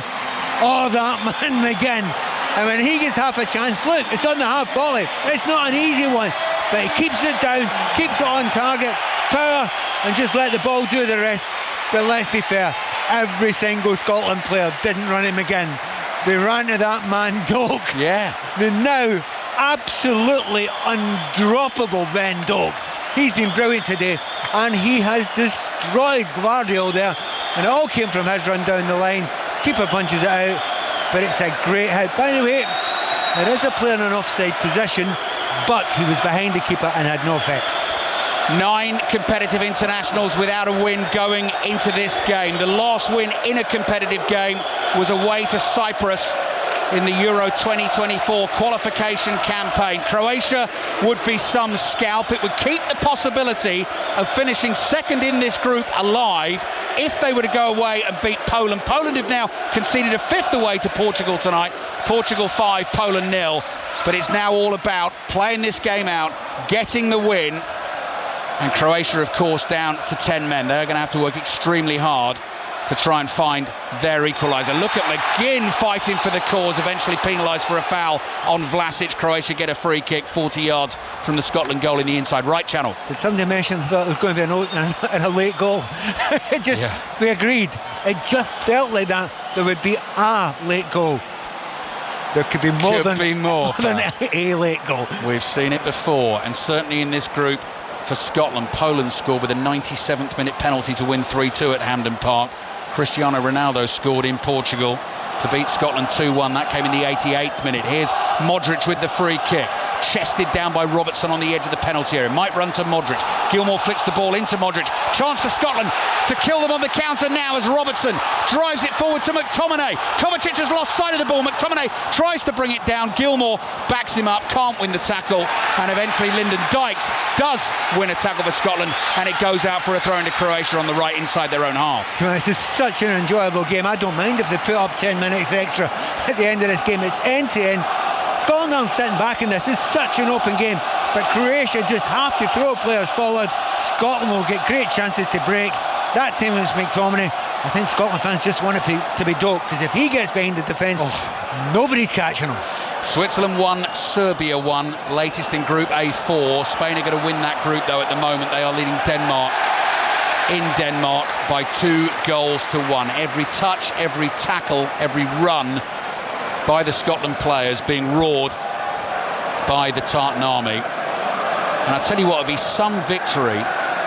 or that man McGinn. And when he gets half a chance, look, it's on the half volley. It's not an easy one. but he keeps it down, keeps it on target, power, and just let the ball do the rest. But let's be fair, every single Scotland player didn't run him again. They ran to that man Doak. Yeah. The now absolutely undroppable Ben Doak. He's been brilliant today, and he has destroyed Gvardiol there, and it all came from his run down the line. Keeper punches it out, but it's a great hit. By the way, there is a player in an offside position, but he was behind the keeper and had no effect. 9 competitive internationals without a win going into this game. The last win in a competitive game was away to Cyprus in the Euro 2024 qualification campaign. Croatia would be some scalp. It would keep the possibility of finishing second in this group alive if they were to go away and beat Poland. Poland have now conceded a 5th away to Portugal tonight. Portugal 5, Poland 0. But it's now all about playing this game out, getting the win. And Croatia, of course, down to 10 men. They're going to have to work extremely hard to try and find their equaliser. Look at McGinn fighting for the cause, eventually penalised for a foul on Vlasic. Croatia get a free kick 40 yards from the Scotland goal in the inside right channel. Did somebody mention that there was going to be an opening and a late goal? We agreed. It just felt like that. There would be a late goal. There could be more than a late goal. We've seen it before, and certainly in this group for Scotland. Poland scored with a 97th minute penalty to win 3-2 at Hampden Park. Cristiano Ronaldo scored in Portugal to beat Scotland 2-1. That came in the 88th minute. Here's Modric with the free kick. Chested down by Robertson on the edge of the penalty area. Might run to Modric. Gilmour flicks the ball into Modric. Chance for Scotland to kill them on the counter now as Robertson drives it forward to McTominay. Kovacic has lost sight of the ball. McTominay tries to bring it down. Gilmour backs him up, can't win the tackle, and eventually Lyndon Dykes does win a tackle for Scotland, and it goes out for a throw into Croatia on the right inside their own half. This is such an enjoyable game. I don't mind if they put up 10 minutes extra at the end of this game. It's end to end. Scotland aren't sitting back in this. It's such an open game, but Croatia just have to throw players forward. Scotland will get great chances to break. That time was McTominay. I think Scotland fans just want to be Doak, because if he gets behind the defence, nobody's catching him. Switzerland 1, Serbia 1, latest in Group A4. Spain are going to win that group though. At the moment they are leading Denmark in Denmark by 2-1. Every touch, every tackle, every run by the Scotland players being roared by the Tartan Army. And I tell you what, it'll be some victory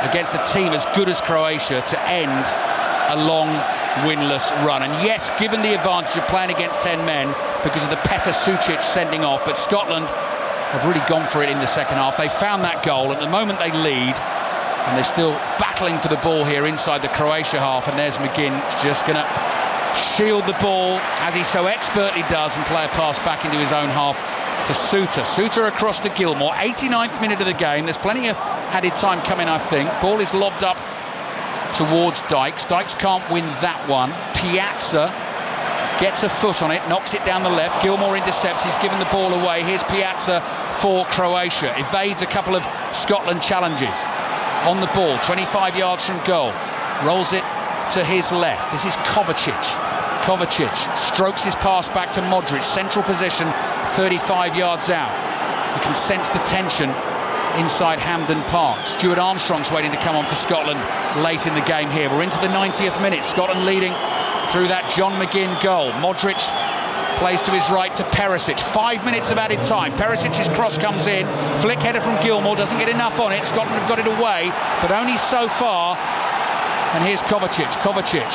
against a team as good as Croatia to end a long winless run. And yes, given the advantage of playing against 10 men because of the Petr Sucic sending off, but Scotland have really gone for it in the second half. They found that goal. At the moment they lead, and they're still battling for the ball here inside the Croatia half, and there's McGinn just going to shield the ball as he so expertly does and play a pass back into his own half to Suter. Suter across to Gilmour. 89th minute of the game. There's plenty of added time coming, I think. Ball is lobbed up towards Dykes. Dykes can't win that one. Piazza gets a foot on it, knocks it down the left. Gilmour intercepts. He's given the ball away. Here's Piazza for Croatia. Evades a couple of Scotland challenges. On the ball, 25 yards from goal. Rolls it to his left. This is Kovacic. Kovacic strokes his pass back to Modric. Central position, 35 yards out. You can sense the tension inside Hampden Park. Stuart Armstrong's waiting to come on for Scotland late in the game here. We're into the 90th minute. Scotland leading through that John McGinn goal. Modric plays to his right to Perisic. 5 minutes of added time. Perisic's cross comes in. Flick header from Gilmour. Doesn't get enough on it. Scotland have got it away, but only so far. And here's Kovacic. Kovacic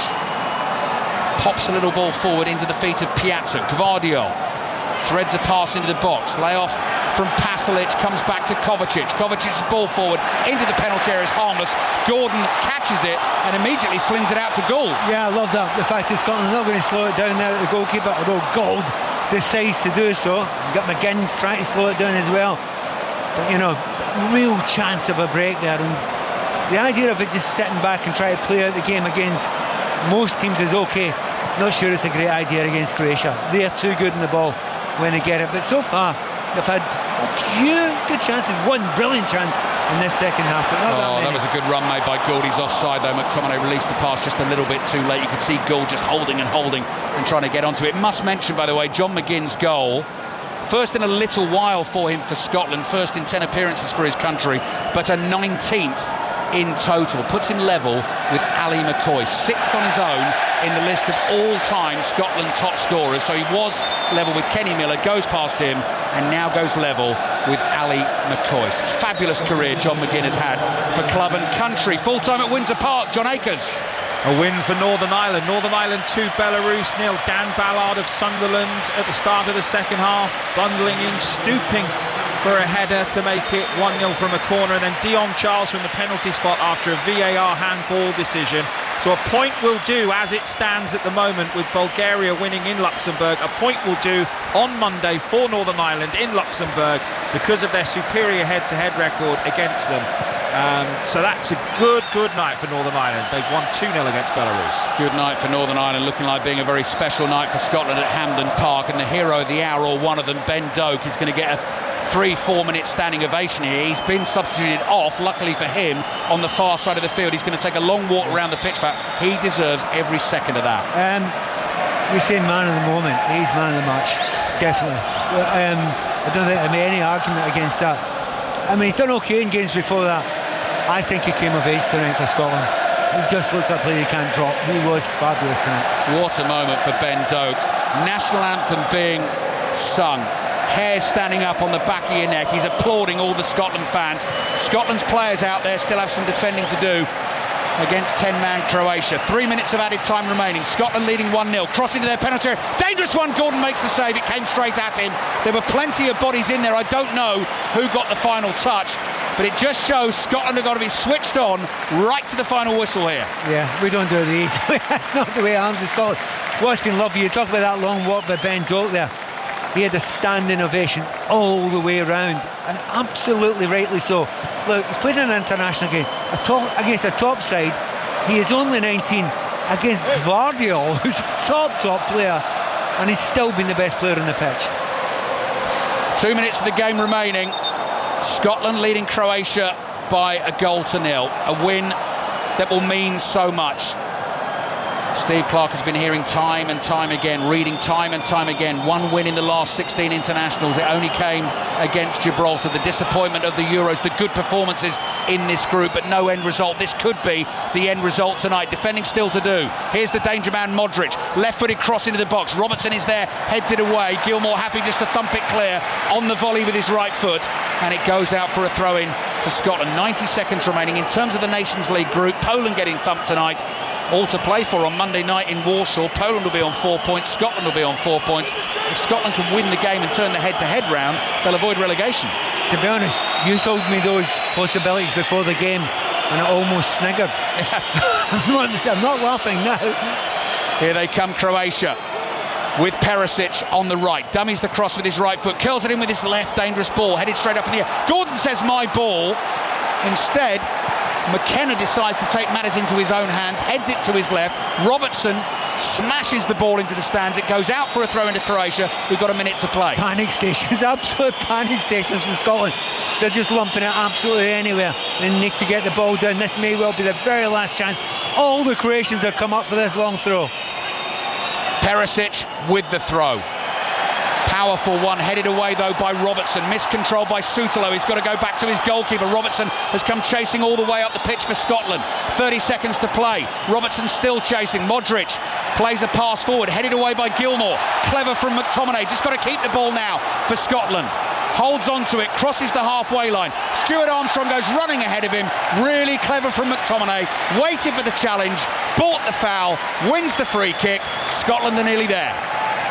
pops a little ball forward into the feet of Piazza. Gvardiol threads a pass into the box. Layoff from Pasalic, comes back to Kovacic. Kovacic's ball forward into the penalty area is harmless. Gordon catches it and immediately slings it out to Gould. Yeah, I love that. The fact that Scotland are not going to slow it down now at the goalkeeper, although Gould decides to do so. You've got McGinn trying to slow it down as well. But, you know, real chance of a break there. And the idea of it just sitting back and trying to play out the game against most teams is okay. Not sure it's a great idea against Croatia. They are too good in the ball when they get it. But so far, they've had a few good chances. One brilliant chance in this second half. But that was a good run made by Gould. He's offside though. McTominay released the pass just a little bit too late. You could see Gould just holding and trying to get onto it. Must mention, by the way, John McGinn's goal First in a little while for him for Scotland, first in 10 appearances for his country, but a 19th in total. Puts him level with Ali McCoy, 6th on his own in the list of all-time Scotland top scorers. So he was level with Kenny Miller, goes past him, and now goes level with Ali McCoy. Fabulous career John McGinn has had for club and country. Full-time at Windsor Park, John Akers. A win for Northern Ireland. Northern Ireland 2, Belarus 0. Dan Ballard of Sunderland at the start of the second half, bundling in, stooping for a header to make it 1-0 from a corner, and then Dion Charles from the penalty spot after a VAR handball decision. So a point will do as it stands at the moment, with Bulgaria winning in Luxembourg. A point will do on Monday for Northern Ireland in Luxembourg because of their superior head-to-head record against them. So that's a good night for Northern Ireland. They've won 2-0 against Belarus. Good night for Northern Ireland, looking like being a very special night for Scotland at Hampden Park, and the hero of the hour, or one of them, Ben Doak, is going to get a 3-4 minute standing ovation here. He's been substituted off, luckily for him, on the far side of the field. He's going to take a long walk around the pitch, but he deserves every second of that. You're saying man of the moment. He's man of the match, definitely. I don't think there'll be any argument against that. I mean, he's done okay in games before that. I think he came of age tonight for Scotland. He just looks like a player you can't drop. He was fabulous tonight. What a moment for Ben Doak. National anthem being sung. Hair standing up on the back of your neck. He's applauding all the Scotland fans. Scotland's players out there still have some defending to do against 10-man Croatia. 3 minutes of added time remaining. Scotland leading 1-0. Crossing to their penalty area. Dangerous one. Gordon makes the save. It came straight at him. There were plenty of bodies in there. I don't know who got the final touch, but it just shows Scotland have got to be switched on right to the final whistle here. Yeah, we don't do it the easy way. That's not the way it arms in Scotland. What's been lovely, you talk about that long walk by Ben Doak there. He had a standing ovation all the way around, and absolutely rightly so. Look, he's played in an international game against a top side. He is only 19 against Guardiola, who's a top player, and he's still been the best player on the pitch. 2 minutes of the game remaining. Scotland leading Croatia by a 1-0. A win that will mean so much. Steve Clarke has been hearing time and time again, reading time and time again. One win in the last 16 internationals. It only came against Gibraltar. The disappointment of the Euros, the good performances in this group, but no end result. This could be the end result tonight. Defending still to do. Here's the danger man, Modric. Left-footed cross into the box. Robertson is there, heads it away. Gilmour happy just to thump it clear on the volley with his right foot, and it goes out for a throw-in to Scotland. 90 seconds remaining. In terms of the Nations League group, Poland getting thumped tonight. All to play for on Monday night in Warsaw. Poland will be on 4 points, Scotland will be on 4 points. If Scotland can win the game and turn the head-to-head round, they'll avoid relegation. To be honest, you told me those possibilities before the game, and I almost sniggered. I'm not laughing now. Here they come, Croatia, with Perisic on the right. Dummies the cross with his right foot, curls it in with his left, dangerous ball, headed straight up in the air. Gordon says, my ball. Instead, McKenna decides to take matters into his own hands, heads it to his left. Robertson smashes the ball into the stands. It goes out for a throw into Croatia. We've got a minute to play. Panic stations, absolute panic stations in Scotland. They're just lumping it absolutely anywhere. They need to get the ball down. This may well be the very last chance. All the Croatians have come up for this long throw. Perisic with the throw. Powerful one, headed away though by Robertson. Miscontrolled by Sutalo. He's got to go back to his goalkeeper. Robertson has come chasing all the way up the pitch for Scotland. 30 seconds to play. Robertson still chasing. Modric plays a pass forward, headed away by Gilmour. Clever from McTominay. Just got to keep the ball now for Scotland. Holds on to it, crosses the halfway line. Stuart Armstrong goes running ahead of him. Really clever from McTominay. Waited for the challenge, bought the foul, wins the free kick. Scotland are nearly there.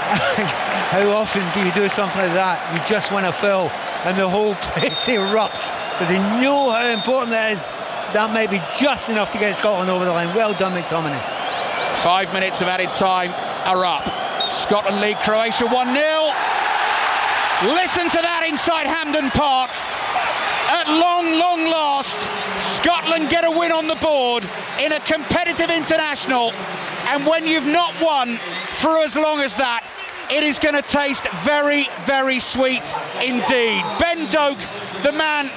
How often do you do something like that? You just win a foul and the whole place erupts, but they know how important that is. That might be just enough to get Scotland over the line. Well done, McTominay. 5 minutes of added time are up. Scotland lead Croatia 1-0. Listen to that inside Hampden Park. At long last, Scotland get a win on the board in a competitive international, and when you've not won for as long as that, it is going to taste very sweet indeed. Ben Doak, the man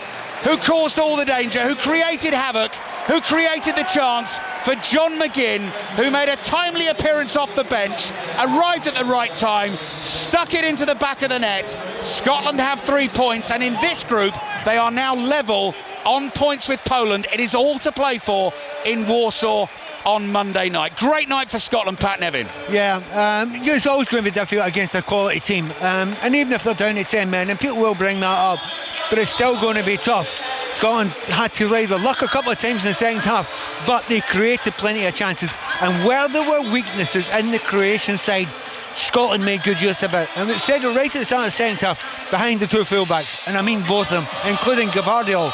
who caused all the danger, who created havoc, who created the chance for John McGinn, who made a timely appearance off the bench, arrived at the right time, stuck it into the back of the net. Scotland have 3 points, and in this group they are now level on points with Poland. It is all to play for in Warsaw on Monday night. Great night for Scotland, Pat Nevin. Yeah, it's always going to be difficult against a quality team, and even if they're down to 10 men, and people will bring that up, but it's still going to be tough. Scotland had to ride their luck a couple of times in the second half, but they created plenty of chances, and where there were weaknesses in the Croatian side, Scotland made good use of it, and it said it right at the start of the second half, behind the two fullbacks, and I mean both of them, including Gavardiol.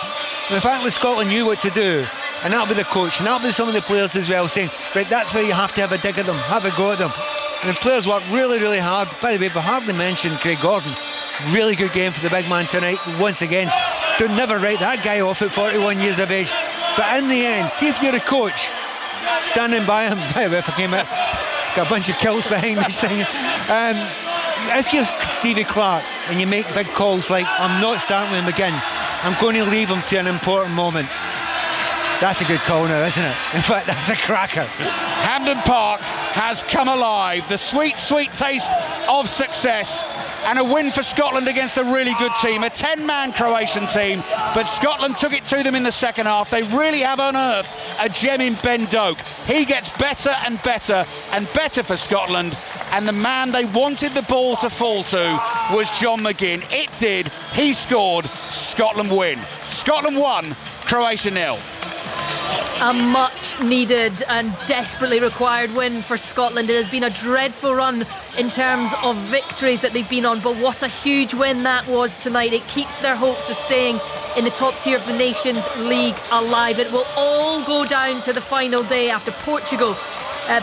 And the fact that Scotland knew what to do, and that'll be the coach, and that'll be some of the players as well, saying, right, that's where you have to have a dig at them, have a go at them. And the players worked really, really hard. By the way, we hardly mentioned Craig Gordon. Really good game for the big man tonight, once again. Could never write that guy off at 41 years of age. But in the end, see if you're a coach standing by him. By the way, if I came out, got a bunch of kills behind me singing. If you're Stevie Clarke and you make big calls like, I'm not starting with McGinn, I'm going to leave him to an important moment. That's a good call now, isn't it? In fact, that's a cracker. Hampden Park has come alive. The sweet, sweet taste of success. And a win for Scotland against a really good team, a 10-man Croatian team, but Scotland took it to them in the second half. They really have unearthed a gem in Ben Doak. He gets better and better and better for Scotland, and the man they wanted the ball to fall to was John McGinn. It did. He scored. Scotland win. Scotland 1, Croatia 0. A much needed and desperately required win for Scotland. It has been a dreadful run in terms of victories that they've been on, but what a huge win that was tonight. It keeps their hopes of staying in the top tier of the Nations League alive. It will all go down to the final day after Portugal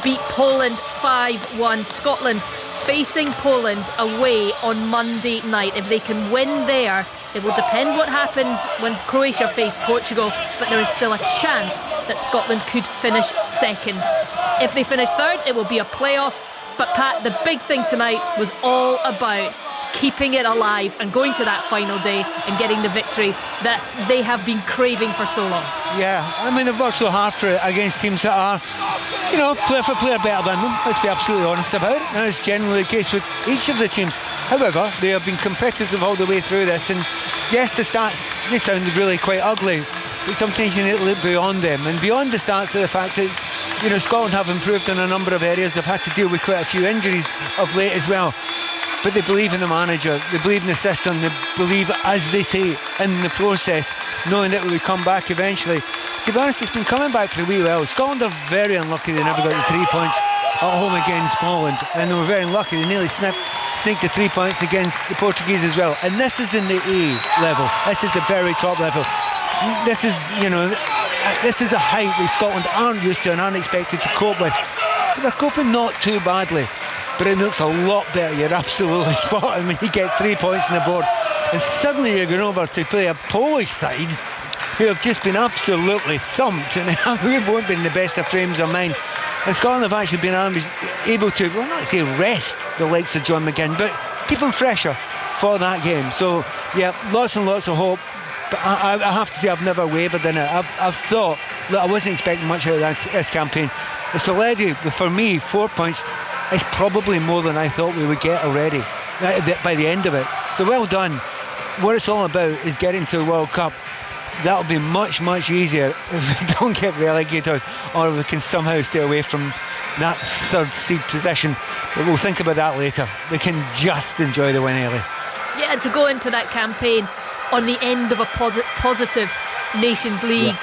beat Poland 5-1. Scotland facing Poland away on Monday night. If they can win there, it will depend what happens when Croatia face Portugal, but there is still a chance that Scotland could finish second. If they finish third, it will be a playoff. But Pat, the big thing tonight was all about keeping it alive and going to that final day and getting the victory that they have been craving for so long. Yeah, I mean, they've worked so hard for it against teams that are, you know, player for player better than them. Let's be absolutely honest about it. And it's generally the case with each of the teams. However, they have been competitive all the way through this, and yes, the stats, they sound really quite ugly, but sometimes you need to look beyond them, and beyond the stats are the fact that, you know, Scotland have improved in a number of areas. They've had to deal with quite a few injuries of late as well, but they believe in the manager, they believe in the system, they believe, as they say, in the process, knowing that it will come back eventually. To be honest, it's been coming back for a wee while. Scotland are very unlucky they never got the 3 points at home against Poland, and they were very lucky they nearly sneaked the 3 points against the Portuguese as well. And this is in the A level, this is the very top level. This is, you know, this is a height that Scotland aren't used to and aren't expected to cope with. But they're coping not too badly, but it looks a lot better. You're absolutely spot on when you get 3 points on the board, and suddenly you're going over to play a Polish side who have just been absolutely thumped, and we won't be in the best of frames of mind. And Scotland have actually been able to, well, not say rest the likes of John McGinn, but keep them fresher for that game. So yeah, lots and lots of hope. But I have to say, I've never wavered in it. I've thought that I wasn't expecting much out of this campaign. It's already, for me, 4 points is probably more than I thought we would get already by the end of it. So well done. What it's all about is getting to the World Cup. That'll be much, much easier if we don't get relegated, or if we can somehow stay away from that third seed position. But we'll think about that later. We can just enjoy the win early. Yeah, and to go into that campaign on the end of a positive Nations League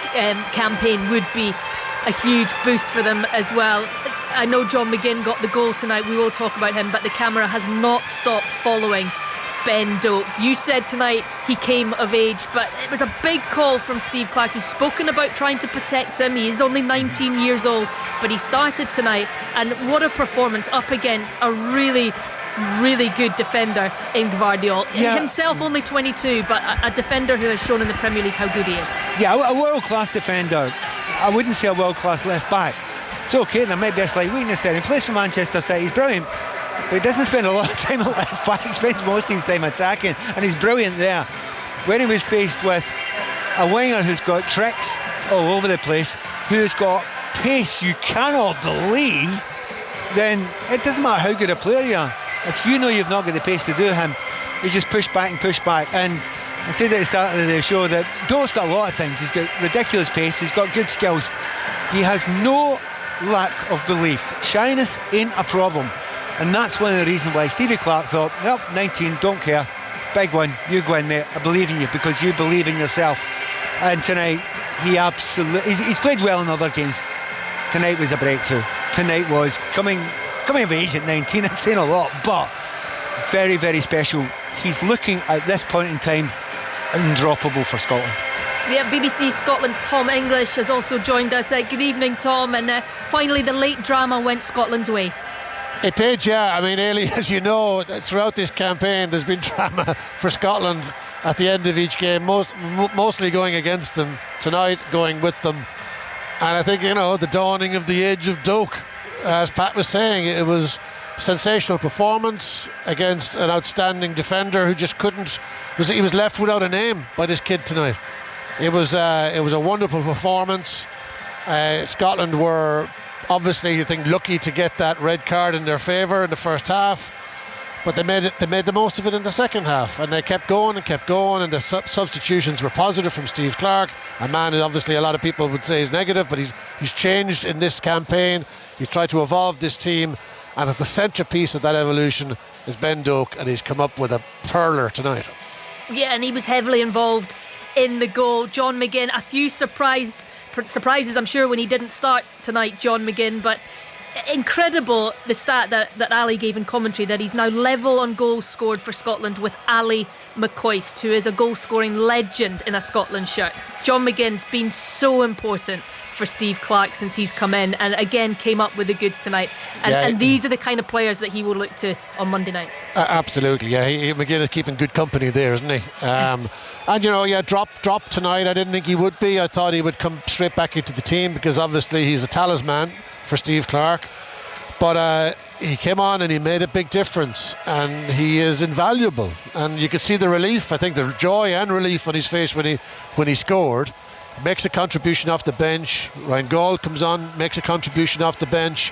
campaign would be a huge boost for them as well. I know John McGinn got the goal tonight, we will talk about him, but the camera has not stopped following Ben Doak. You said tonight he came of age, but it was a big call from Steve Clarke. He's spoken about trying to protect him. He is only 19 years old, but he started tonight, and what a performance up against a really, really good defender in Gavardiol. Yeah. Himself only 22, but a defender who has shown in the Premier League how good he is. Yeah, a world-class defender. I wouldn't say a world-class left-back. It's okay, there might be a slight weakness there. He plays for Manchester City, he's brilliant. But he doesn't spend a lot of time at left back, he spends most of his time attacking, and he's brilliant there. When he was faced with a winger who's got tricks, all over the place, who's got pace you cannot believe, then it doesn't matter how good a player you are. If you know you've not got the pace to do him, you just push back and push back. And I said at the start of the show that Doak's got a lot of things. He's got ridiculous pace, he's got good skills. He has no lack of belief. Shyness ain't a problem. And that's one of the reasons why Stevie Clarke thought, well, 19, don't care. Big one, you go in, mate. I believe in you because you believe in yourself. And tonight, he's played well in other games. Tonight was a breakthrough. Tonight was coming of age at 19. It's saying a lot, but very, very special. He's looking at this point in time undroppable for Scotland. Yeah, BBC Scotland's Tom English has also joined us. Good evening, Tom. And finally, the late drama went Scotland's way. It did, yeah. I mean, Ailey, as you know, throughout this campaign, there's been drama for Scotland at the end of each game, mostly going against them. Tonight, going with them. And I think, the dawning of the age of Doak, as Pat was saying, it was sensational performance against an outstanding defender who just he was left without a name by this kid tonight. It was a wonderful performance. Scotland were obviously, I think, lucky to get that red card in their favour in the first half, but they made the most of it in the second half, and they kept going, and the substitutions were positive from Steve Clarke, a man who obviously a lot of people would say is negative, but he's changed in this campaign. He's tried to evolve this team, and at the centrepiece of that evolution is Ben Doak, and he's come up with a pearler tonight. Yeah, and he was heavily involved in the goal. John McGinn, a few surprises, I'm sure, when he didn't start tonight, John McGinn, but incredible the stat that Ali gave in commentary, that he's now level on goals scored for Scotland with Ali McCoist, who is a goal scoring legend in a Scotland shirt. John McGinn's been so important for Steve Clarke since he's come in, and again came up with the goods tonight, and these are the kind of players that he will look to on Monday night. Absolutely, yeah. McGinn is keeping good company there, isn't he? And drop tonight. I didn't think he would be. I thought he would come straight back into the team because obviously he's a talisman for Steve Clarke, but he came on and he made a big difference, and he is invaluable, and you could see the relief, I think the joy and relief on his face when he scored. Makes a contribution off the bench. Ryan Gauld comes on, makes a contribution off the bench.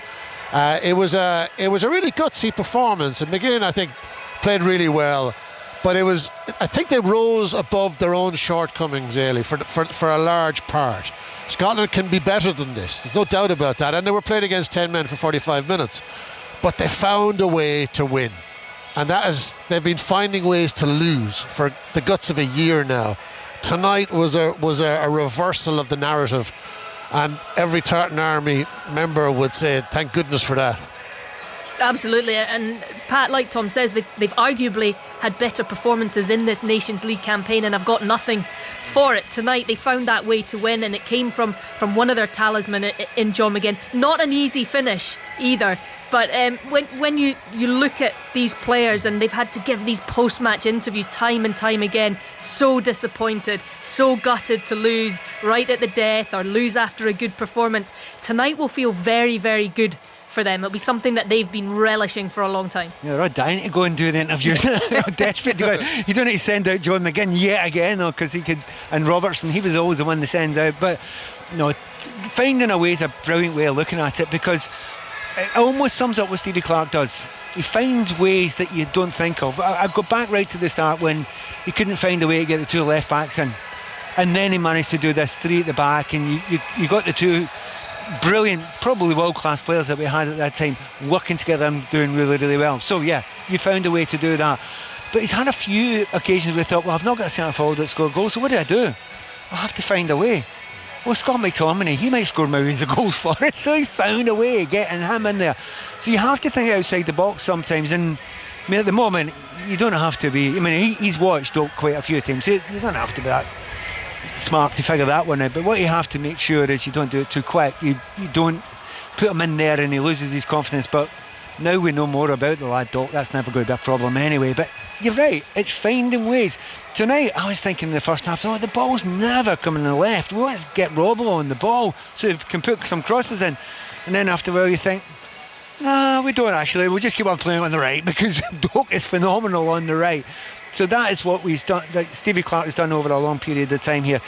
It was a really gutsy performance, and McGinn, I think, played really well. But I think they rose above their own shortcomings, Ailey, for a large part. Scotland can be better than this. There's no doubt about that. And they were playing against 10 men for 45 minutes. But they found a way to win. And they've been finding ways to lose for the guts of a year now. Tonight was a reversal of the narrative, and every Tartan Army member would say thank goodness for that. Absolutely, and Pat, like Tom says, they've arguably had better performances in this Nations League campaign and have got nothing for it. Tonight they found that way to win, and it came from one of their talisman in John McGinn. Not an easy finish either, but when you look at these players, and they've had to give these post-match interviews time and time again, so disappointed, so gutted to lose right at the death or lose after a good performance. Tonight will feel very, very good for them. It'll be something that they've been relishing for a long time. Yeah, they're all dying to go and do the interviews. They're desperate to go. You don't need to send out John McGinn yet again, though, because he could, and Robertson, he was always the one that sends out. But no, finding a way is a brilliant way of looking at it, because it almost sums up what Stevie Clarke does. He finds ways that you don't think of. I've got back right to the start when he couldn't find a way to get the two left backs in, and then he managed to do this three at the back, and you got the two brilliant, probably world-class players that we had at that time working together and doing really, really well. So yeah, you found a way to do that. But he's had a few occasions where he thought, well, I've not got a centre forward that scored goals, so what do? I have to find a way. Well, Scott McTominay, he might score millions of goals for it, so he found a way of getting him in there. So you have to think outside the box sometimes, and I mean, at the moment, you don't have to be, I mean, he's watched Doak quite a few times, so you don't have to be that smart to figure that one out. But what you have to make sure is you don't do it too quick. You don't put him in there and he loses his confidence. But now we know more about the lad Doak, that's never going to be a problem anyway. But you're right, it's finding ways. Tonight I was thinking in the first half, the ball's never coming to the left, we want to get Robbo on the ball so we can put some crosses in. And then after a while you think, nah, we don't actually, we'll just keep on playing on the right, because Doak is phenomenal on the right. So that is what we've done, that Stevie Clarke has done over a long period of time here.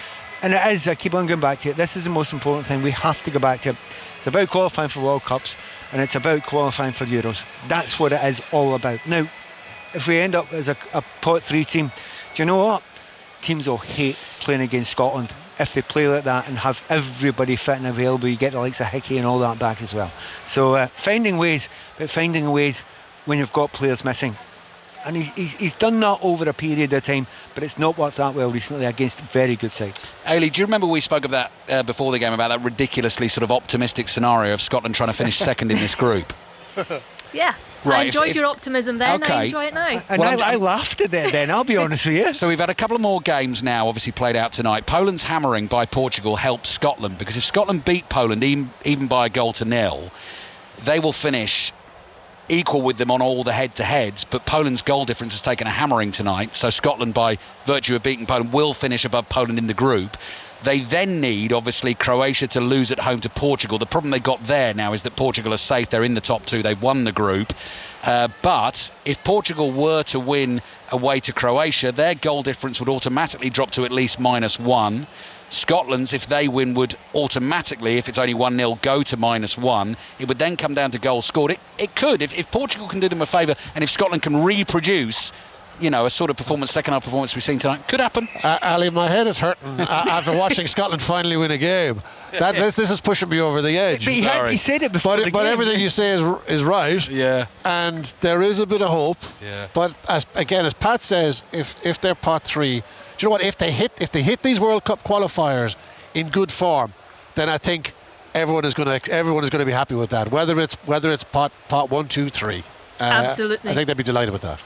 And it is, I keep on going back to it, this is the most important thing. We have to go back to it. It's about qualifying for World Cups, and it's about qualifying for Euros. That's what it is all about. Now, if we end up as a pot 3 team, do you know what? Teams will hate playing against Scotland if they play like that and have everybody fit and available. You get the likes of Hickey and all that back as well. So finding ways when you've got players missing. And he's done that over a period of time, but it's not worked that well recently against very good sides. Ailey, do you remember we spoke of that before the game, about that ridiculously sort of optimistic scenario of Scotland trying to finish second in this group? Yeah. Right, I enjoyed your optimism then. Okay. I enjoy it now. And I laughed at it then, I'll be honest with you. So we've had a couple of more games now, obviously played out tonight. Poland's hammering by Portugal helped Scotland, because if Scotland beat Poland even by a goal to nil, they will finish equal with them on all the head-to-heads, but Poland's goal difference has taken a hammering tonight, so Scotland, by virtue of beating Poland, will finish above Poland in the group. They then need, obviously, Croatia to lose at home to Portugal. The problem they got there now is that Portugal are safe. They're in the top 2. They've won the group. But if Portugal were to win away to Croatia, their goal difference would automatically drop to at least -1. Scotland's, if they win, would automatically, if it's only 1-0, go to -1. It would then come down to goals scored. It could, if Portugal can do them a favour, and if Scotland can reproduce, you know, a sort of performance, second half performance we've seen tonight, could happen. Ali, my head is hurting after watching Scotland finally win a game. This is pushing me over the edge. But he said it before the game. But everything you say is right. Yeah. And there is a bit of hope. Yeah. But as Pat says, if they're pot 3, do you know what? If they hit these World Cup qualifiers in good form, then I think everyone is going to be happy with that. Whether it's pot 1, 2, 3. Absolutely. I think they'd be delighted with that.